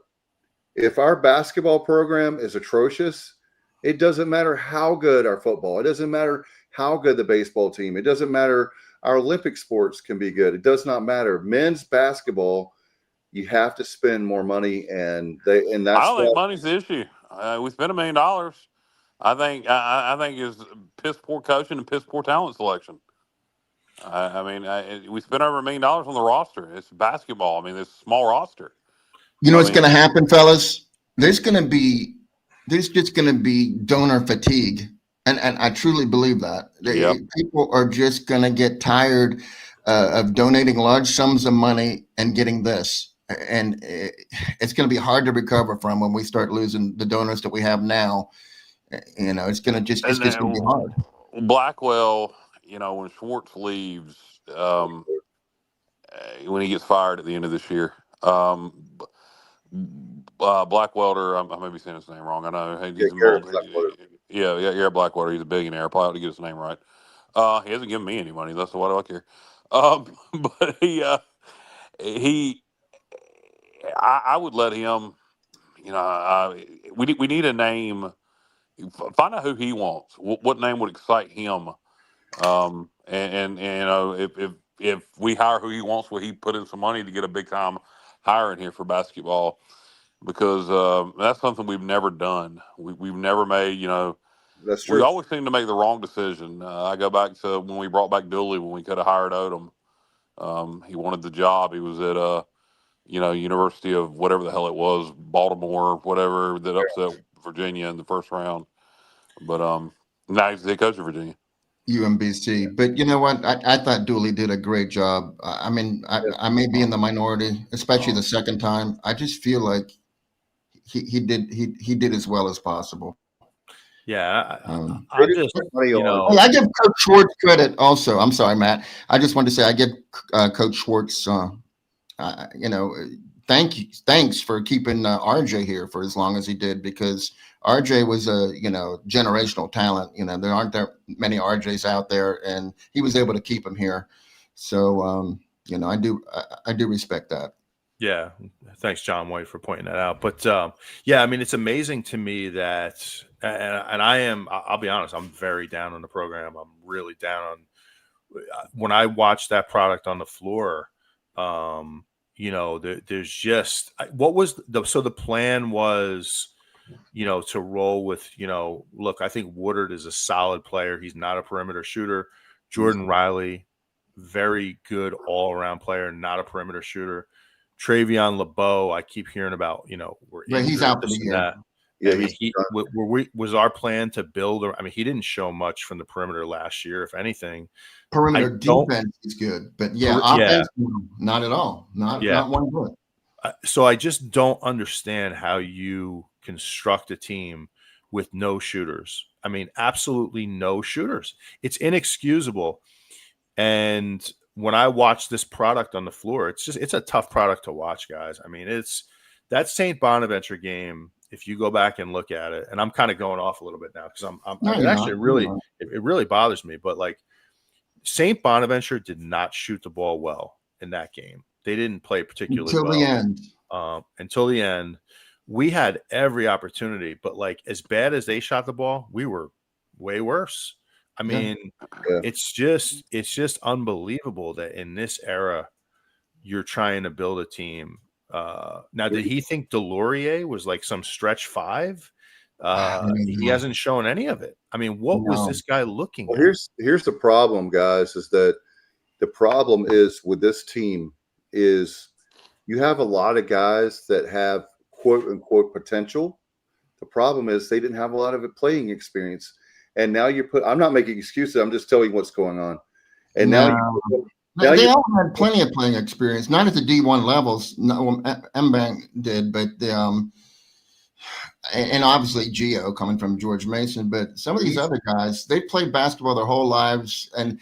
If our basketball program is atrocious, it doesn't matter how good our football. It doesn't matter how good the baseball team. It doesn't matter. Our Olympic sports can be good. It does not matter. Men's basketball, you have to spend more money, and that's. I don't think money's the issue. We spent $1 million. I think it's piss poor coaching and piss poor talent selection. I mean, we spent over $1 million on the roster. It's basketball. I mean, it's a small roster. You know what's going to happen, fellas? There's just going to be donor fatigue. And I truly believe that. People are just going to get tired of donating large sums of money and getting this. And it's going to be hard to recover from when we start losing the donors that we have now. You know, it's going to just going to be hard. Blackwell, you know, when Schwartz leaves, when he gets fired at the end of this year, Blackwelder, I may be saying his name wrong. I know. Garrett Blackwelder. He's a billionaire. Probably ought to get his name right. He hasn't given me any money. That's why do I care? But I would let him. You know, we need a name. Find out who he wants. What name would excite him? And you know, if we hire who he wants, will he put in some money to get a big time hire in here for basketball? Because that's something we've never done. We've never made, you know. That's true. We always seem to make the wrong decision. I go back to when we brought back Dooley, when we could have hired Odom. He wanted the job. He was at, University of whatever the hell it was, Baltimore, whatever, that upset Virginia in the first round. But now he's the head coach of Virginia. UMBC. But you know what? I thought Dooley did a great job. I mean, I may be in the minority, especially the second time. I just feel like he did as well as possible. Yeah, I give Coach Schwartz credit also. I'm sorry, Matt. I just wanted to say I give Coach Schwartz, thanks for keeping RJ here for as long as he did, because RJ was a generational talent. You know, there aren't that many RJs out there, and he was able to keep him here. So I do respect that. Yeah, thanks, John White, for pointing that out. But I mean, it's amazing to me that, and I'll be honest, I'm very down on the program. I'm really down on when I watch that product on the floor. There's just the plan was, to roll with, look, I think Woodard is a solid player. He's not a perimeter shooter. Jordan Riley, very good all around player, not a perimeter shooter. Travion LeBeau, I keep hearing about, he's out for the year. Yeah, was our plan to build? I mean, he didn't show much from the perimeter last year. If anything, perimeter defense is good, but offense, not at all. Not one bit. So I just don't understand how you construct a team with no shooters. I mean, absolutely no shooters. It's inexcusable. And when I watch this product on the floor, it's a tough product to watch, guys. I mean, it's that St. Bonaventure game. If you go back and look at it, and I'm kind of going off a little bit now because it really bothers me. But like, St. Bonaventure did not shoot the ball well. in that game. They didn't play particularly until well the end. Until the end. We had every opportunity, but like as bad as they shot the ball, we were way worse. I mean, it's just unbelievable that in this era you're trying to build a team. Now, did he think Delorier was like some stretch 5? He hasn't shown any of it. I mean, what was this guy looking at? Here's the problem, guys, is that the problem is with this team is you have a lot of guys that have quote unquote potential. The problem is they didn't have a lot of playing experience. And now I'm not making excuses. I'm just telling you what's going on. And now they all had plenty of playing experience, not at the D1 levels. No, M-Bank did, but and obviously Gio coming from George Mason, but some of these other guys, they played basketball their whole lives. And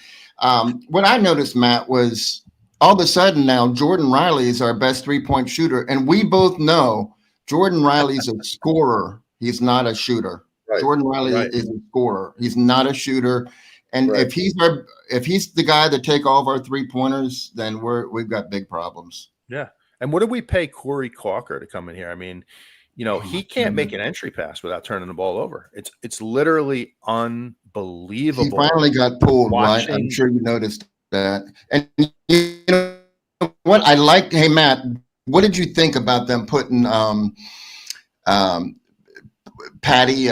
what I noticed, Matt, was all of a sudden now Jordan Riley is our best 3-point shooter. And we both know Jordan Riley's a scorer. He's not a shooter. Right. Jordan Riley is a scorer. He's not a shooter. And if he's the guy that take all of our 3-pointers, then we've got big problems. Yeah. And what did we pay Corey Calker to come in here? I mean, he can't make an entry pass without turning the ball over. It's literally unbelievable. He finally got pulled, right? I'm sure you noticed that. And you know what I like? Hey, Matt, what did you think about them putting Patty?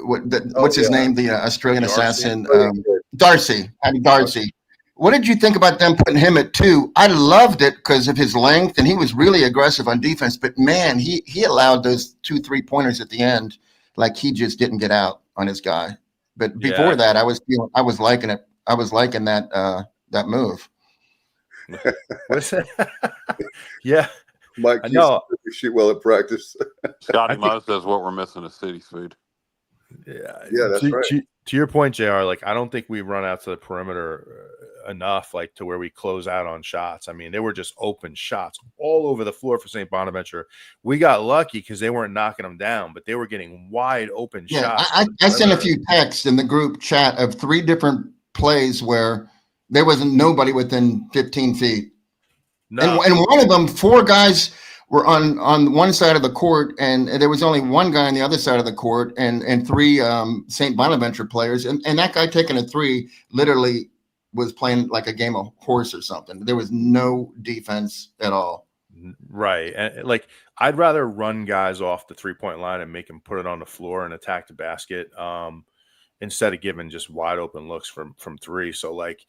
What's his name? The Australian assassin, Darcy. Patty Darcy. What did you think about them putting him at 2? I loved it because of his length, and he was really aggressive on defense. But man, he allowed those 2 3-pointers at the end, like he just didn't get out on his guy. But before that, I was liking it. I was liking that move. What's that? Yeah, Mike, I know. You shoot well at practice. Scotty Mo says what we're missing is City's food. Yeah, that's right. To your point, JR, like I don't think we run out to the perimeter enough, like to where we close out on shots. I mean, they were just open shots all over the floor for St. Bonaventure. We got lucky because they weren't knocking them down, but they were getting wide open shots. I sent a few texts in the group chat of 3 different plays where there wasn't nobody within 15 feet. No. And one of them, 4 guys were on one side of the court, and there was only one guy on the other side of the court, and 3 St. Bonaventure players. And that guy taking a 3 literally was playing like a game of horse or something. There was no defense at all. Right. And like, I'd rather run guys off the 3-point line and make them put it on the floor and attack the basket instead of giving just wide open looks from 3. So like,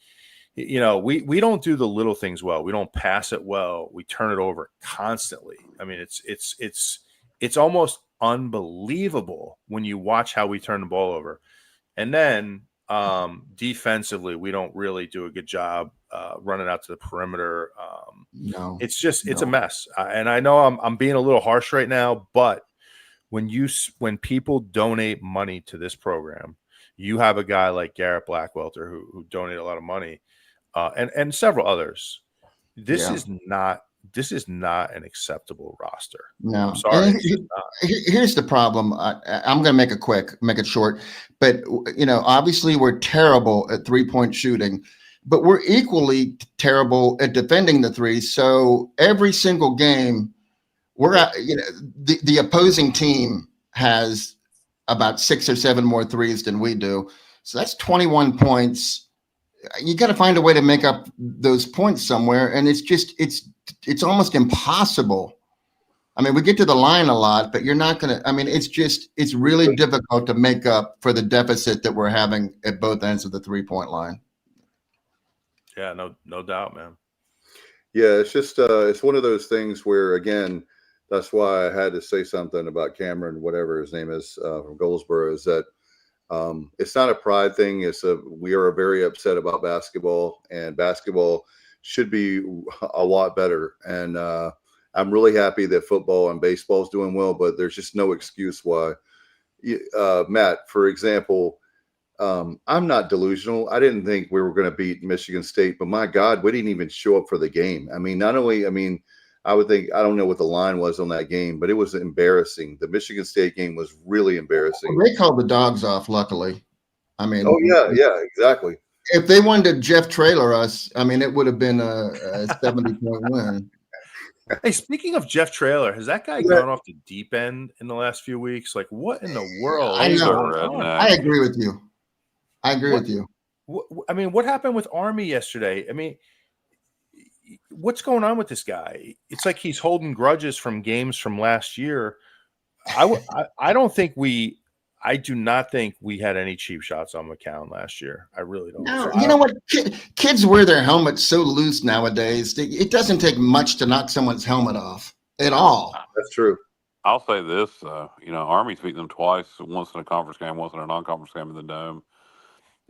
we don't do the little things well. We don't pass it well. We turn it over constantly. I mean, it's almost unbelievable when you watch how we turn the ball over. And then defensively, we don't really do a good job running out to the perimeter. It's a mess. And I know I'm being a little harsh right now, but when people donate money to this program, you have a guy like Garrett Blackwelter who donated a lot of money. And several others. This is not an acceptable roster. No, I'm sorry. Here's the problem. I'm going to make it short. But obviously we're terrible at 3-point shooting, but we're equally terrible at defending the 3. So every single game, the opposing team has about 6 or 7 more 3s than we do. So that's 21 points. You got to find a way to make up those points somewhere. And it's almost impossible. I mean, we get to the line a lot, but you're not going to, it's really difficult to make up for the deficit that we're having at both ends of the 3-point line. Yeah, no doubt, man. Yeah. It's just, it's one of those things where, again, that's why I had to say something about Cameron, whatever his name is, from Goldsboro, is that, it's not a pride thing. We are very upset about basketball, and basketball should be a lot better. And I'm really happy that football and baseball is doing well, but there's just no excuse why. Matt, for example, I'm not delusional. I didn't think we were going to beat Michigan State, but my God, we didn't even show up for the game. I would think, I don't know what the line was on that game, but it was embarrassing. The Michigan State game was really embarrassing. They called the dogs off, luckily. Oh, yeah, exactly. if they wanted to Jeff Traylor us, I mean, it would have been a 70-point win. Hey, speaking of Jeff Traylor, has that guy gone off the deep end in the last few weeks? Like, what in the world? I is know. going on? I agree with you. I mean, what happened with Army yesterday? I mean, what's going on with this guy? It's like he's holding grudges from games from last year. I do not think we had any cheap shots on McCown last year. I really don't. No, you know what? Kids wear their helmets so loose nowadays. It doesn't take much to knock someone's helmet off at all. That's true. I'll say this, Army's beat them twice, once in a conference game, once in a non-conference game in the Dome.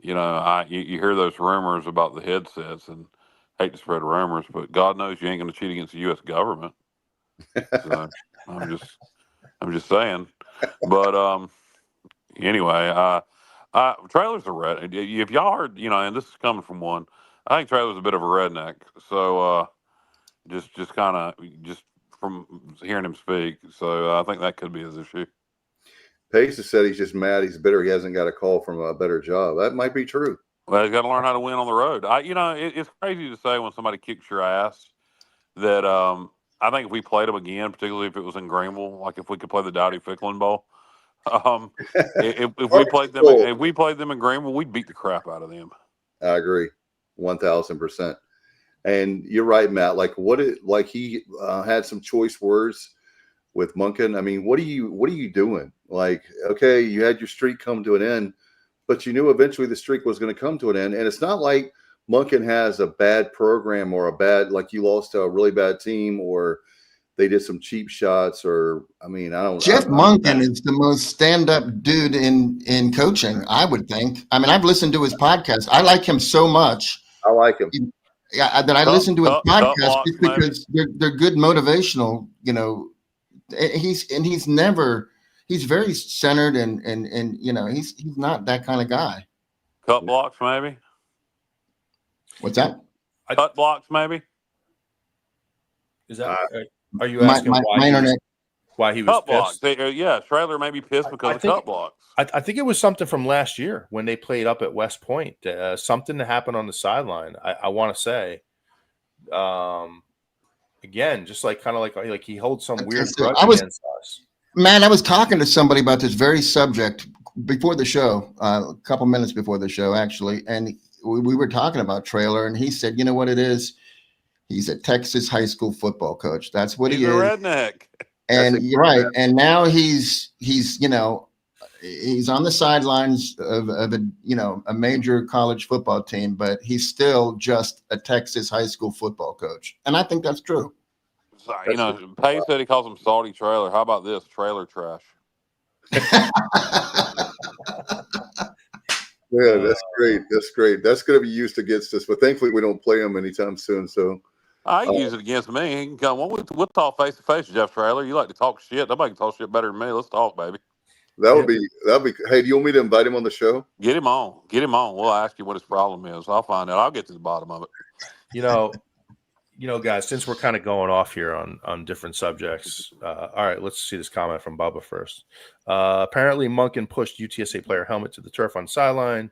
You hear those rumors about the headsets, and hate to spread rumors, but God knows you ain't going to cheat against the U.S. government. So I'm just saying. But anyway, Traylor's a red. If y'all heard, and this is coming from one, I think Traylor's a bit of a redneck. So just from hearing him speak, so I think that could be his issue. Pace has said he's just mad. He's bitter. He hasn't got a call from a better job. That might be true. Well, he's got to learn how to win on the road. It's crazy to say when somebody kicks your ass that I think if we played them again, particularly if it was in Greenville, like if we could play the Dowdy Ficklin Bowl, if we played them in Greenville, we'd beat the crap out of them. I agree, 1,000%. And you're right, Matt. He had some choice words with Monken. I mean, what are you doing? Like, okay, you had your streak come to an end, but you knew eventually the streak was going to come to an end. And it's not like Monken has a bad program or you lost to a really bad team or they did some cheap shots or, Jeff Monken is the most stand-up dude in coaching, I would think. I mean, I've listened to his podcast. I like him so much. I like him. That I listen to his podcast just because they're good motivational, he's very centered and he's not that kind of guy. Cut blocks, maybe. What's that? Cut blocks, maybe. Is that? Are you asking why he was cut pissed? Blocks? Yeah, Traylor may be pissed because of cut blocks. I think it was something from last year when they played up at West Point. Something that happened on the sideline. I want to say, again, just like he holds some weird grudge against us. Man, I was talking to somebody about this very subject before the show, a couple minutes before the show, actually, and we were talking about Traylor, and he said, "You know what it is? He's a Texas high school football coach. That's what he is. He's a redneck." And you're right. And now he's on the sidelines of a major college football team, but he's still just a Texas high school football coach. And I think that's true. Payne said he calls him salty trailer. How about this? Trailer trash. Yeah, that's great. That's great. That's going to be used against us, but thankfully we don't play him anytime soon. So I use it against me. He can come on. We'll talk face to face, Jeff Traylor. You like to talk shit? Nobody can talk shit better than me. Let's talk, baby. That'd be. Hey, do you want me to invite him on the show? Get him on. We'll ask you what his problem is. I'll find out. I'll get to the bottom of it. Guys, since we're kind of going off here on different subjects, all right, let's see this comment from Bubba first. Apparently, Monken pushed UTSA player helmet to the turf on sideline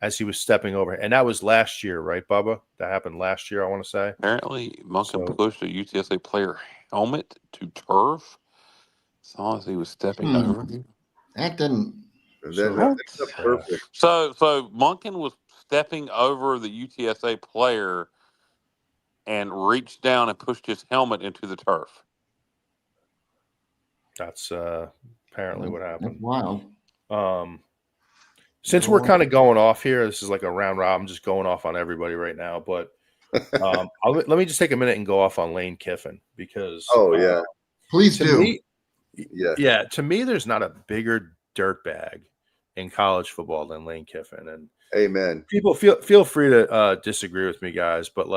as he was stepping over. And that was last year, right, Bubba? That happened last year, I want to say. Apparently, Monken pushed a UTSA player helmet to turf as long as he was stepping over. That didn't. That's perfect. So Monken was stepping over the UTSA player and reached down and pushed his helmet into the turf. That's apparently what happened. Wow. Since we're kind of going off here, this is like a round robin, just going off on everybody right now. But let me just take a minute and go off on Lane Kiffin because. Oh yeah, please do. Yeah, to me, there's not a bigger dirtbag in college football than Lane Kiffin. And amen. People feel free to disagree with me, guys, but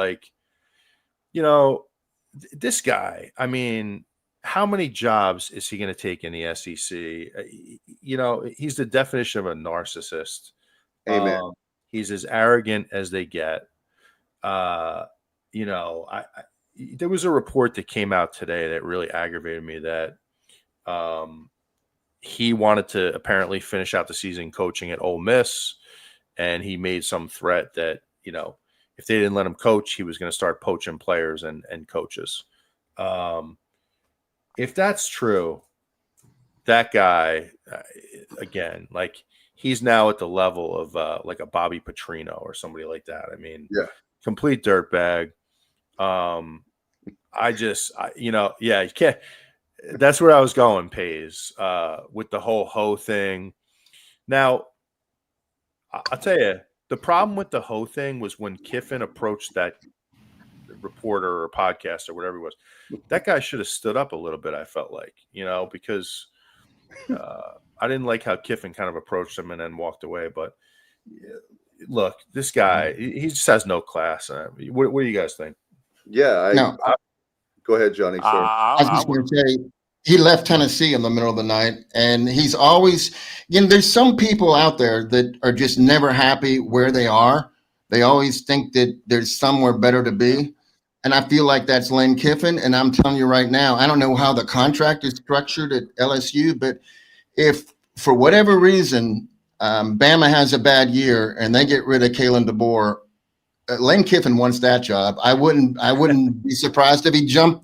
this guy, I mean, how many jobs is he going to take in the SEC? He's the definition of a narcissist. Amen. He's as arrogant as they get. There was a report that came out today that really aggravated me that he wanted to apparently finish out the season coaching at Ole Miss. and he made some threat that, if they didn't let him coach, he was going to start poaching players and coaches. If that's true, that guy, again, like he's now at the level of like a Bobby Petrino or somebody like that. I mean, complete dirtbag. You can't. That's where I was going, Pays, with the whole Ho thing. Now, I'll tell you, the problem with the Ho thing was when Kiffin approached that reporter or podcast or whatever it was, that guy should have stood up a little bit, I felt like, because I didn't like how Kiffin kind of approached him and then walked away. But look, this guy, he just has no class. What do you guys think? Yeah. Go ahead, Johnny. Sorry. I was just going to say, he left Tennessee in the middle of the night, and he's always, there's some people out there that are just never happy where they are. They always think that there's somewhere better to be. And I feel like that's Lane Kiffin. And I'm telling you right now, I don't know how the contract is structured at LSU, but if for whatever reason, Bama has a bad year and they get rid of Kalen DeBoer, Lane Kiffin wants that job. I wouldn't be surprised if he jumped,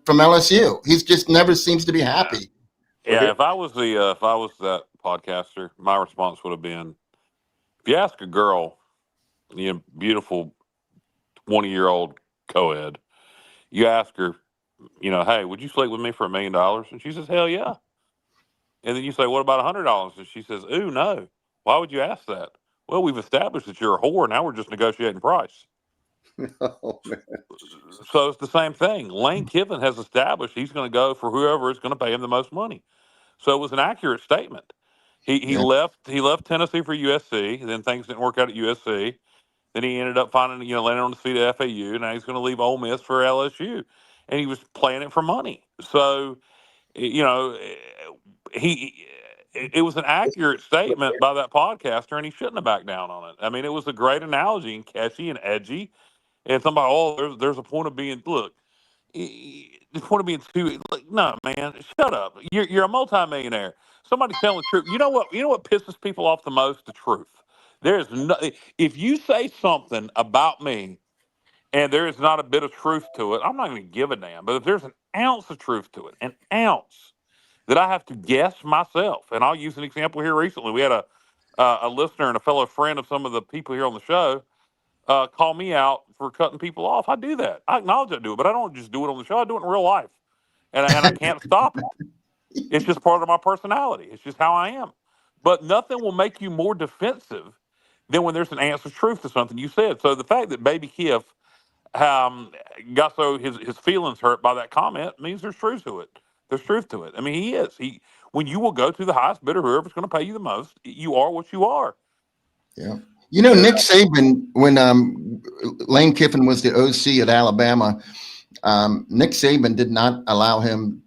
from LSU. He's just never seems to be happy. Yeah, if I was that podcaster, my response would have been, if you ask a girl, beautiful 20-year-old co-ed, you ask her, hey, would you sleep with me for $1 million? And she says, hell yeah. And then you say, what about $100? And she says, ooh, no. Why would you ask that? Well, we've established that you're a whore. Now we're just negotiating price. Oh, man. So it's the same thing. Lane Kiffin has established he's going to go for whoever is going to pay him the most money. So it was an accurate statement. He left Tennessee for USC. Then things didn't work out at USC. Then he ended up finding, landing on the feet of FAU. Now he's going to leave Ole Miss for LSU, and he was playing it for money. So, it was an accurate statement by that podcaster, and he shouldn't have backed down on it. I mean, it was a great analogy and catchy and edgy. And somebody, there's a point of being, look, the point of being too, like, no, man, shut up. You're a multimillionaire. Somebody's telling the truth. You know what pisses people off the most? The truth. There's no, if you say something about me and there is not a bit of truth to it, I'm not going to give a damn. But if there's an ounce of truth to it, an ounce that I have to guess myself, and I'll use an example here recently. We had a listener and a fellow friend of some of the people here on the show call me out for cutting people off. I do that. I acknowledge I do it, but I don't just do it on the show. I do it in real life, and I can't stop it. It's just part of my personality. It's just how I am. But nothing will make you more defensive than when there's an ounce of truth to something you said. So the fact that Baby Kiff got so his feelings hurt by that comment means there's truth to it. There's truth to it. I mean, he is. When you will go to the highest bidder, whoever's going to pay you the most, you are what you are. Yeah. Nick Saban, when Lane Kiffin was the OC at Alabama, Nick Saban did not allow him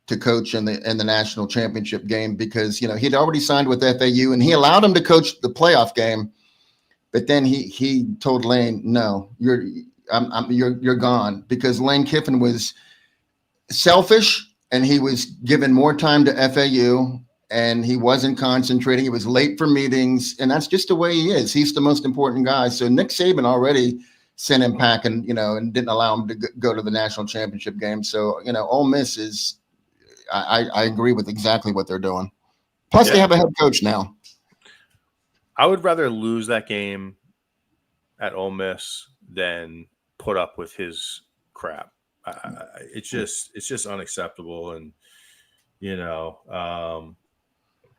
to coach in the national championship game because he'd already signed with FAU, and he allowed him to coach the playoff game. But then he told Lane, no, you're gone, because Lane Kiffin was selfish and he was given more time to FAU. And he wasn't concentrating. He was late for meetings, and that's just the way he is. He's the most important guy. So Nick Saban already sent him packing, and didn't allow him to go to the national championship game. So, Ole Miss is, I agree with exactly what they're doing. Plus, they have a head coach now. I would rather lose that game at Ole Miss than put up with his crap. It's just unacceptable, and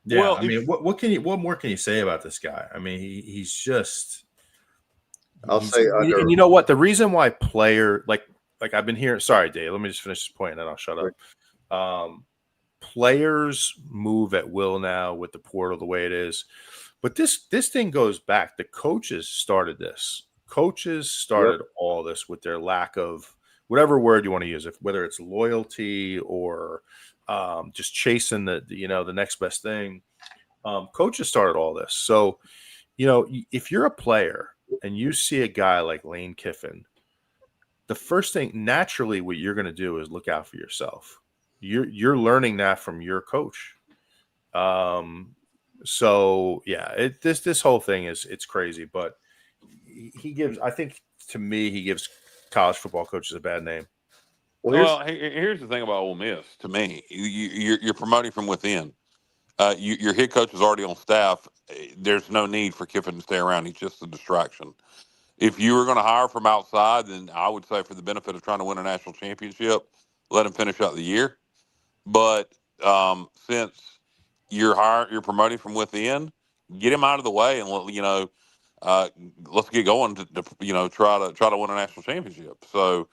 yeah, well, I mean, what more can you say about this guy? I mean, he's just. And you know what? The reason why like I've been hearing. Sorry, Dave. Let me just finish this point, and then I'll shut up. Players move at will now with the portal the way it is, but this thing goes back. The coaches started this. Coaches started all this with their lack of whatever word you want to use, whether it's loyalty or. Just chasing the next best thing. Coaches started all this. So, if you're a player and you see a guy like Lane Kiffin, the first thing naturally what you're going to do is look out for yourself. You're learning that from your coach. So yeah, this whole thing it's crazy, but he gives, I think to me, he gives college football coaches a bad name. Well, here's the thing about Ole Miss. To me, you're promoting from within. Your head coach is already on staff. There's no need for Kiffin to stay around. He's just a distraction. If you were going to hire from outside, then I would say for the benefit of trying to win a national championship, let him finish out the year. But since you're promoting from within, get him out of the way and let's get going to try to win a national championship. So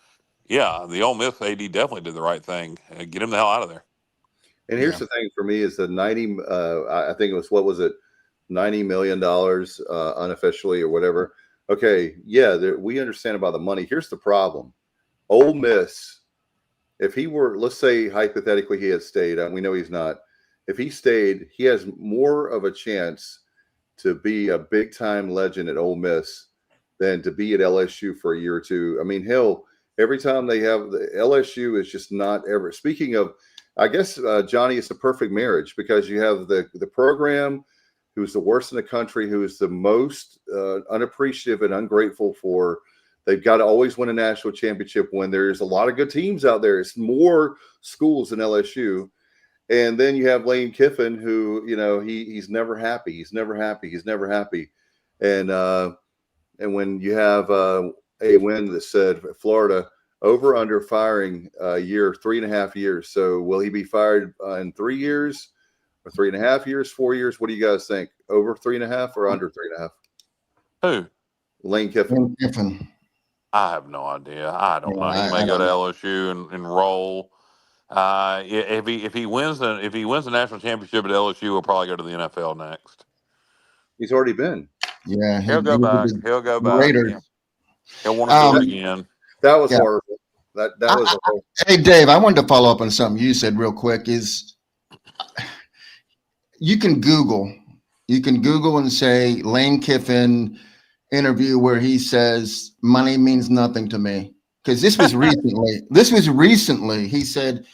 yeah, the Ole Miss AD definitely did the right thing. Get him the hell out of there. And here's the thing for me is the 90. I think it was, what was it, $90 million unofficially or whatever. Okay, yeah, we understand about the money. Here's the problem: Ole Miss, if he were, let's say hypothetically he had stayed, we know he's not. If he stayed, he has more of a chance to be a big time legend at Ole Miss than to be at LSU for a year or two. I mean, hell, every time they have the LSU is just not ever. Speaking of, I guess Johnny, it's a perfect marriage because you have the program who's the worst in the country, who is the most unappreciative and ungrateful for. They've got to always win a national championship when there's a lot of good teams out there. It's more schools than LSU. And then you have Lane Kiffin, who, he's never happy. He's never happy. He's never happy. And when you have a win that said Florida over under firing a year, 3.5 years. So will he be fired in 3 years or 3.5 years, 4 years? What do you guys think? Over 3.5 or under 3.5? Who? Lane Kiffin. Lane Kiffin. I have no idea. I don't know. He may go to LSU and roll. If he wins the national championship at LSU, he'll probably go to the NFL next. He's already been. Yeah, he'll go back. He'll go back. Yeah. He'll want to do it again. That was horrible. That was horrible. Hey, Dave, I wanted to follow up on something you said real quick. Is you can Google and say Lane Kiffin interview where he says money means nothing to me, because this was recently. He said,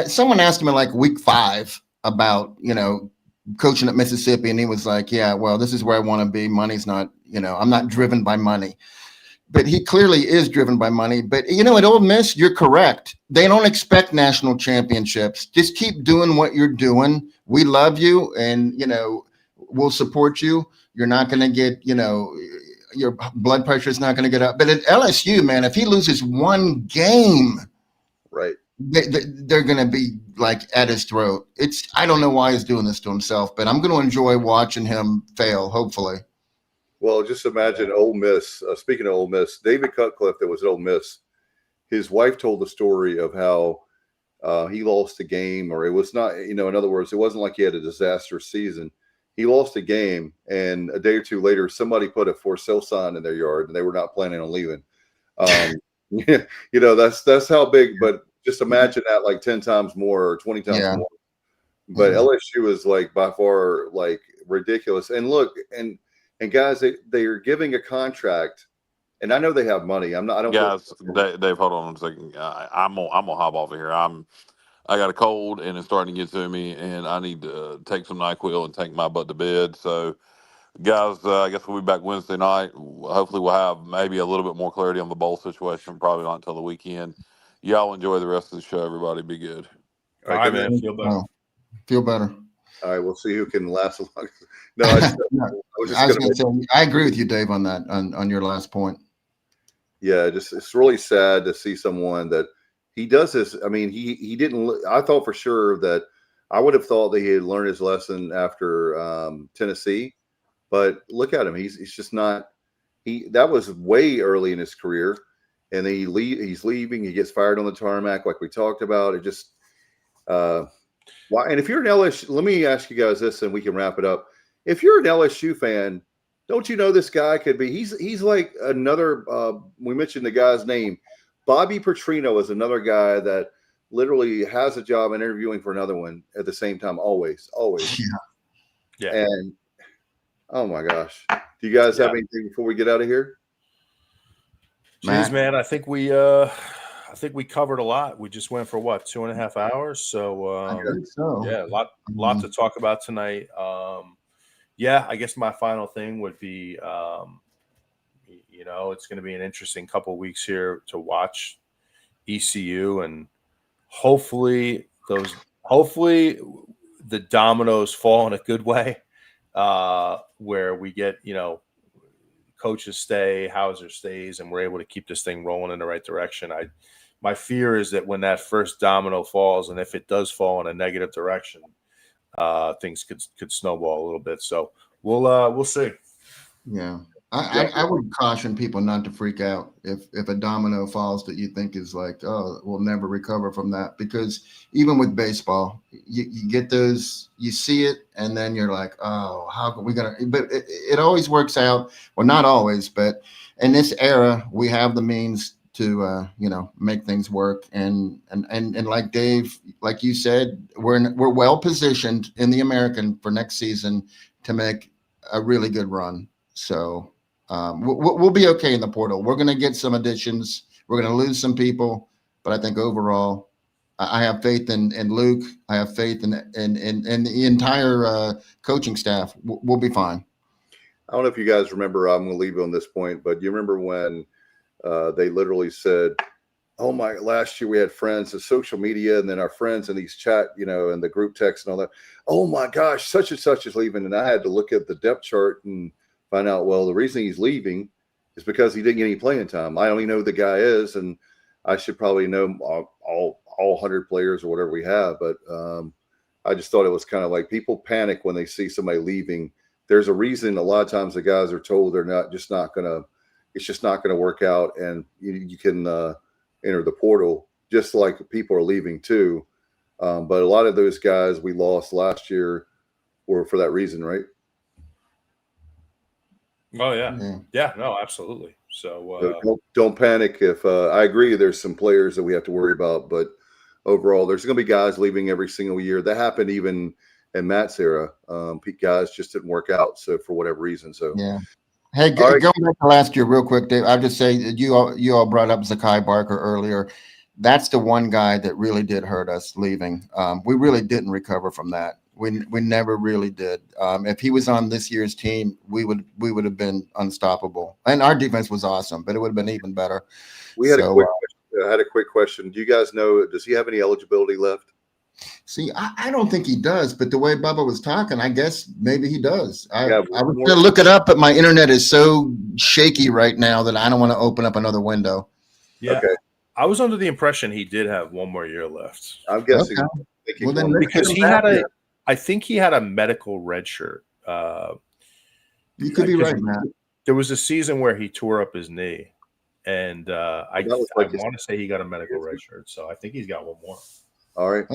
someone asked him in like week 5 about coaching at Mississippi, and he was like, yeah, well, this is where I want to be. Money's not, I'm not driven by money. But he clearly is driven by money. But at Ole Miss, you're correct. They don't expect national championships. Just keep doing what you're doing. We love you, and we'll support you. You're not going to get, your blood pressure is not going to get up. But at LSU, man, if he loses one game, right, they're going to be like at his throat. I don't know why he's doing this to himself, but I'm going to enjoy watching him fail, hopefully. Well, just imagine Ole Miss. Speaking of Ole Miss, David Cutcliffe, that was at Ole Miss, his wife told the story of how he lost a game, or it was not, in other words, it wasn't like he had a disastrous season. He lost a game, and a day or two later, somebody put a for sale sign in their yard, and they were not planning on leaving. That's how big. But just imagine that like 10 times more or 20 times more. But LSU is like by far like ridiculous. And look, and guys, they are giving a contract, and I know they have money. I don't. Guys, Dave, hold on a second. I'm gonna hop off of here. I got a cold and it's starting to get to me, and I need to take some NyQuil and take my butt to bed. So, guys, I guess we'll be back Wednesday night. Hopefully, we'll have maybe a little bit more clarity on the bowl situation. Probably not until the weekend. Y'all enjoy the rest of the show. Everybody, be good. All right, man. Feel better. Feel better. All right, we'll see who can last as long. No, I agree with you, Dave, on that. On your last point. Yeah, it's really sad to see someone that he does this. I mean, he didn't. I thought for sure that I would have thought that he had learned his lesson after Tennessee, but look at him. He's just not. That was way early in his career, and then he's leaving. He gets fired on the tarmac, like we talked about. It just. Why? And if you're an LSU, let me ask you guys this, and we can wrap it up. If you're an LSU fan, don't you know this guy could be? He's like another. We mentioned the guy's name. Bobby Petrino is another guy that literally has a job and interviewing for another one at the same time. Always. Yeah. And oh my gosh, do you guys have anything before we get out of here? Jeez, man, I think we covered a lot. We just went for 2.5 hours. So, I think so. Yeah, a lot to talk about tonight. yeah, I guess my final thing would be, it's going to be an interesting couple of weeks here to watch ECU, and hopefully the dominoes fall in a good way, where we get, coaches stay, Hauser stays, and we're able to keep this thing rolling in the right direction. My fear is that when that first domino falls, and if it does fall in a negative direction, things could snowball a little bit. So we'll see. Yeah. I would caution people not to freak out if a domino falls that you think is like, oh, we'll never recover from that. Because even with baseball, you get those, you see it, and then you're like, oh, how can we gonna? But it always works out. Well, not always, but in this era, we have the means to make things work. And like Dave, like you said, we're well positioned in the American for next season to make a really good run. So. We'll be okay in the portal. We're going to get some additions. We're going to lose some people, but I think overall, I have faith in Luke. I have faith in the entire coaching staff. We'll be fine. I don't know if you guys remember. I'm going to leave you on this point, but you remember when they literally said, "Oh my! Last year we had friends in social media, and then our friends in these chat, and the group text and all that. Oh my gosh, such and such is leaving." And I had to look at the depth chart and find out, well, the reason he's leaving is because he didn't get any playing time. I only know who the guy is, and I should probably know all 100 players or whatever we have. But I just thought it was kind of like people panic when they see somebody leaving. There's a reason a lot of times the guys are told it's just not going to work out, and you can enter the portal just like people are leaving too. But a lot of those guys we lost last year were for that reason, right? Oh yeah, no, absolutely. So don't panic. If I agree, there's some players that we have to worry about, but overall, there's going to be guys leaving every single year. That happened even in Matt's era. Guys just didn't work out, so for whatever reason. So yeah. Hey, going back to last year, real quick, Dave. I'll just say that you all brought up Zakai Barker earlier. That's the one guy that really did hurt us leaving. We really didn't recover from that. We never really did. If he was on this year's team, we would have been unstoppable. And our defense was awesome, but it would have been even better. I had a quick question. Do you guys know, does he have any eligibility left? See, I don't think he does, but the way Bubba was talking, I guess maybe he does. I was going to look it up, but my internet is so shaky right now that I don't want to open up another window. Yeah. Okay. I was under the impression he did have one more year left. I'm guessing. Okay. Well, then because I think he had a medical red shirt. You could be right, Matt. There was a season where he tore up his knee, and I want to say he got a medical red shirt. So I think he's got one more. All right.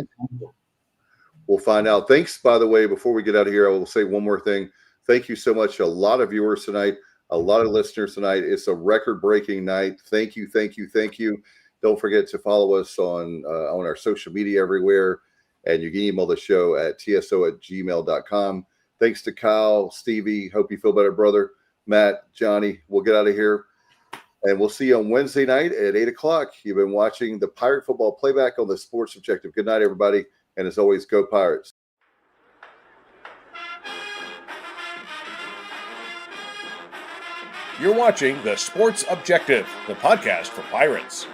We'll find out. Thanks, by the way, before we get out of here, I will say one more thing. Thank you so much. A lot of viewers tonight, a lot of listeners tonight. It's a record-breaking night. Thank you, thank you, thank you. Don't forget to follow us on our social media everywhere. And you can email the show at tso@gmail.com. Thanks to Kyle, Stevie. Hope you feel better, brother. Matt, Johnny, we'll get out of here. And we'll see you on Wednesday night at 8 o'clock. You've been watching the Pirate Football Playback on the Sports Objective. Good night, everybody. And as always, go Pirates. You're watching the Sports Objective, the podcast for Pirates.